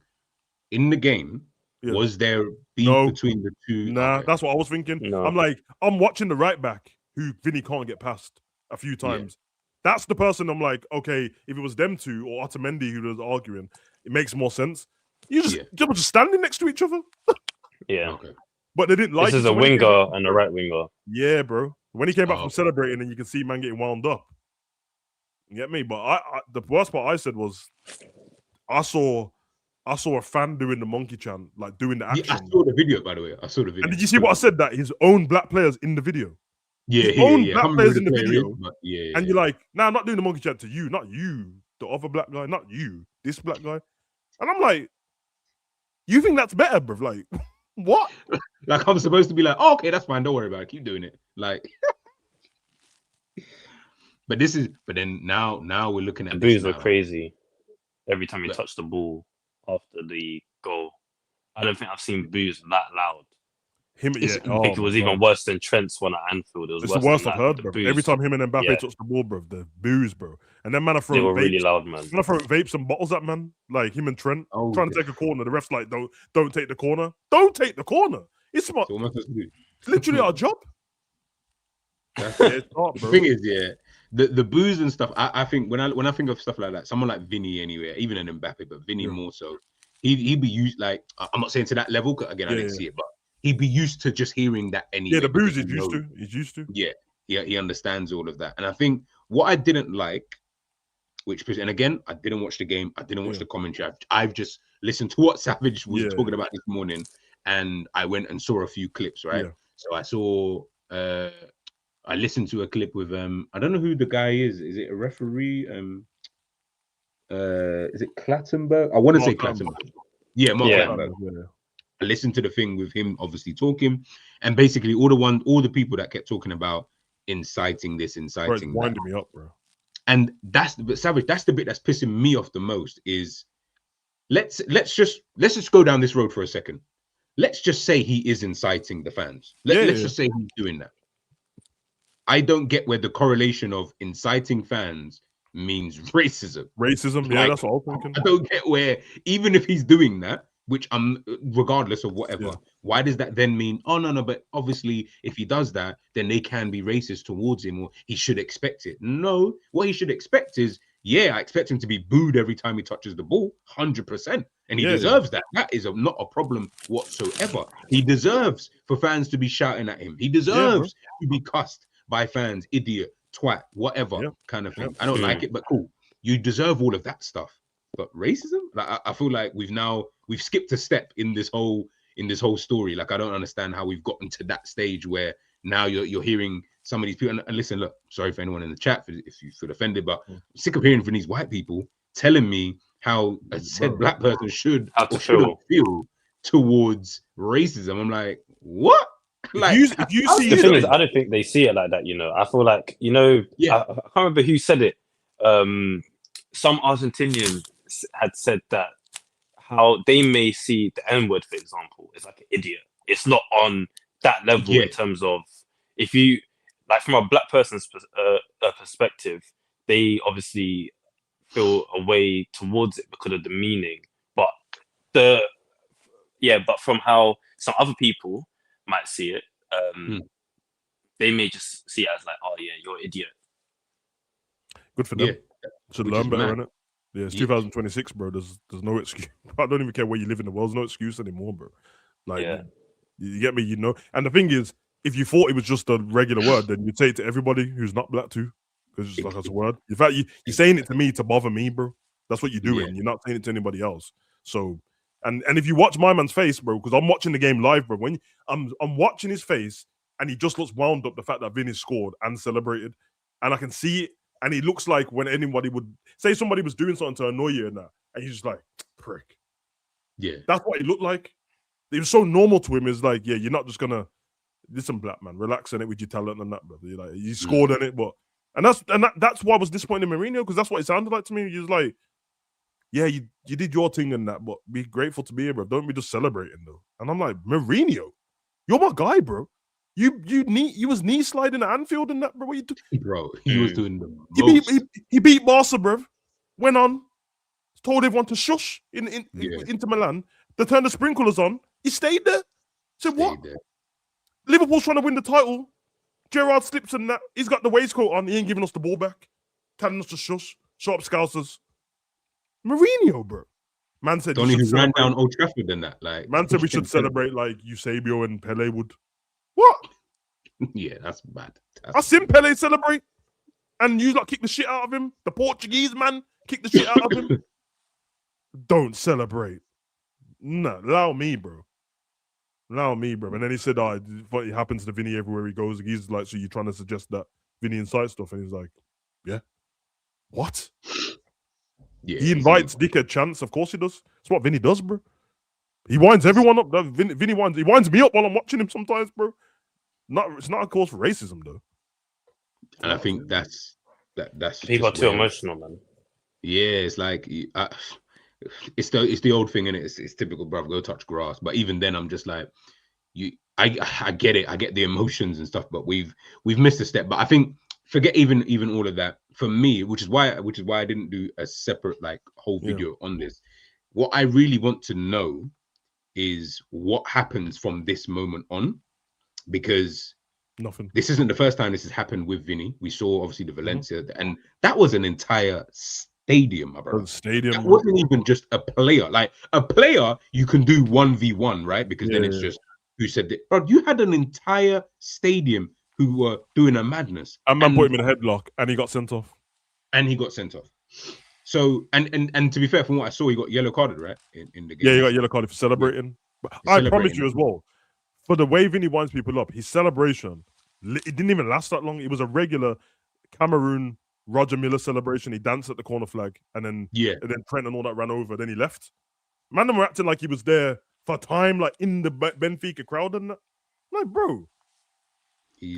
In the game, was there beef between the two? Nah, that's what I was thinking. No. I'm like, I'm watching the right back who Vinny can't get past a few times. Yeah. That's the person I'm like, okay, if it was them two or Otamendi who was arguing, it makes more sense. You were just standing next to each other. Yeah. Okay. But they didn't like it. This is a winger and a right winger. Yeah, bro. When he came back from celebrating, and you can see man getting wound up. You get me? But the worst part I said was, I saw a fan doing the monkey chant, like doing the action. Yeah, I saw the video, by the way. And did you see what I said? That his own black players in the video. Yeah, his own black players in the video. Yeah. And you're like, nah, I'm not doing the monkey chant to you, not you, the other black guy, not you, this black guy. And I'm like, you think that's better, bro? Like, what? Like, I'm supposed to be like, oh, okay, that's fine. Don't worry about it. Keep doing it. Like, but then now we're looking at the boos were crazy every time you touch the ball after the goal. I don't think I've seen boos that loud. I think it was even worse than Trent's one at Anfield. It's the worst I've heard, bro. Every time him and Mbappe touch the ball, bro, the boos, bro. And then man, I throw they were really loud, man. Man, I throw vapes and bottles at man, like him and Trent trying to take a corner. The ref's like, don't take the corner. Don't take the corner. It's literally our job. The thing is, the boos and stuff. I think when I think of stuff like that, someone like Vinny anyway, even an Mbappe, but Vinny more so, he'd be used like, I'm not saying to that level, because again I didn't see it, but he'd be used to just hearing that anyway. Yeah, the boos he's used to. Yeah, he understands all of that. And I think what I didn't like, and again, I didn't watch the game, I didn't watch the commentary. I've just listened to what Savage was talking about this morning, and I went and saw a few clips, right? Yeah. So I saw I listened to a clip with I don't know who the guy is. Is it a referee? Is it Clattenburg? I want to say Clattenburg. Yeah, Mark Clattenburg. Yeah. I listened to the thing with him obviously talking, and basically all the people that kept talking about inciting this, inciting that. Winding me up, bro. And Savage, that's the bit that's pissing me off the most is let's just go down this road for a second. Let's just say he is inciting the fans. Let's just say he's doing that. I don't get where the correlation of inciting fans means racism. Yeah, that's what I'm thinking. I don't get where, even if he's doing that, which I'm regardless of whatever, why does that then mean, oh no, but obviously if he does that, then they can be racist towards him, or he should expect it. No, what he should expect is, I expect him to be booed every time he touches the ball, 100%. And he deserves that. That is not a problem whatsoever. He deserves for fans to be shouting at him. He deserves to be cussed by fans, idiot, twat, whatever Yeah. kind of thing. Yeah. I don't like it, but cool. You deserve all of that stuff. But racism, like I feel like we've skipped a step in this whole story. Like I don't understand how we've gotten to that stage where now you're hearing some of these people. And listen, look, sorry for anyone in the chat if you feel offended, but I'm sick of hearing from these white people telling me how a said black person should or shouldn't feel towards racism. I'm like, what? Like, if you see the thing is, I don't think they see it like that. I feel like I can't remember who said it. Some Argentinian had said that how they may see the N-word, for example, is like an idiot. It's not on that level in terms of if you like from a black person's perspective, they obviously feel a way towards it because of the meaning. But but from how some other people might see it, they may just see it as like, oh yeah, you're an idiot. Good for them. Should learn better, innit? Yeah, it's 2026, bro. There's no excuse. I don't even care where you live in the world. There's no excuse anymore, bro. Like, you get me, And the thing is, if you thought it was just a regular word, then you'd say it to everybody who's not black too, because it's just like as a word. In fact, you're saying it to me to bother me, bro. That's what you're doing. Yeah. You're not saying it to anybody else. So, and if you watch my man's face, bro, because I'm watching the game live, bro. When I'm watching his face, and he just looks wound up the fact that Vinny scored and celebrated, and I can see it. And he looks like when anybody would say somebody was doing something to annoy you and that, and he's just like, prick. Yeah. That's what he looked like. It was so normal to him. It's like, yeah, you're not just gonna listen, black man, relax on it with your talent and that, brother. You're like, you scored on it, but that's why I was disappointed in Mourinho, because that's what it sounded like to me. He was like, yeah, you did your thing and that, but be grateful to be here, bro. Don't be just celebrating though. And I'm like, Mourinho, you're my guy, bro. You was knee sliding at Anfield and that, bro. What you do? Bro, he was doing the most. He beat Barca, bro. Went on, told everyone to shush into Milan. They turned the sprinklers on. He stayed there. Said what? Liverpool's trying to win the title. Gerrard slips and that. He's got the waistcoat on. He ain't giving us the ball back. Telling us to shush. Shut up, Scousers. Mourinho, bro. Man said Donny who ran down Old Trafford and that. Like, man said we should celebrate like Eusebio and Pele would. What? Yeah, that's bad. I seen Pele celebrate, and you like kick the shit out of him. The Portuguese man kick the shit out of him. Don't celebrate. No, allow me, bro. Allow me, bro. And then he said, what happens to Vinny everywhere he goes. He's like, so you're trying to suggest that Vinny incites stuff? And he's like, yeah. What? Yeah, he invites dickhead chants. Of course he does. That's what Vinny does, bro. He winds everyone up. Vinny winds me up while I'm watching him sometimes, bro. It's not a cause for racism, though. And I think that's people are too emotional, man. Yeah, it's like it's the old thing, innit? It's typical, bro. Go touch grass. But even then, I'm just like, I get it. I get the emotions and stuff, but we've missed a step. But I think forget even all of that. For me, which is why I didn't do a separate like whole video on this. What I really want to know is what happens from this moment on, because nothing. This isn't the first time this has happened with Vinny. We saw obviously the Valencia, and that was an entire stadium, my brother. That wasn't even just a player. Like a player, you can do 1v1, right? Because then it's just who said that. But you had an entire stadium who were doing a madness. And man put him in a headlock, and he got sent off. So and to be fair, from what I saw, he got yellow carded, right? In the game. Yeah, he got yellow carded for celebrating. But I promise you as well, for the way Vinny winds people up, his celebration, it didn't even last that long. It was a regular Cameroon Roger Miller celebration. He danced at the corner flag, and then Trent and all that ran over. Then he left. Man, them were acting like he was there for time, like in the Benfica crowd and that. Like, bro,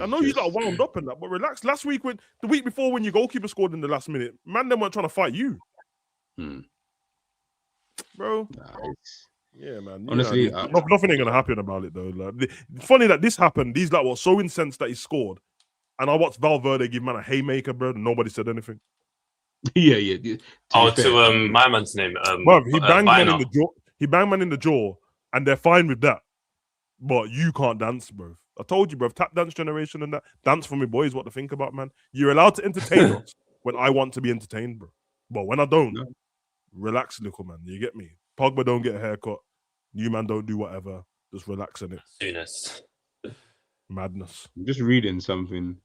I know you got wound up in that, but relax. Last week, the week before, when your goalkeeper scored in the last minute, man, them weren't trying to fight you, bro. Yeah, man. Honestly, nothing ain't gonna happen about it though. Like, funny that this happened. These like so incensed that he scored, and I watched Valverde give man a haymaker, bro. And nobody said anything. Yeah. To my man's name. Well, he banged man in the jaw. He banged man in the jaw, and they're fine with that. But you can't dance, bro. I told you, bro. Tap dance generation and that. Dance for me, boys. What to think about, man? You're allowed to entertain us when I want to be entertained, bro. But when I don't, relax, little man. You get me? Pogba don't get a haircut. New man don't do whatever. Just relax in it. Soonest. Madness. I'm just reading something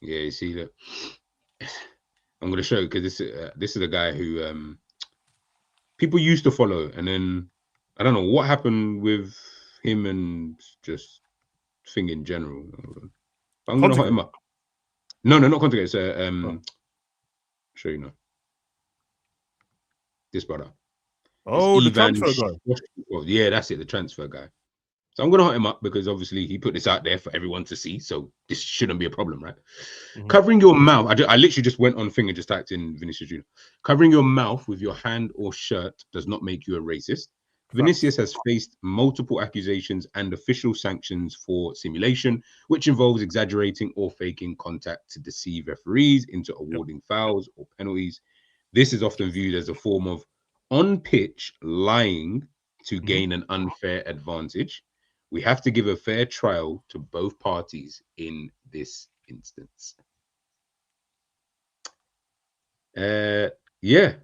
Yeah, you see that. I'm gonna show you because this is a guy who people used to follow, and then I don't know what happened with him and just thing in general. I'm gonna hot him up. No, not Contigate. It's show you now. This brother. Oh, the Ivan transfer guy. Yeah, that's it, the transfer guy. So I'm gonna hot him up because obviously he put this out there for everyone to see, so this shouldn't be a problem, right? Covering your mouth. I literally just went on thing and just typed in Vinicius Jr. Covering your mouth with your hand or shirt does not make you a racist. Vinicius has faced multiple accusations and official sanctions for simulation, which involves exaggerating or faking contact to deceive referees into awarding fouls or penalties. This is often viewed as a form of on-pitch lying to gain an unfair advantage. We have to give a fair trial to both parties in this instance. Yeah,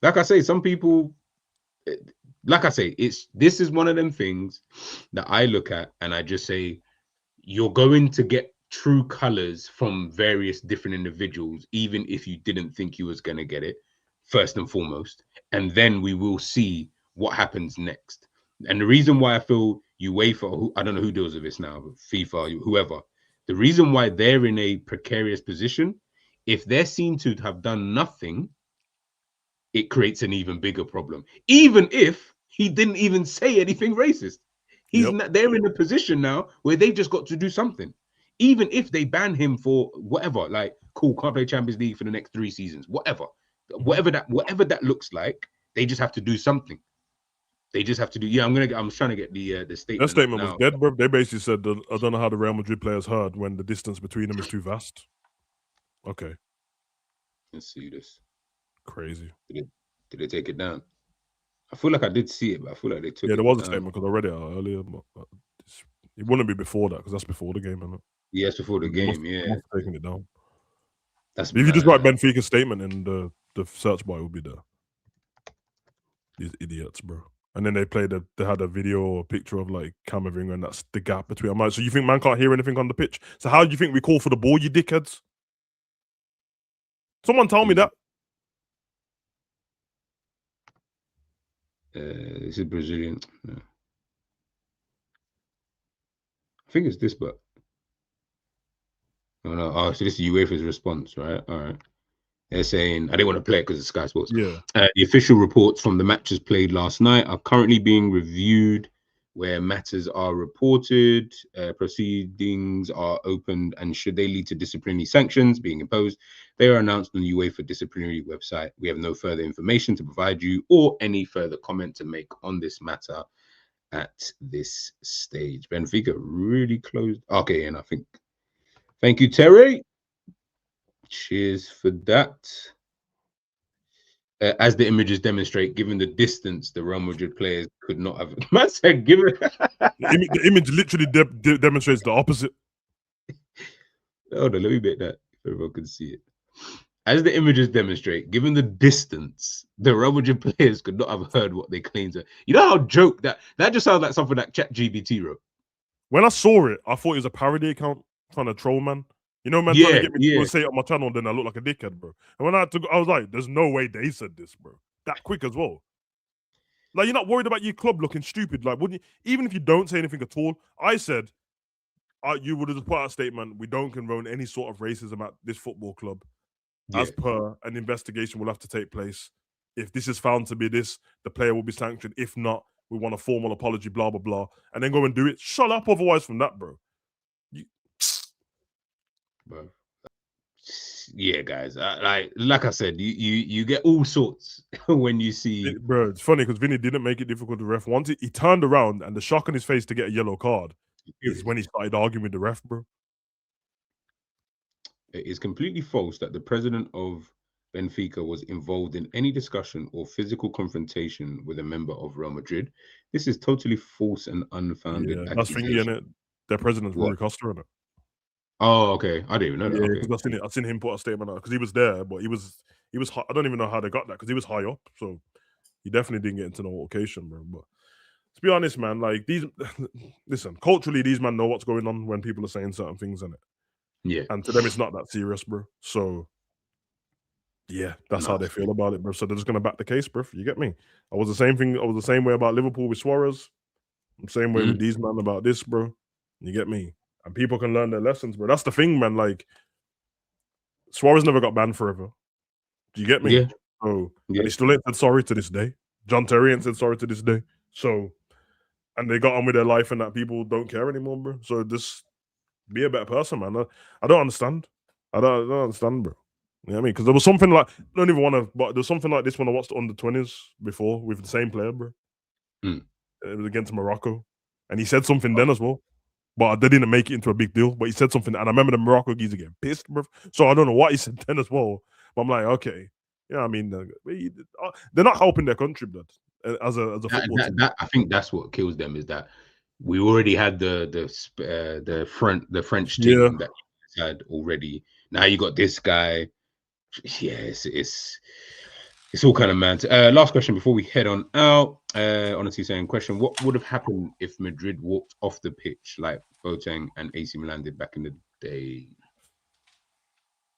like I say, some people, like I say, this is one of them things that I look at and I just say, you're going to get true colors from various different individuals, even if you didn't think you was going to get it, first and foremost, and then we will see what happens next. And the reason why I feel UEFA, I don't know who deals with this now, FIFA, whoever, the reason why they're in a precarious position, if they're seen to have done nothing, it creates an even bigger problem. Even if he didn't even say anything racist, they're in a position now where they just got to do something. Even if they ban him for whatever, like, cool, can't play Champions League for the next 3 seasons, whatever that looks like, they just have to do something. They just have to do. Yeah, I'm trying to get the statement. That statement was dead, bro. They basically said, I don't know how the Real Madrid players heard when the distance between them is too vast. Okay. Let's see this. Crazy. Did they take it down? I feel like I did see it, but I feel like they took it down. Yeah, there was a statement because I read it out earlier, but it wouldn't be before that because that's before the game, isn't it? Yeah, it's before the game. Yeah, taking it down. That's if you just write Benfica's statement in the search bar, it will be there. These idiots, bro. And then they had a video or a picture of like Camavinga, and that's the gap between. I'm like, so you think man can't hear anything on the pitch? So how do you think we call for the ball, you dickheads? Someone tell me that. This is Brazilian. No. I think it's this, but oh no. Oh, so this is UEFA's response, right? All right. They're saying I didn't want to play it because it's Sky Sports. Yeah. The official reports from the matches played last night are currently being reviewed, where matters are reported, proceedings are opened, and should they lead to disciplinary sanctions being imposed, they are announced on the UEFA disciplinary website. We have no further information to provide you or any further comment to make on this matter at this stage. Benfica really closed. Okay, and I think. Thank you, Terry. Cheers for that. As the images demonstrate, given the distance, the Real Madrid players could not have. Man said, given the image literally demonstrates the opposite. Hold on, let me make that if everyone can see it. As the images demonstrate, given the distance, the Real Madrid players could not have heard what they claimed to. You know how joke that just sounds like something that ChatGPT wrote. When I saw it, I thought it was a parody account trying to troll, man. You know, man, trying to get me to say it on my channel, then I look like a dickhead, bro. And when I was like, there's no way they said this, bro. That quick as well. Like, you're not worried about your club looking stupid. Like, wouldn't you? Even if you don't say anything at all, I said, you would have just put out a statement, we don't condone any sort of racism at this football club. As per an investigation will have to take place. If this is found to be this, the player will be sanctioned. If not, we want a formal apology, blah, blah, blah. And then go and do it. Shut up otherwise from that, bro. Bro. Yeah, guys. Like I said, you get all sorts when you see. Bro, it's funny because Vinny didn't make it difficult to ref. Once he turned around and the shock on his face to get a yellow card is when he started arguing with the ref, bro. It is completely false that the president of Benfica was involved in any discussion or physical confrontation with a member of Real Madrid. This is totally false and unfounded. Yeah, that's thingy in it. Their president's Rui Costa in it. Oh, okay. I didn't even know that. Yeah, because I've seen him put a statement out because he was there, but he was. I don't even know how they got that because he was high up, so he definitely didn't get into no altercation, bro. But to be honest, man, like listen, culturally, these men know what's going on when people are saying certain things in it. Yeah. And to them, it's not that serious, bro. So, yeah, that's how they feel about it, bro. So they're just gonna back the case, bro. You get me? I was the same thing. I was the same way about Liverpool with Suarez. I'm the same way with these man about this, bro. You get me? And people can learn their lessons, bro. That's the thing, man. Like Suarez never got banned forever. Do you get me? Yeah. So and he still ain't said sorry to this day. John Terry ain't said sorry to this day. So, and they got on with their life, and that people don't care anymore, bro. So just be a better person, man. I don't understand. I don't understand, bro. You know what I mean? Because there was something like I don't even want to, but there's something like this when I watched the under-20s before with the same player, bro. It was against Morocco, and he said something then as well. But they didn't make it into a big deal. But he said something, and I remember the Morocco geezer getting pissed, bro. So I don't know what he said then as well. But I'm like, okay, yeah, I mean, they're not helping their country, blood. As a football team. I think that's what kills them is that we already had the French team that you had already. Now you got this guy. Yeah, it's all kind of mad. Last question before we head on out. Honestly saying question: what would have happened if Madrid walked off the pitch like Boateng and AC Milan did back in the day?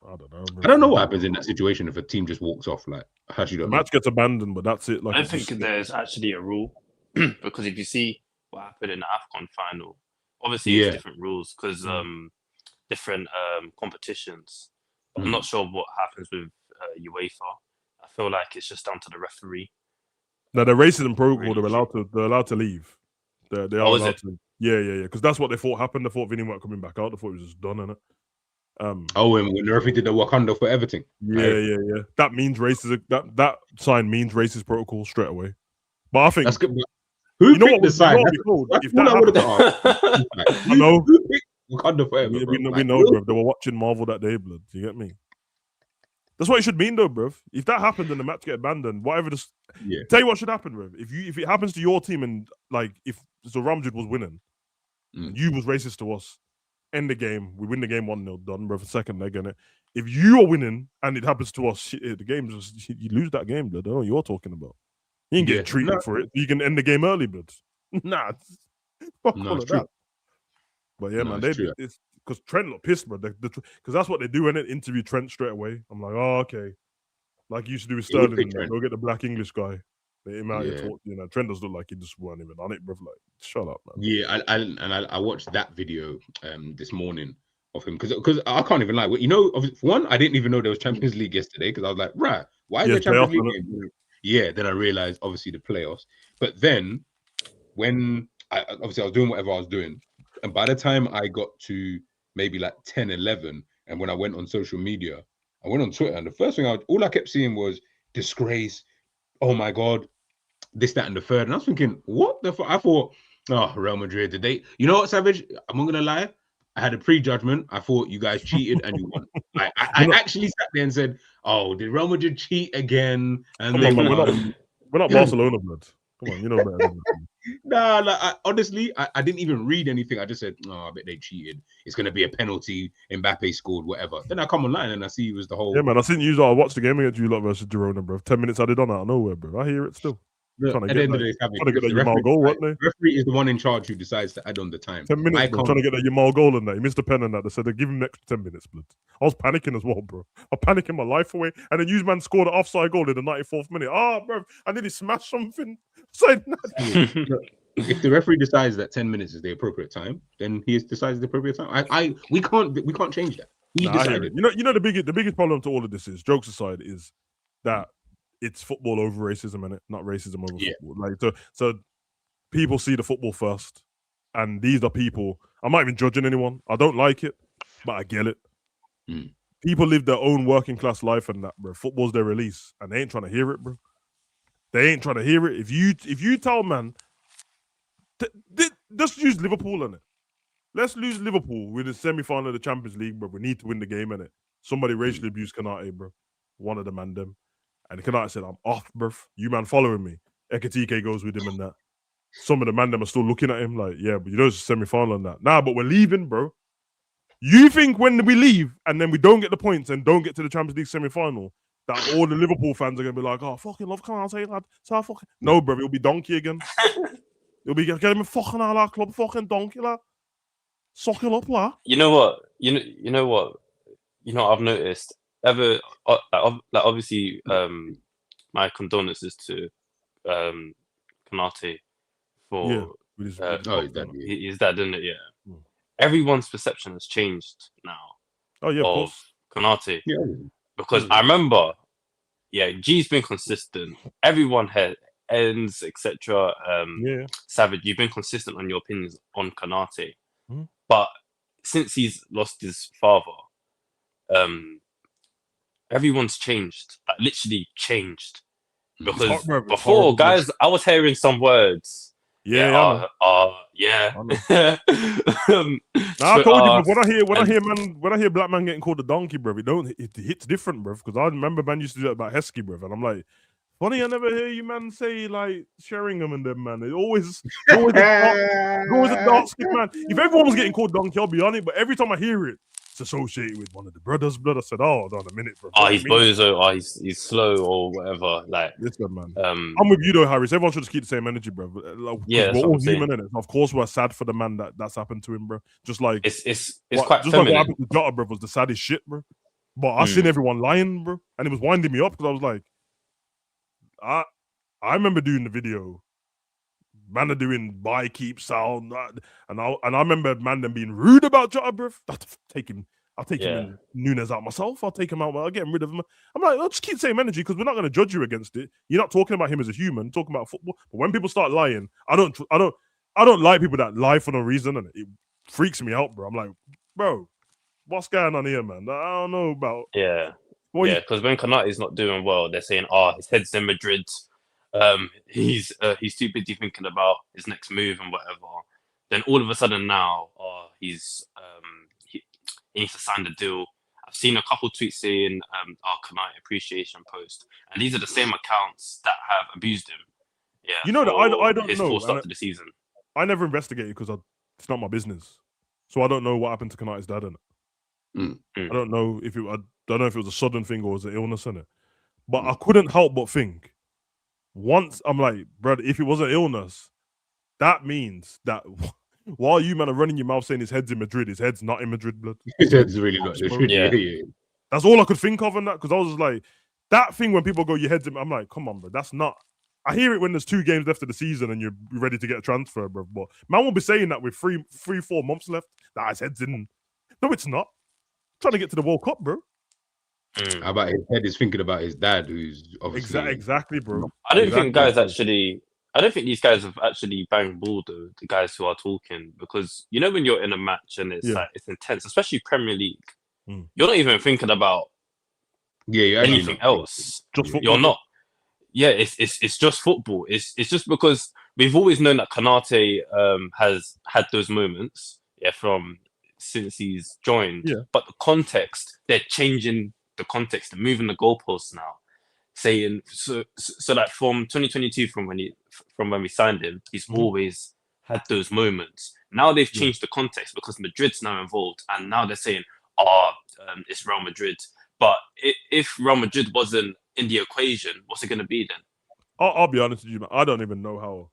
I don't know. I don't know what happens in that situation if a team just walks off. Like, how you don't the match gets abandoned, but that's it. Like, I think there's actually a rule because if you see what happened in the AFCON final, obviously it's different rules because different competitions. I'm not sure what happens with UEFA. I feel like it's just down to the referee. No, the racism protocol, they're allowed to leave. They are allowed to. Yeah. Because that's what they thought happened. They thought Vinny weren't coming back out. They thought it was just done, innit? And when the referee did the Wakanda for everything. Yeah. That means racism. That sign means racist protocol straight away. But I think that's good. Who picked the sign? If that happened, I know. Who picked Wakanda forever? We know, bro. They were watching Marvel that day, blood. Do you get me? That's what it should mean, though, bro. If that happened and the match get abandoned, whatever. Tell you what should happen, bro. If it happens to your team and like if Real Madrid was winning, you was racist to us. End the game. We win the game 1-0. Done, bro. For second leg, innit? If you are winning and it happens to us, the game just you lose that game, blood. I don't know what you're talking about. You ain't get treated for it. You can end the game early, blood. Nah, fuck all of that. But yeah, man, it's because Trent looked pissed, bro. Because that's what they do, innit? Interview Trent straight away. I'm like, oh, okay. Like you used to do with Sterling, go get the black English guy. Let him out here talk. You know, Trent does look like he just weren't even on it, bro. Like, shut up, man. Yeah, I watched that video this morning of him because I can't even lie. You know, for one, I didn't even know there was Champions League yesterday because I was like, right, why is there Champions League? Yeah, then I realized obviously the playoffs. But then when I was doing whatever I was doing, and by the time I got to maybe like 10, 11, and when I went on social media, I went on Twitter, and the first thing all I kept seeing was disgrace. Oh my God, this, that, and the third. And I was thinking, what the fuck? I thought, oh, Real Madrid, did they? You know what, Savage? I'm not gonna lie. I had a prejudgment. I thought you guys cheated and you won. Like, I actually sat there and said, oh, did Real Madrid cheat again? And we're not Barcelona, blood. Come on, you know better than that. Nah, like, honestly, I didn't even read anything. I just said, oh, I bet they cheated. It's going to be a penalty. Mbappe scored, whatever. Then I come online and I see it was the whole... Yeah, man, I seen you. I watched the game against you lot versus Girona, bro. 10 minutes added on out of nowhere, bro. I hear it still. Look, at the end of the day, the Yamal goal, wasn't they? The referee is the one in charge who decides to add on the time. 10 minutes, bro. Trying to get that Yamal goal in there. He missed the pen and that. They said they give him an extra 10 minutes, blood. I was panicking as well, bro. I'm panicking my life away. And then Usman scored an offside goal in the 94th minute. Bro, I nearly smashed something. If the referee decides that 10 minutes is the appropriate time, then he decides the appropriate time. We can't change that. He decided. You know the biggest problem to all of this is, jokes aside, is that it's football over racism, and not racism over football. Like so people see the football first, and these are people. I'm not even judging anyone. I don't like it, but I get it. People live their own working class life, and that, bro. Football's their release, and they ain't trying to hear it, bro. They ain't trying to hear it. If you tell man, just use Liverpool in it. Let's lose Liverpool with the semi-final of the Champions League, bro. We need to win the game in it. Somebody racially abused Kanate, bro. One of the man them. And Kanate said, I'm off, bro. You man following me. Ekatike goes with him and that. Some of the man them are still looking at him like, yeah, but you know it's a semi-final and that. Nah, but we're leaving, bro. You think when we leave and then we don't get the points and don't get to the Champions League semi-final, that all the Liverpool fans are going to be like, oh, fucking love, come on, say that. No, bro, it'll be donkey again. It'll be, get him fucking out of that club, fucking donkey, lad. Suck it up, lad. You know what? you know what? I've noticed obviously my condolences to Konate Yeah, for with his, Oh, that his dad, didn't it? Yeah. Mm. Everyone's perception has changed now Oh yeah, of of course. Konate yeah. because I remember, G's been consistent. Everyone had ends, etc. Yeah. Savage, you've been consistent on your opinions on Konate, Mhm. but since he's lost his father, everyone's changed. Like literally changed. Because It's before, horrible, bro. guys, I was hearing some words. Yeah, yeah, I know. Yeah. I know. Nah, I told you, bro. When I hear black man getting called a donkey, bro, it hits different, bro. Because I remember man used to do that about Heskey, bro, and I'm like, funny, I never hear you man say like Sheringham and them, man. It's always a dark skin man. If everyone was getting called donkey, I'll be on it. But every time I hear it, it's associated with one of the brothers' blood. I said, oh, hold on a minute, bro. He's bozo, he's slow or whatever. Like, listen, man. I'm with you though, Harris. Everyone should just keep the same energy, bro. Like, yeah, we're all human, innit? Of course, we're sad for the man that's happened to him, bro. Just like it's quite just feminine. like what happened to Jota, bro, was the saddest shit, bro. But I seen everyone lying, bro, and it was winding me up because I was like, I remember doing the video. Man are doing buy keep sound, and I remember man them being rude about Jota, bro. I'll take him in Nunes out myself. I'll take him out. I'll get rid of him. I'm like, I'll just keep the same energy because we're not going to judge you against it. You're not talking about him as a human, talking about football. But when people start lying, I don't like people that lie for no reason, and it freaks me out, bro. I'm like, bro, what's going on here, man? I don't know about. Yeah, because when Konate's not doing well, they're saying, his head's in Madrid. He's too busy thinking about his next move and whatever. Then all of a sudden now, he needs to sign the deal. I've seen a couple tweets saying Konate appreciation post, and these are the same accounts that have abused him. Yeah, you know that I don't his know. full start to the season. I never investigated because it's not my business, so I don't know what happened to Konate's dad in it. I don't know if it was a sudden thing or was an illness in it, but I couldn't help but think. Once I'm like, brother, if it was an illness, that means that while you man are running your mouth saying his head's in Madrid, his head's not in Madrid, blood. His head's really not in Madrid. Yeah. That's all I could think of in that because I was just like, that thing when people go, your head's in. I'm like, come on, bro, that's not. I hear it when there's 2 games left of the season and you're ready to get a transfer, bro. But man won't be saying that with 3-4 months left. That his head's in. No, it's not. I'm trying to get to the World Cup, bro. How about his head is thinking about his dad, who's obviously exactly, bro. I don't think these guys have actually banged ball though. The guys who are talking, because when you're in a match and it's like it's intense, especially Premier League, you're not even thinking about anything else. Just football. You're not. Yeah, it's just football. It's just because we've always known that Konate has had those moments, from since he's joined. Yeah. But the context, they're changing the context and moving the goalposts now, saying so that from 2022, from when we signed him, he's always had those moments. Now they've changed the context because Madrid's now involved, and now they're saying, it's Real Madrid. But if Real Madrid wasn't in the equation, what's it going to be then? I'll be honest with you, man. I don't even know how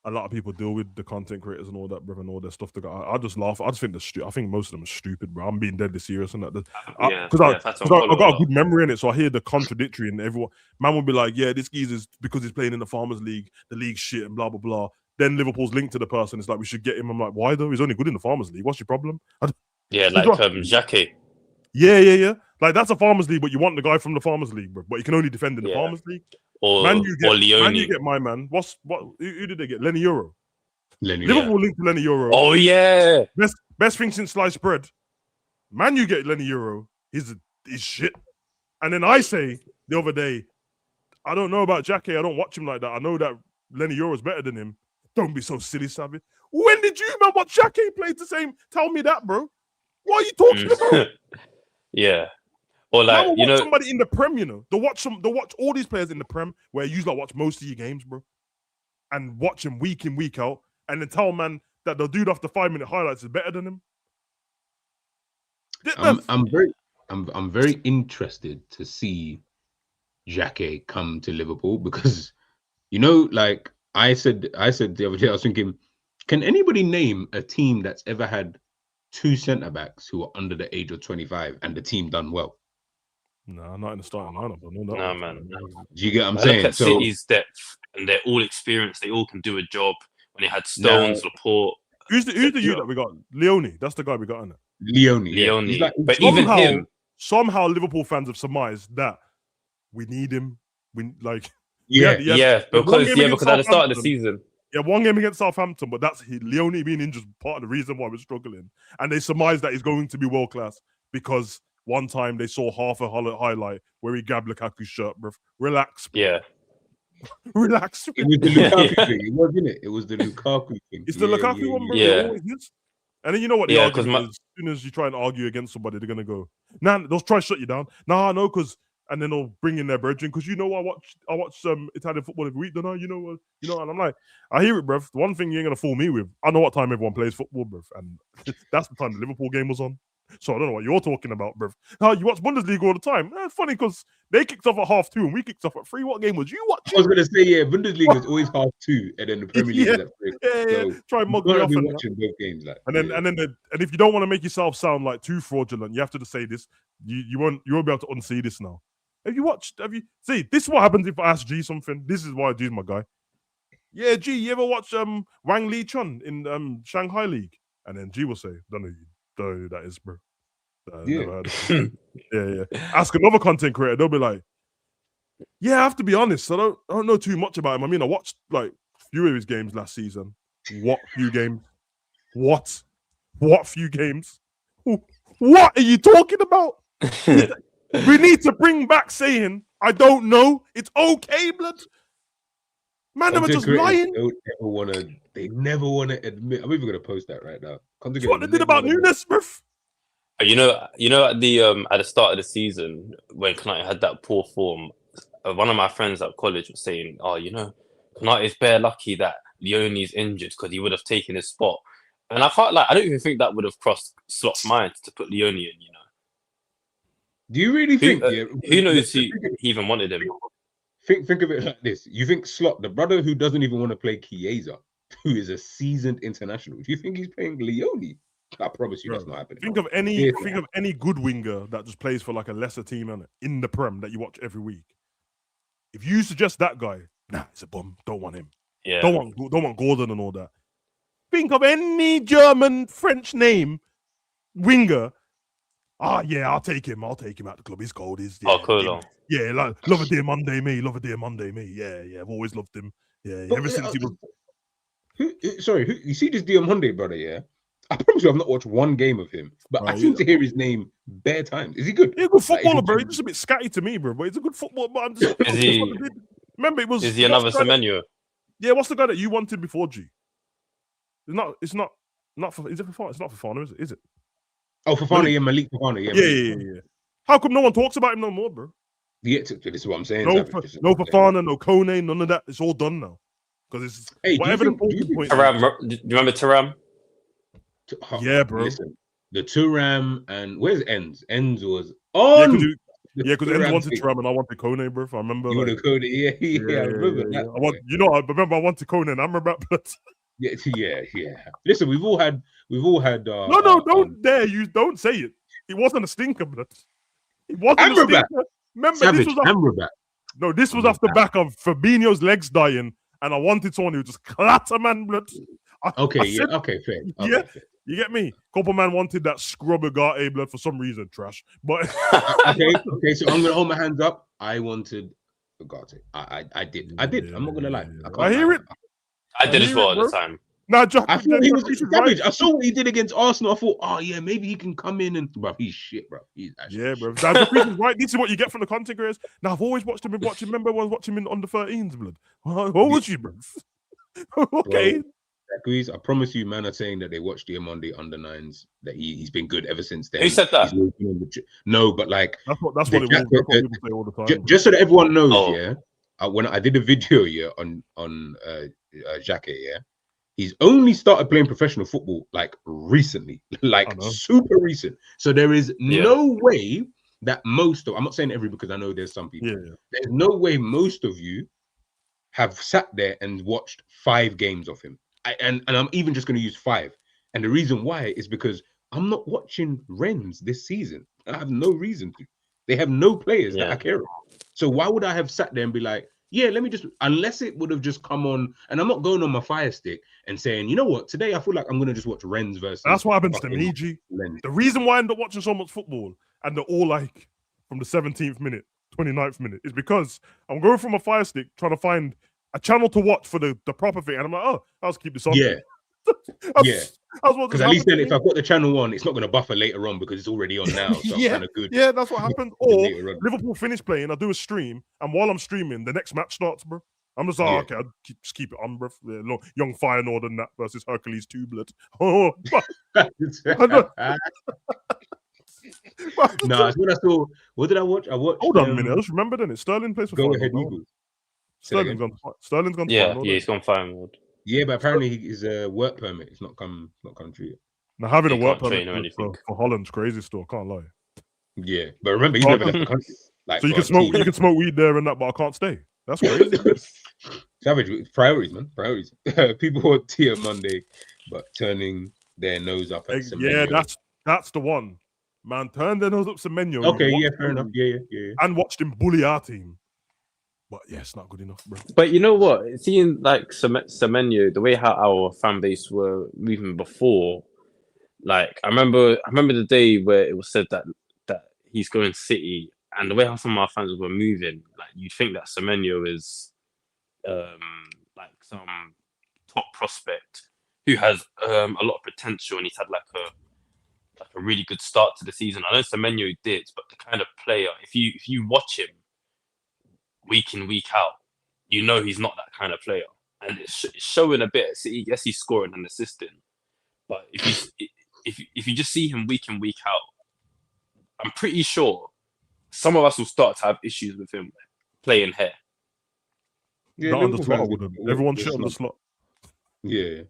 a lot of people deal with the content creators and all that, bro, and all their stuff. I just laugh. I just think I think most of them are stupid, bro. I'm being deadly serious and that. Because I got a good memory in it, so I hear the contradictory and everyone. Man will be like, yeah, this geezer's because he's playing in the Farmers League, the league's shit and blah blah blah. Then Liverpool's linked to the person. It's like we should get him. I'm like, why though? He's only good in the Farmers League. What's your problem? Xhaka. Yeah. Like that's a Farmers League, but you want the guy from the Farmers League, bro. But he can only defend in the Farmers League. Or Leone. Man, you get my man. Who did they get? Lenny Euro. Liverpool linked to Lenny Euro. Oh yeah. Best thing since sliced bread. Man, you get Lenny Euro. He's shit. And then I say the other day, I don't know about Jackie. I don't watch him like that. I know that Lenny Euro's better than him. Don't be so silly, Savage. When did you man watch Jackie play the same? Tell me that, bro. What are you talking about? Yeah. Or like somebody in the Prem, They'll watch all these players in the Prem where you usually watch most of your games, bro, and watch them week in week out, and then tell man that the dude after 5-minute highlights is better than him. I'm very interested to see Xhaka come to Liverpool because like I said the other day, I was thinking, can anybody name a team that's ever had 2 centre backs who are under the age of 25 and the team done well. No, not in the starting lineup. No, man. Do you get what I'm I saying? look at City's depth, and they're all experienced. They all can do a job. When they had Stones, Laporte. Who's the youth that we got? Leone. That's the guy we got in it. Leone. Yeah. He's like, but even him. Somehow Liverpool fans have surmised that we need him. We like. Because at the start of the season. Yeah, one game against Southampton, but that's Leone being injured part of the reason why we're struggling. And they surmise that he's going to be world class because one time they saw half a highlight where he grabbed Lukaku's shirt, bro. Relax. Bro. Yeah. Relax. It was the Lukaku thing. It wasn't it? It was the Lukaku thing. It's the Lukaku one, bro. Yeah. And then you know what the argument is? As soon as you try and argue against somebody, they're gonna go, nah, they'll try to shut you down. Nah, no, because and then they'll bring in their brethren because I watch Italian football every week, don't I? You know, and I'm like, I hear it, bruv. The one thing you ain't gonna fool me with, I know what time everyone plays football, bruv, and that's the time the Liverpool game was on. So I don't know what you're talking about, bruv. Now you watch Bundesliga all the time. It's funny because they kicked off at 2:30 and we kicked off at 3:00. What game was you watching? I was gonna say, Bundesliga is always 2:30, and then the Premier League is at 3:00. So try and mug me off. Watching both games, like, and if you don't want to make yourself sound like too fraudulent, you have to just say this. You won't be able to unsee this now. See, this is what happens if I ask G something. This is why G's my guy. Yeah, G, you ever watch Wang Lee Chun in Shanghai League? And then G will say, don't know who that is, bro. Never heard of him. Yeah. Ask another content creator, they'll be like, yeah, I have to be honest, I don't know too much about him. I mean, I watched like a few of his games last season. What few games? What few games? What are you talking about? We need to bring back saying, I don't know. It's okay, blood. Man, they were just lying. They never want to admit. I'm even going to post that right now. That's what they did about Nunes, bruv. You know, at the start of the season when Konate had that poor form, one of my friends at college was saying, "Oh, Konate is bare lucky that Leone's injured because he would have taken his spot." And I don't even think that would have crossed Slot's mind to put Leone in. Do you really think? Who knows he even wanted him? Think of it like this: you think Slot, the brother who doesn't even want to play Chiesa, who is a seasoned international, do you think he's playing Leone? I promise you, that's not happening. Think of any good winger that just plays for like a lesser team in the Prem that you watch every week. If you suggest that guy, nah, it's a bum. Don't want him. Yeah. Don't want Gordon and all that. Think of any German, French name winger. Yeah, I'll take him. I'll take him out the club. He's cold. Cool. Yeah, like love a dear Monday me. Yeah, I've always loved him. Yeah, ever since he was. Who? You see this Diamonde brother? Yeah, I promise you, I've not watched one game of him, but I seem to hear his name bare times. Is he good? He's a good footballer, bro. He's just a bit scatty to me, bro. But he's a good footballer. But I'm just. Is he? Remember, it was. Is he another Semenyo? Yeah, what's the guy that you wanted before G? It's not. Is it Fofana? It's not Fofana, is it? Oh, Fofana, Malik Fofana, yeah. How come no one talks about him no more, bro? Yeah, this is what I'm saying. No Fofana, no Kone, none of that. It's all done now. Because it's whatever the talking point. Do you remember Thuram? Yeah, bro. Listen, the Thuram and where's Ends? Ends was because Ends wanted Thuram and I wanted Kone, bro. I remember. You wanted Kone, yeah. I remember that. I remember I wanted Kone and I remember that. Yeah. Listen, we've all had. No, don't say it. It wasn't a stinker, blood. It wasn't a stinker. Remember, Savage, this was off the back of Fabinho's legs dying, and I wanted someone who just clatter man blood. Fair. Yeah, you get me. Couple man wanted that scrubber Garte blood for some reason, trash. But okay. So I'm gonna hold my hands up. I wanted Garte. I did. I'm not gonna lie. I hear it. I did as well at the time. Nah, I thought he was savage. I saw what he did against Arsenal. I thought, maybe he can come in and, bro, he's shit, bro. He's bro. That's right. This is what you get from the content creators. Now I've always watched him. Remember, I was watching him in under 13s, blood. What was you, bro? Okay. Well, I promise you, man, are saying that they watched Diamonde under 9s. That he's been good ever since then. Who said that? No, but like that's what it was. That's what people say all the time. Just so that everyone knows, when I did a video on Jacket, he's only started playing professional football like recently, like super recent. So there is no way that I'm not saying every because I know there's some people. There's no way most of you have sat there and watched 5 games of him. And I'm even just going to use 5. And the reason why is because I'm not watching Rennes this season. I have no reason to. They have no players that I care about. So why would I have sat there and be like, yeah, let me just, unless it would have just come on, and I'm not going on my Fire Stick and saying, you know what, today I feel like I'm going to just watch Rennes versus. That's what happens to me, G. The reason why I end up watching so much football and they're all like from the 17th minute, 29th minute is because I'm going from a Fire Stick trying to find a channel to watch for the proper thing. And I'm like, oh, I'll just keep this on. Yeah. Because at least then if I've got the channel on, it's not going to buffer later on because it's already on now. So I'm kind of good. Yeah, that's what happened. Or Liverpool finish playing, I do a stream, and while I'm streaming, the next match starts, bro. I'm just like, okay, I'll just keep it on, bro. Young Feyenoord and that versus Hercules 2 blood. Oh, no, it's what I saw. What did I watch? I watched. Hold on a minute. I just remembered then. Sterling plays for Go ahead, Eagles. Sterling's gone. Yeah, he's gone Feyenoord. Yeah, but apparently his work permit is not come true yet. Now having a work permit for Holland's crazy store, can't lie. Yeah, but remember he's never left the country. Like, so you can smoke weed there and that, but I can't stay. That's crazy. Savage priorities, man. Priorities. People want tea on Monday, but turning their nose up at Semenyo. Yeah, that's the one. Man, turn their nose up Semenyo. Okay, yeah, fair enough. Yeah. And watched him bully our team. But yeah, it's not good enough, bro. But you know what? Seeing like Semenyo, the way how our fan base were moving before, like I remember the day where it was said that he's going to City, and the way how some of our fans were moving, like you'd think that Semenyo is like some top prospect who has a lot of potential, and he's had like a really good start to the season. I know Semenyo did, but the kind of player, if you watch him week in, week out, you know he's not that kind of player. And it's showing a bit. Yes, he's scoring and assisting. But if you just see him week in, week out, I'm pretty sure some of us will start to have issues with him playing here. Yeah, not on the slot with him. Everyone shit on the slot. Yeah.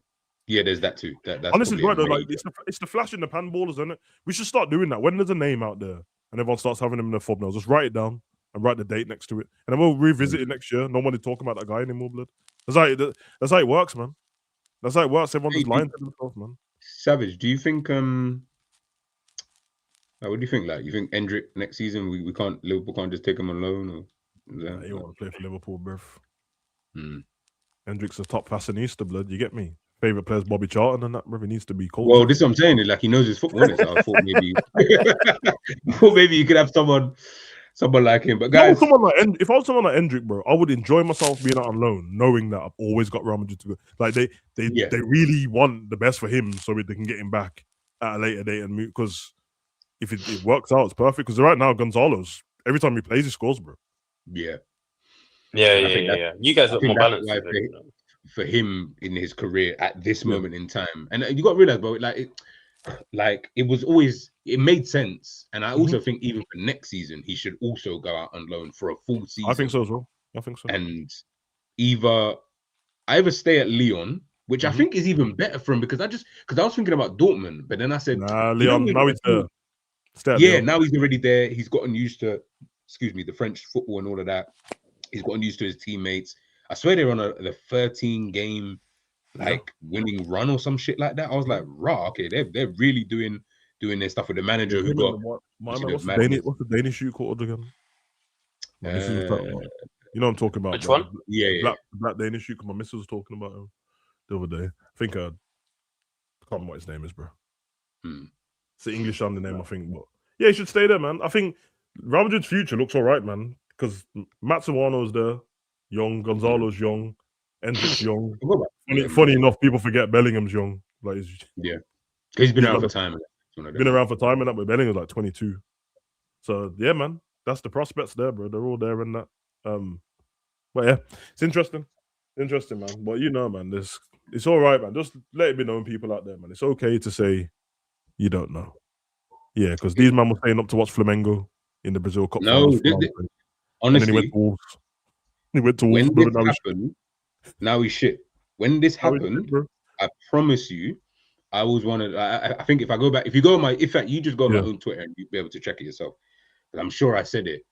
Yeah, there's that too. That's honestly right though. Like it's the flash in the pan ballers, isn't it? We should start doing that. When there's a name out there and everyone starts having him in their thumbnails, just write it down and write the date next to it, and then we'll revisit it next year. No one is talking about that guy anymore, blood. That's how it works, man. That's how it works. Everyone's just lying to themselves, man. Savage, do you think what do you think? Like, you think Endrick next season Liverpool can't just take him on loan, or you want to play for Liverpool, bruv? Endrick's a top fascinista, blood. You get me? Favorite players Bobby Charlton and that, bruv. He needs to be cold. Well, this is what I'm saying. Like, he knows his football. So I thought maybe you could have someone like him. But guys, if I was someone like Endrick, bro, I would enjoy myself being out on loan, knowing that I've always got Real Madrid to go. Like they really want the best for him, so they can get him back at a later date and move. Because if it works out, it's perfect. Because right now, Gonzalo's every time he plays, he scores, bro. Yeah. You guys look more balanced for him in his career at this moment in time, and you got to realize, bro, it was always, it made sense, and I also think even for next season he should also go out on loan for a full season. I think so as well. And either stay at Lyon, which I think is even better for him, because I was thinking about Dortmund, but then I said, Lyon, now he's there. Now he's already there. He's gotten used to, the French football and all of that. He's gotten used to his teammates. I swear they're on the 13 game winning run or some shit like that. I was like, okay, they're really doing their stuff with the manager who got. What's the Danish shoe called again? You know what I'm talking about. Which one? Black Danish shoe. My missus was talking about him the other day. I think I can't remember what his name is, bro. It's the English under name, I think. But yeah, he should stay there, man. I think Real Madrid's future looks all right, man. Because Matsuano's there, young. Gonzalo's young. Endrick's young. Funny enough, people forget Bellingham's young. He's been around for time. Been around for time, and that, but Bellingham's like 22. So yeah, man, that's the prospects there, bro. They're all there and that. But yeah, it's interesting, man. But man, it's all right, man. Just let it be known, people out there, man. It's okay to say you don't know. Yeah, because these man were staying up to watch Flamengo in the Brazil Cup. No, honestly, he went to Wolves. When this happened, now he's shit. When this happened, I promise you, I was one of. I think if you go on my, in fact, you just go on my own Twitter and you'll be able to check it yourself. But I'm sure I said it,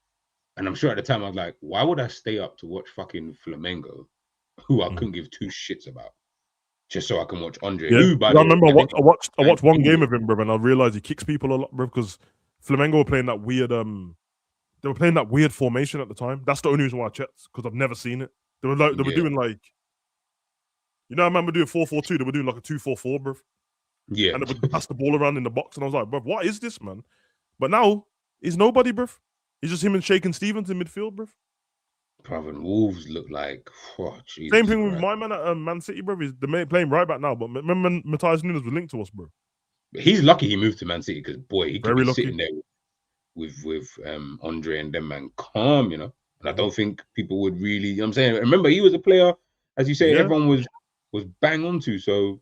and I'm sure at the time I was like, why would I stay up to watch fucking Flamengo, who I couldn't give two shits about? just so I can watch Andre. Yeah, Who, by I the way, remember I watched one game English. of him, bro, and I realized he kicks people a lot, bro, because Flamengo were playing that weird they were playing that weird formation at the time. That's the only reason why I checked, because I've never seen it. They were doing like, you know, I remember doing 4-4-2. They were doing like a 2-4-4, bro. Yeah, And they would pass the ball around in the box, and I was like, bro, what is this, man? But now he's nobody, bro. He's just him and Shaken Stevens in midfield, bro. Brother, Wolves look like Jesus Same thing Christ. with my man at Man City, bro. He's playing right back now. But remember, Matthias Nunes was linked to us, bro. He's lucky he moved to Man City, because boy, he could Very be lucky. sitting there with Andre and them, man, calm, you know. And I don't think people would really, you know what I'm saying. Remember, he was a player, as you say, Yeah. everyone was bang onto. So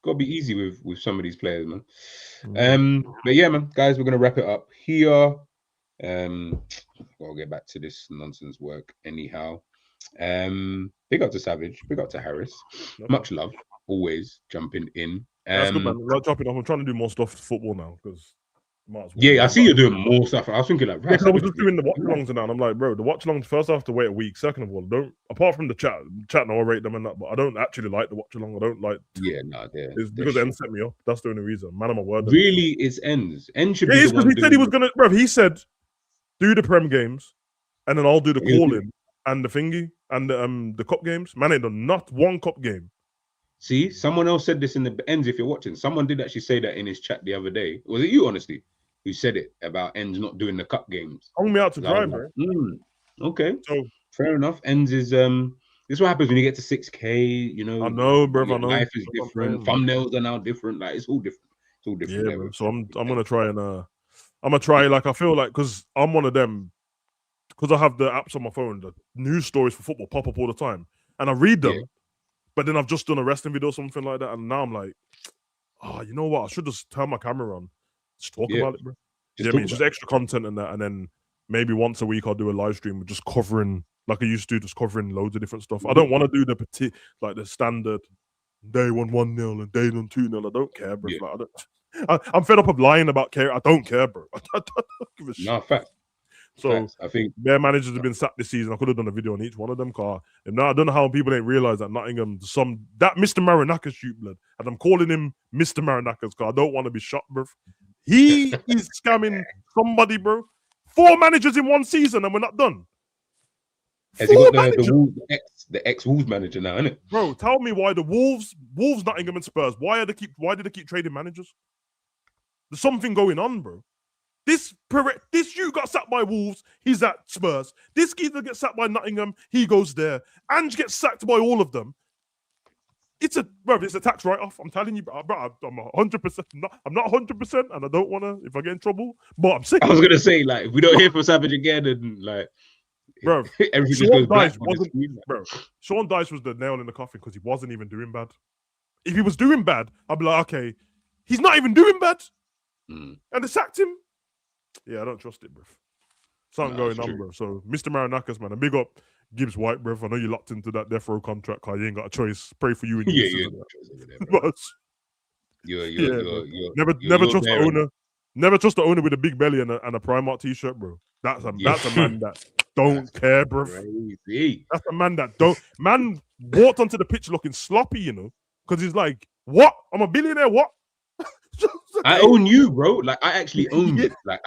gotta be easy with some of these players, man. But yeah, man, guys, we're gonna wrap it up here. I'll get back to this nonsense work anyhow. Big up to Savage, big up to Harris. Much love, always jumping in. That's good, man. Like, dropping off. I'm trying to do more stuff for football now, because yeah, I see you doing more stuff. I was thinking like, right, I was just doing the watch-alongs and that, and I'm like, bro, the watch-alongs, first I have to wait a week. Second of all, apart from the chat, no, I rate them and that, but I don't actually like the watch-along. I don't like. Yeah, no, it's because N set me up. That's the only reason. Man of my word. Really, it's N's. N should be the the one. He said he was gonna, bro. He said, do the Prem games, and then I'll do the call-in and the thingy and the cup games. Man ain't done not one cup game. See, someone else said this in the ends. If you're watching, someone did actually say that in his chat the other day. Was it you, honestly, who said it about ends not doing the cup games? Hung me out to dry, bro. Okay, so fair enough. Ends is this is what happens when you get to 6K. You know, I know, bro. I know. Life is different. Thumbnails are now different. Like it's all different. It's all different. Yeah, bro. So I'm gonna try and I'm gonna try, like, I feel like, because I'm one of them, because I have the apps on my phone, the news stories for football pop up all the time, and I read them. But then I've just done a wrestling video or something like that, and now I'm like, you know what? I should just turn my camera on, just talk about it, bro. Just extra content and that, and then maybe once a week I'll do a live stream with just covering, like I used to, just covering loads of different stuff. I don't want to do the standard day 1-0 and day 2-0. I don't care, bro. Like, I'm fed up of lying about care. I don't care, bro. I don't give a shit. No, fact. So I think their managers have been sacked this season. I could have done a video on each one of them, car. And now I don't know how people ain't realize that Nottingham, that Mr. Maranaka shoot blood, and I'm calling him Mr. Maranaka's car. I don't want to be shot, bro. He is scamming somebody, bro. 4 managers in one season, and we're not done. Has he got the ex Wolves manager now, innit? Bro, tell me why the Wolves, Nottingham, and Spurs. Why did they keep trading managers? There's something going on, bro. This you got sacked by Wolves, he's at Spurs. This geezer gets sacked by Nottingham, he goes there. Ange gets sacked by all of them. It's a tax write-off. I'm telling you, bro. I'm 100%. I'm not 100%, and I don't want to, if I get in trouble. But I'm sick. I was gonna say, like, if we don't hear from Savage again, and like, bro, everything just goes back. Bro, Sean Dyche was the nail in the coffin, because he wasn't even doing bad. If he was doing bad, I'd be like, okay, he's not even doing bad, and they sacked him. Yeah, I don't trust it, bro. Something going on, bro. So, Mr. Maranaka's, man, a big up Gibbs White, bro. I know you locked into that death row contract, because you ain't got a choice. Pray for you and your Never trust the owner. Never trust the owner with a big belly and a Primark t-shirt, bro. That's a man that don't care, bro. Crazy. That's a man that don't. Man walked onto the pitch looking sloppy, you know, because he's like, what? I'm a billionaire, what? I own you, bro. Like, I actually own you. Like,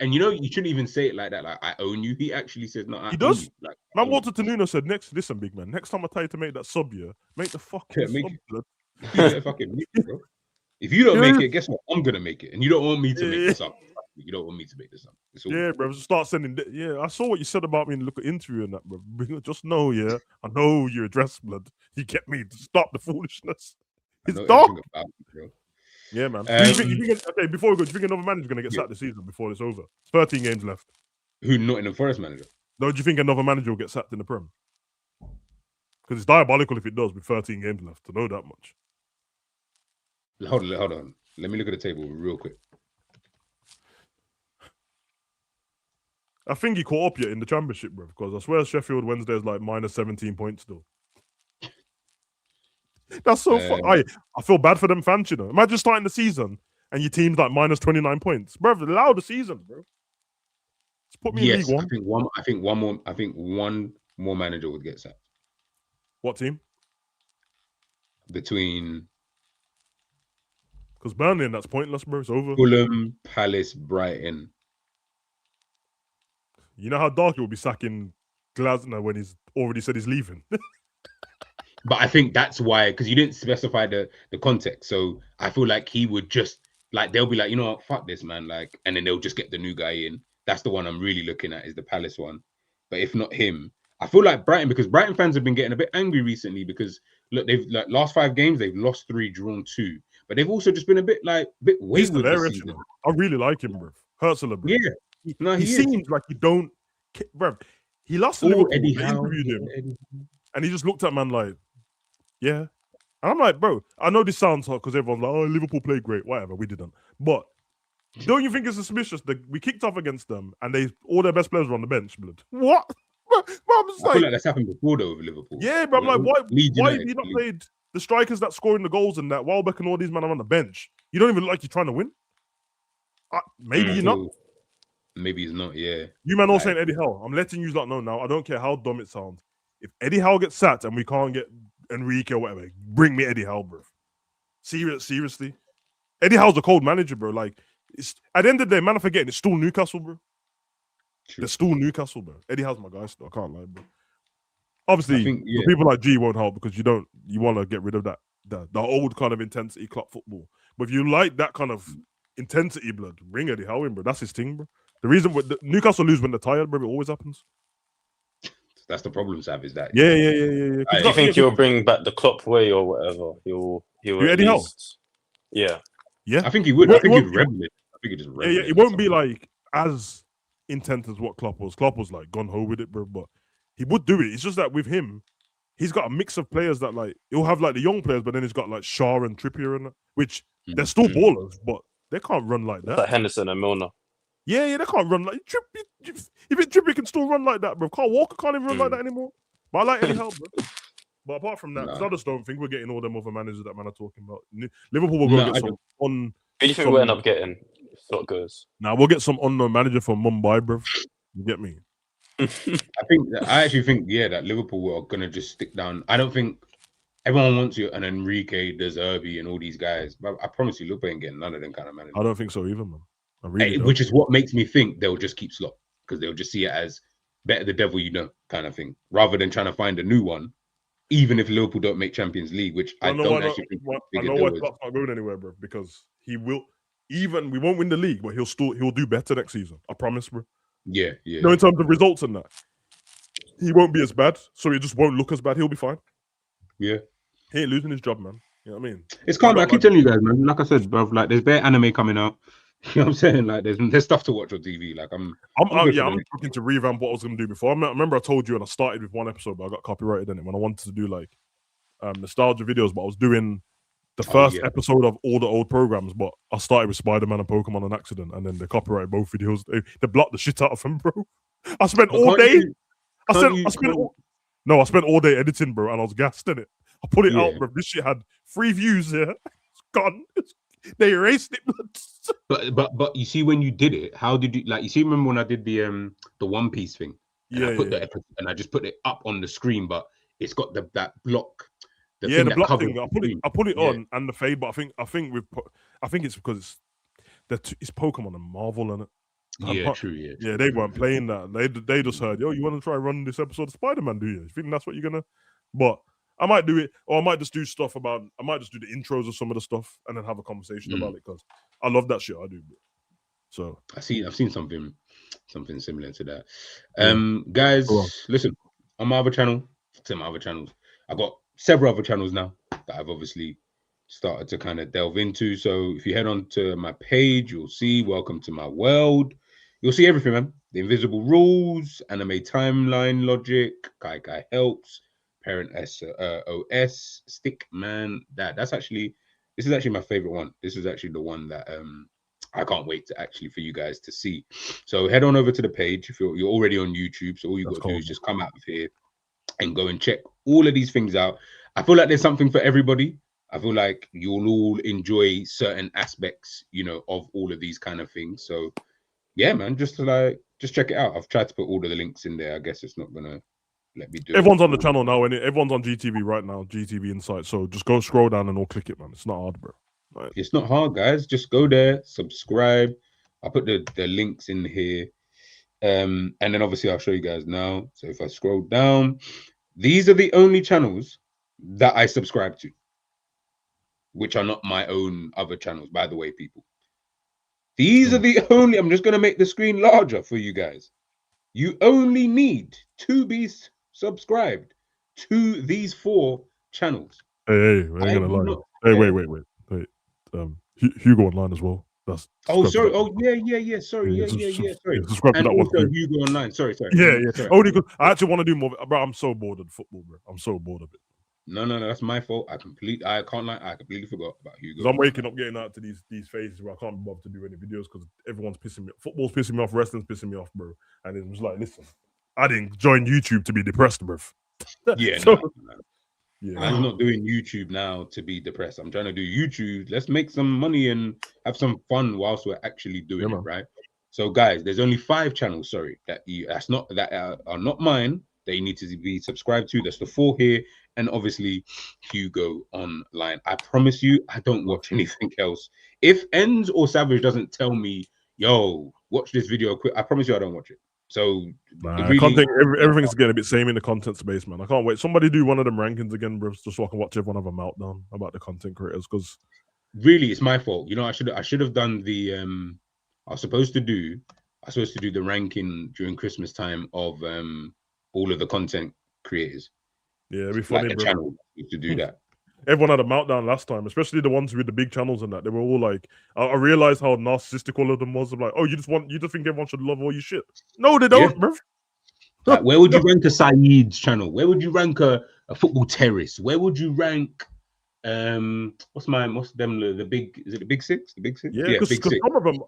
and you know, you shouldn't even say it like that. Like, I own you. He actually says, no, I does. Own you. Like, man walked to Nuno, said, listen, big man, next time I tell you to make that sub, make the fucking sub, blood. You fucking make it, bro. If you don't make it, guess what? I'm gonna make it, and you don't want me to make this up. You don't want me to make this up. Bro. Start sending. I saw what you said about me in the interview and that, bro. Just know, I know your address, blood. You get me to stop the foolishness. It's dark. Yeah, man. Okay, before we go, do you think another manager's gonna get sacked this season before it's over? 13 games left. Who? Nottingham Forest manager? No, do you think another manager will get sacked in the Prem? Because it's diabolical if it does with 13 games left. To know that much. Hold on. Let me look at the table real quick. I think he caught up yet in the championship, bro. Because I swear Sheffield Wednesday is like minus 17 points still. That's so fun. I feel bad for them fans, you know. Imagine starting the season and your team's like minus 29 points. Bro, allow the season, bro. Just put me in League One. I think one more manager would get sacked. What team? between because Burnley, and that's pointless, bro. It's over. Fulham, Palace, Brighton. You know how Dark will be sacking Glasner when he's already said he's leaving. But I think that's why, because you didn't specify the context. So I feel like he would just like they'll be like, you know what, fuck this, man. Like, and then they'll just get the new guy in. That's the one I'm really looking at, is the Palace one. But if not him, I feel like Brighton, because Brighton fans have been getting a bit angry recently because look, they've like last 5 games, they've lost 3, drawn 2. But they've also just been a bit wayward this season. You know? I really like him, bro. Hurtsler, bro. Yeah. He seems like he don't, bro. He lost to Liverpool. Eddie they Howe, interviewed him, and he just looked at man like, yeah. And I'm like, bro, I know this sounds hot because everyone's like, oh, Liverpool played great, whatever, we didn't. But don't you think it's suspicious that we kicked off against them and all their best players were on the bench, blood? What? Bro, I feel like that's happened before though with Liverpool. Yeah, but I'm like, why have you not played the strikers that scoring the goals and that Welbeck and all these men are on the bench? You don't even look like you're trying to win. Maybe you're not. Maybe he's not, yeah. You man all saying Eddie Howe. I'm letting you lot know now. I don't care how dumb it sounds. If Eddie Howe gets sacked and we can't get Enrique or whatever, bring me Eddie Howe, bro. Seriously. Eddie Howe's a cold manager, bro. Like, it's at the end of the day, man, I'm forgetting it's still Newcastle, bro. True. It's still Newcastle, bro. Eddie Howe's my guy still. I can't lie, bro. Obviously, people like G won't help because you want to get rid of the old kind of intensity club football. But if you like that kind of intensity, blood, bring Eddie Howe in, bro. That's his thing, bro. The reason Newcastle lose when they're tired, bro, it always happens. That's the problem, Sav, is that. Yeah. Do you think he'll bring back the Klopp way or whatever? He'll Eddie Howe? Yeah. I think he would. I think he'd rebel it. I think he just rebel it. It won't be like as intense as what Klopp was. Klopp was like gun ho with it, bro. But he would do it. It's just that with him, he's got a mix of players that like he'll have like the young players, but then he's got like Shaw and Trippier and that, which they're still ballers, but they can't run like that. Like Henderson and Milner. Yeah, they can't run like Trippier can still run like that, bro. Carl Walker can't even run like that anymore. But I like Eddie Howe, bro. But apart from that, because I just don't think we're getting all them other managers that man are talking about. Liverpool will go get some on. Who do you think we'll end up getting? If that goes. Now we'll get some unknown manager from Mumbai, bro. You get me? I actually think that Liverpool are gonna just stick down. I don't think everyone wants you an Enrique, De Zerbi, and all these guys. But I promise you, Liverpool ain't getting none of them kind of managers. I don't think so either, man. I really don't. Which is what makes me think they'll just keep Slot, because they'll just see it as better the devil you know kind of thing, rather than trying to find a new one. Even if Liverpool don't make Champions League, which I don't actually think. I know why Klopp's not going anywhere, bro. Because he will. Even we won't win the league, but he'll do better next season. I promise, bro. Yeah. No, in terms of results and that, he won't be as bad. So he just won't look as bad. He'll be fine. Yeah. He ain't losing his job, man. You know what I mean? It's calm. I keep telling you guys, man. Like I said, bro. Like there's bare anime coming out. You know what I'm saying? Like there's stuff to watch on TV. Like I'm looking to revamp what I was gonna do before. I remember I told you, and I started with one episode, but I got copyrighted in it when I wanted to do like nostalgia videos. But I was doing the first episode of all the old programs, but I started with Spider-Man and Pokemon on accident, and then they copyrighted both videos. They blocked the shit out of them, bro. I spent all day. I spent all day editing, bro, and I was gassed in it. I put it out, bro. This shit had 3 views. Yeah, it's gone. They erased it. But you see, when you did it, how did you like? You see, remember when I did the One Piece thing? I put the episode, and I just put it up on the screen, but it's got that block. The block thing. I put it on and the fade, but I think it's because it's Pokemon and Marvel in it. Yeah, true. Yeah, they weren't playing that. They just heard, yo, you want to try running this episode of Spider-Man? Do you? You think that's what you're gonna? But I might do it, or I might just do stuff about. I might just do the intros of some of the stuff and then have a conversation about it because I love that shit. I do. Bro. So I've seen something similar to that. Guys, listen, on my other channel, I got several other channels now that I've obviously started to kind of delve into. So if you head on to my page, you'll see Welcome to My World. You'll see everything, man. The Invisible Rules, Anime Timeline Logic, Kai Helps, Parent SOS, Stick Man. This is actually my favorite one. This is actually the one that I can't wait to actually for you guys to see. So head on over to the page if you're already on YouTube. So all you got to do is just come out of here and go and check all of these things out. I feel like there's something for everybody. I feel like you'll all enjoy certain aspects, of all of these kind of things. So yeah, man, just check it out. I've tried to put all of the links in there. I guess it's not gonna Let me do Everyone's it. on the channel now, and everyone's on GTV right now, GTV Insight. So just go scroll down and all click it, man. It's not hard, bro. Right. It's not hard, guys. Just go there, subscribe. I'll put the links in here. And then obviously I'll show you guys now. So if I scroll down, these are the only channels that I subscribe to, which are not my own other channels, by the way, people. These are the only, I'm just going to make the screen larger for you guys. You only need to be subscribed to these 4 channels. Hey, we ain't gonna lie. Hey, wait. Hugo Online as well. That's sorry. Oh, yeah. Sorry. Sorry. Subscribe to and that also one. Hugo Online. Sorry. Yeah. Sorry. Only because I actually want to do more. Bro, I'm so bored of football, bro. I'm so bored of it. No, that's my fault. I can't lie. I completely forgot about Hugo. Because I'm waking up, getting out to these phases where I can't be bothered to do any videos because everyone's pissing me. Football's pissing me off. Wrestling's pissing me off, bro. And it was like, listen, I didn't join YouTube to be depressed, bro. Yeah. So, yeah. I'm not doing YouTube now to be depressed. I'm trying to do YouTube. Let's make some money and have some fun whilst we're actually doing it, right? So, guys, there's only 5 channels. Sorry, that are not mine. That you need to be subscribed to. That's the 4 here. And obviously Hugo Online. I promise you, I don't watch anything else. If Ends or Savage doesn't tell me, yo, watch this video quick, I promise you I don't watch it. So everything's getting a bit same in the content space, man. I can't wait. Somebody do one of them rankings again, bro, just so I can watch everyone have a meltdown about the content creators. Because really, it's my fault. You know, I should have done the I was supposed to do the ranking during Christmas time of all of the content creators. Yeah, it'd be funny, like bro. Channel to do that. Everyone had a meltdown last time, especially the ones with the big channels and that. They were all like, I realized how narcissistic all of them was. I'm like, oh, you just think everyone should love all your shit? No, they don't, bro. Like, where would you rank a Saeed's channel? Where would you rank a football terrace? Where would you rank what's them the big, is it the big 6? The big 6? Yeah, because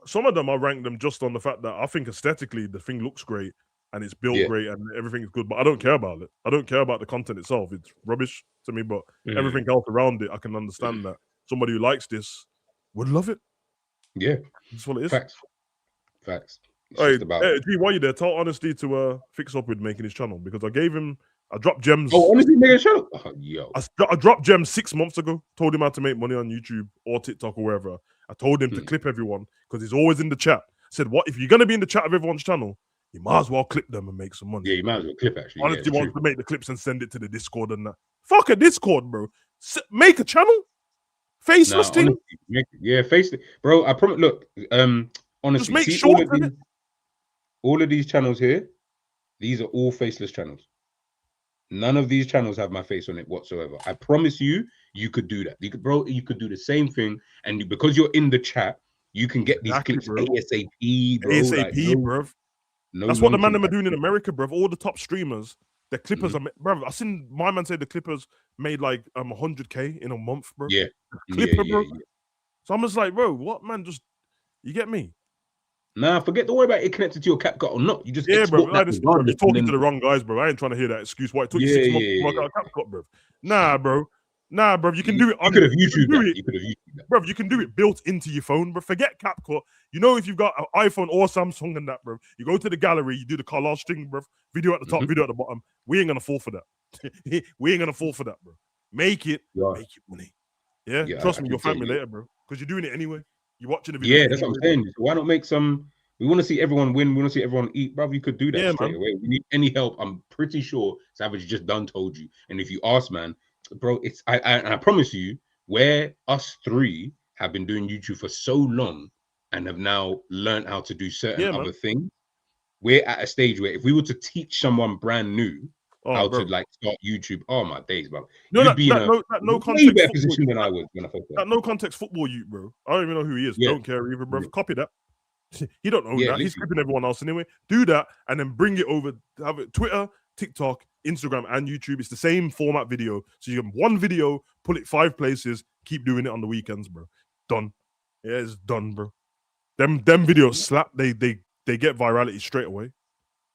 some of them I rank them just on the fact that I think aesthetically the thing looks great and it's built great and everything's good, but I don't care about it. I don't care about the content itself. It's rubbish to me, but everything else around it, I can understand that somebody who likes this would love it. Yeah, that's what it is. Facts. Hey, G, why are you there? Tell Honesty to fix up with making his channel, because I dropped gems. Oh, Honesty making a channel? Oh, yo. I dropped gems 6 months ago. Told him how to make money on YouTube or TikTok or wherever. I told him to clip everyone because he's always in the chat. I said, what if you're gonna be in the chat of everyone's channel? You might as well clip them and make some money. Yeah, you might as well clip, actually. Honesty wants to make the clips and send it to the Discord and that. Fuck a Discord, bro. Make a channel. Faceless thing. Faceless. Bro, I promise. Look, honestly, just make sure all of these channels here, these are all faceless channels. None of these channels have my face on it whatsoever. I promise you, you could do that. You could do the same thing, and because you're in the chat, you can get these clips ASAP, bro. ASAP, bro. That's what the man them are doing in America, bro. All the top streamers, the Clippers are, bro. I seen my man say the Clippers made like 100K in a month, bro. Yeah, Clipper, bro. So I'm just like, bro, what, man? Just, you get me? Nah, forget the worry about it connected to your CapCut or not. You just bro. You're talking to the wrong guys, bro. I ain't trying to hear that excuse. Why it took you 6 months to work out a CapCut, bro? Nah, bro. You can do it. You could have YouTubed that. You could have YouTubed that, bro. You can do it built into your phone, bro. Forget CapCut. You know, if you've got an iPhone or Samsung and that, bro, you go to the gallery, you do the collage thing, bro. Video at the top, video at the bottom. We ain't gonna fall for that. We ain't gonna fall for that, bro. Make it money. Yeah, trust me, you'll find me later, bro. Because you're doing it anyway. You're watching the video. Yeah, that's what I'm saying. So why not make some? We want to see everyone win. We want to see everyone eat, bro. You could do that straight away. We need any help. I'm pretty sure Savage just done told you. And if you ask, man, bro, it's I promise you, where us 3 have been doing YouTube for so long and have now learned how to do certain other things, we're at a stage where if we were to teach someone brand new how to like start YouTube, oh my days, bro. You'd be in a way better position than I was when I first started. That no context football you, bro. I don't even know who he is. Don't care either, bro. Copy that. He don't know that. He's clipping everyone else anyway. Do that and then bring it over. Have it Twitter, TikTok, Instagram, and YouTube. It's the same format video. So you have one video, pull it 5 places, keep doing it on the weekends, bro. Done. Yeah, it's done, bro. Them videos slap. They get virality straight away.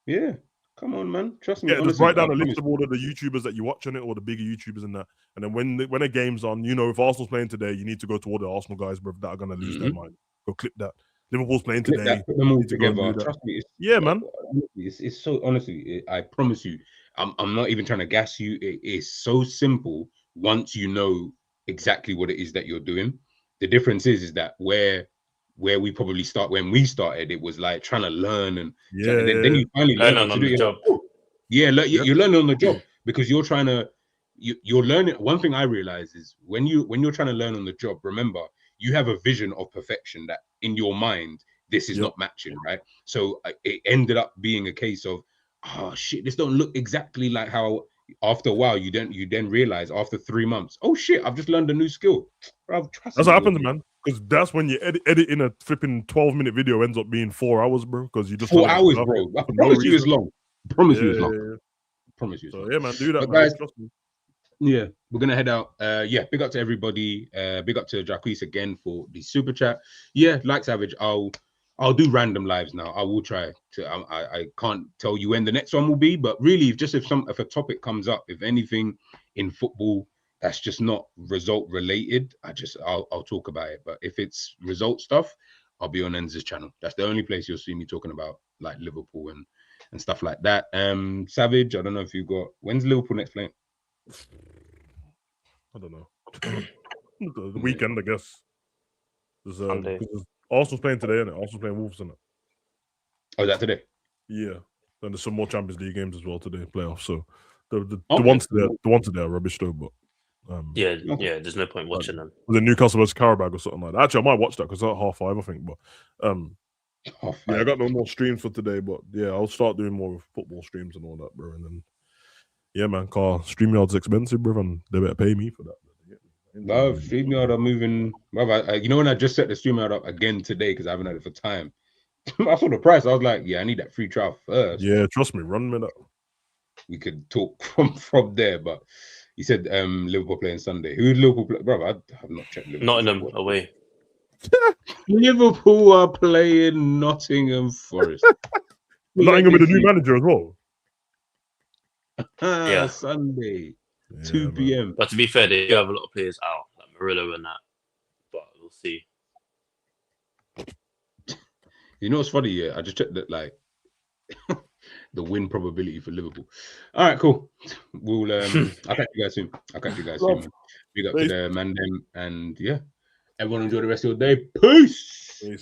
Yeah. Come on, man. Trust me. Yeah, just write down a list of all of the YouTubers that you watch on it, or the bigger YouTubers and that. And then when a game's on, you know, if Arsenal's playing today, you need to go to all the Arsenal guys, bro, that are gonna lose their mind. Go clip that. Liverpool's playing today. Put them all together. Trust me. Man. It's so, honestly, I promise you. I'm not even trying to gas you. It is so simple once you know exactly what it is that you're doing. The difference is that where we probably start when we started, it was like trying to learn and then you finally learn what to do. The job. Yeah, you learn on the job because you're trying to you're learning. One thing I realize is when you're trying to learn on the job, remember you have a vision of perfection that in your mind this is not matching, right? So it ended up being a case of, oh shit, this don't look exactly like how. After a while, you then realize after 3 months, oh shit, I've just learned a new skill. Bro, that's what happens, man. Because that's when you editing a flipping 12-minute video ends up being 4 hours, bro. Because you just 4 hours, bro. I promise you it's long. Promise you it's long. Promise you. So yeah, man, do that, but man. Guys, trust me. Yeah, we're gonna head out. Big up to everybody. Big up to Jacquees again for the super chat. Yeah, like Savage, I'll do random lives now. I will try to. I can't tell you when the next one will be, but really, if a topic comes up, if anything in football that's just not result related, I'll talk about it. But if it's result stuff, I'll be on Enz's channel. That's the only place you'll see me talking about like Liverpool and stuff like that. Savage, I don't know if you got when's Liverpool next playing? I don't know. The weekend, I guess. There's Arsenal's playing today, isn't it? Arsenal's playing Wolves, isn't it? Oh, is that today? Yeah. And there's some more Champions League games as well today, playoffs. So the ones today are rubbish though, but there's no point watching them. The Newcastle vs Carabao or something like that. Actually, I might watch that because it's at 5:30, I think. But I got no more streams for today, but yeah, I'll start doing more football streams and all that, bro. And then yeah, man, StreamYard's expensive, bro, and they better pay me for that. No, StreamYard are moving. You know when I just set the StreamYard up again today because I haven't had it for time. I saw the price. I was like, yeah, I need that free trial first. Yeah, trust me, run me that. We could talk from there, but you said Liverpool playing Sunday. Who Liverpool play? Bro, I have not checked Liverpool. Nottingham away. Liverpool are playing Nottingham Forest. Nottingham with a new manager as well. Yeah, Sunday, 2 p.m. But to be fair, they do have a lot of players out, like Murillo and that. But we'll see. You know what's funny? Yeah, I just checked that like the win probability for Liverpool. All right, cool. We'll I'll catch you guys soon. Man. Big up to the man them, and yeah, everyone enjoy the rest of your day. Peace.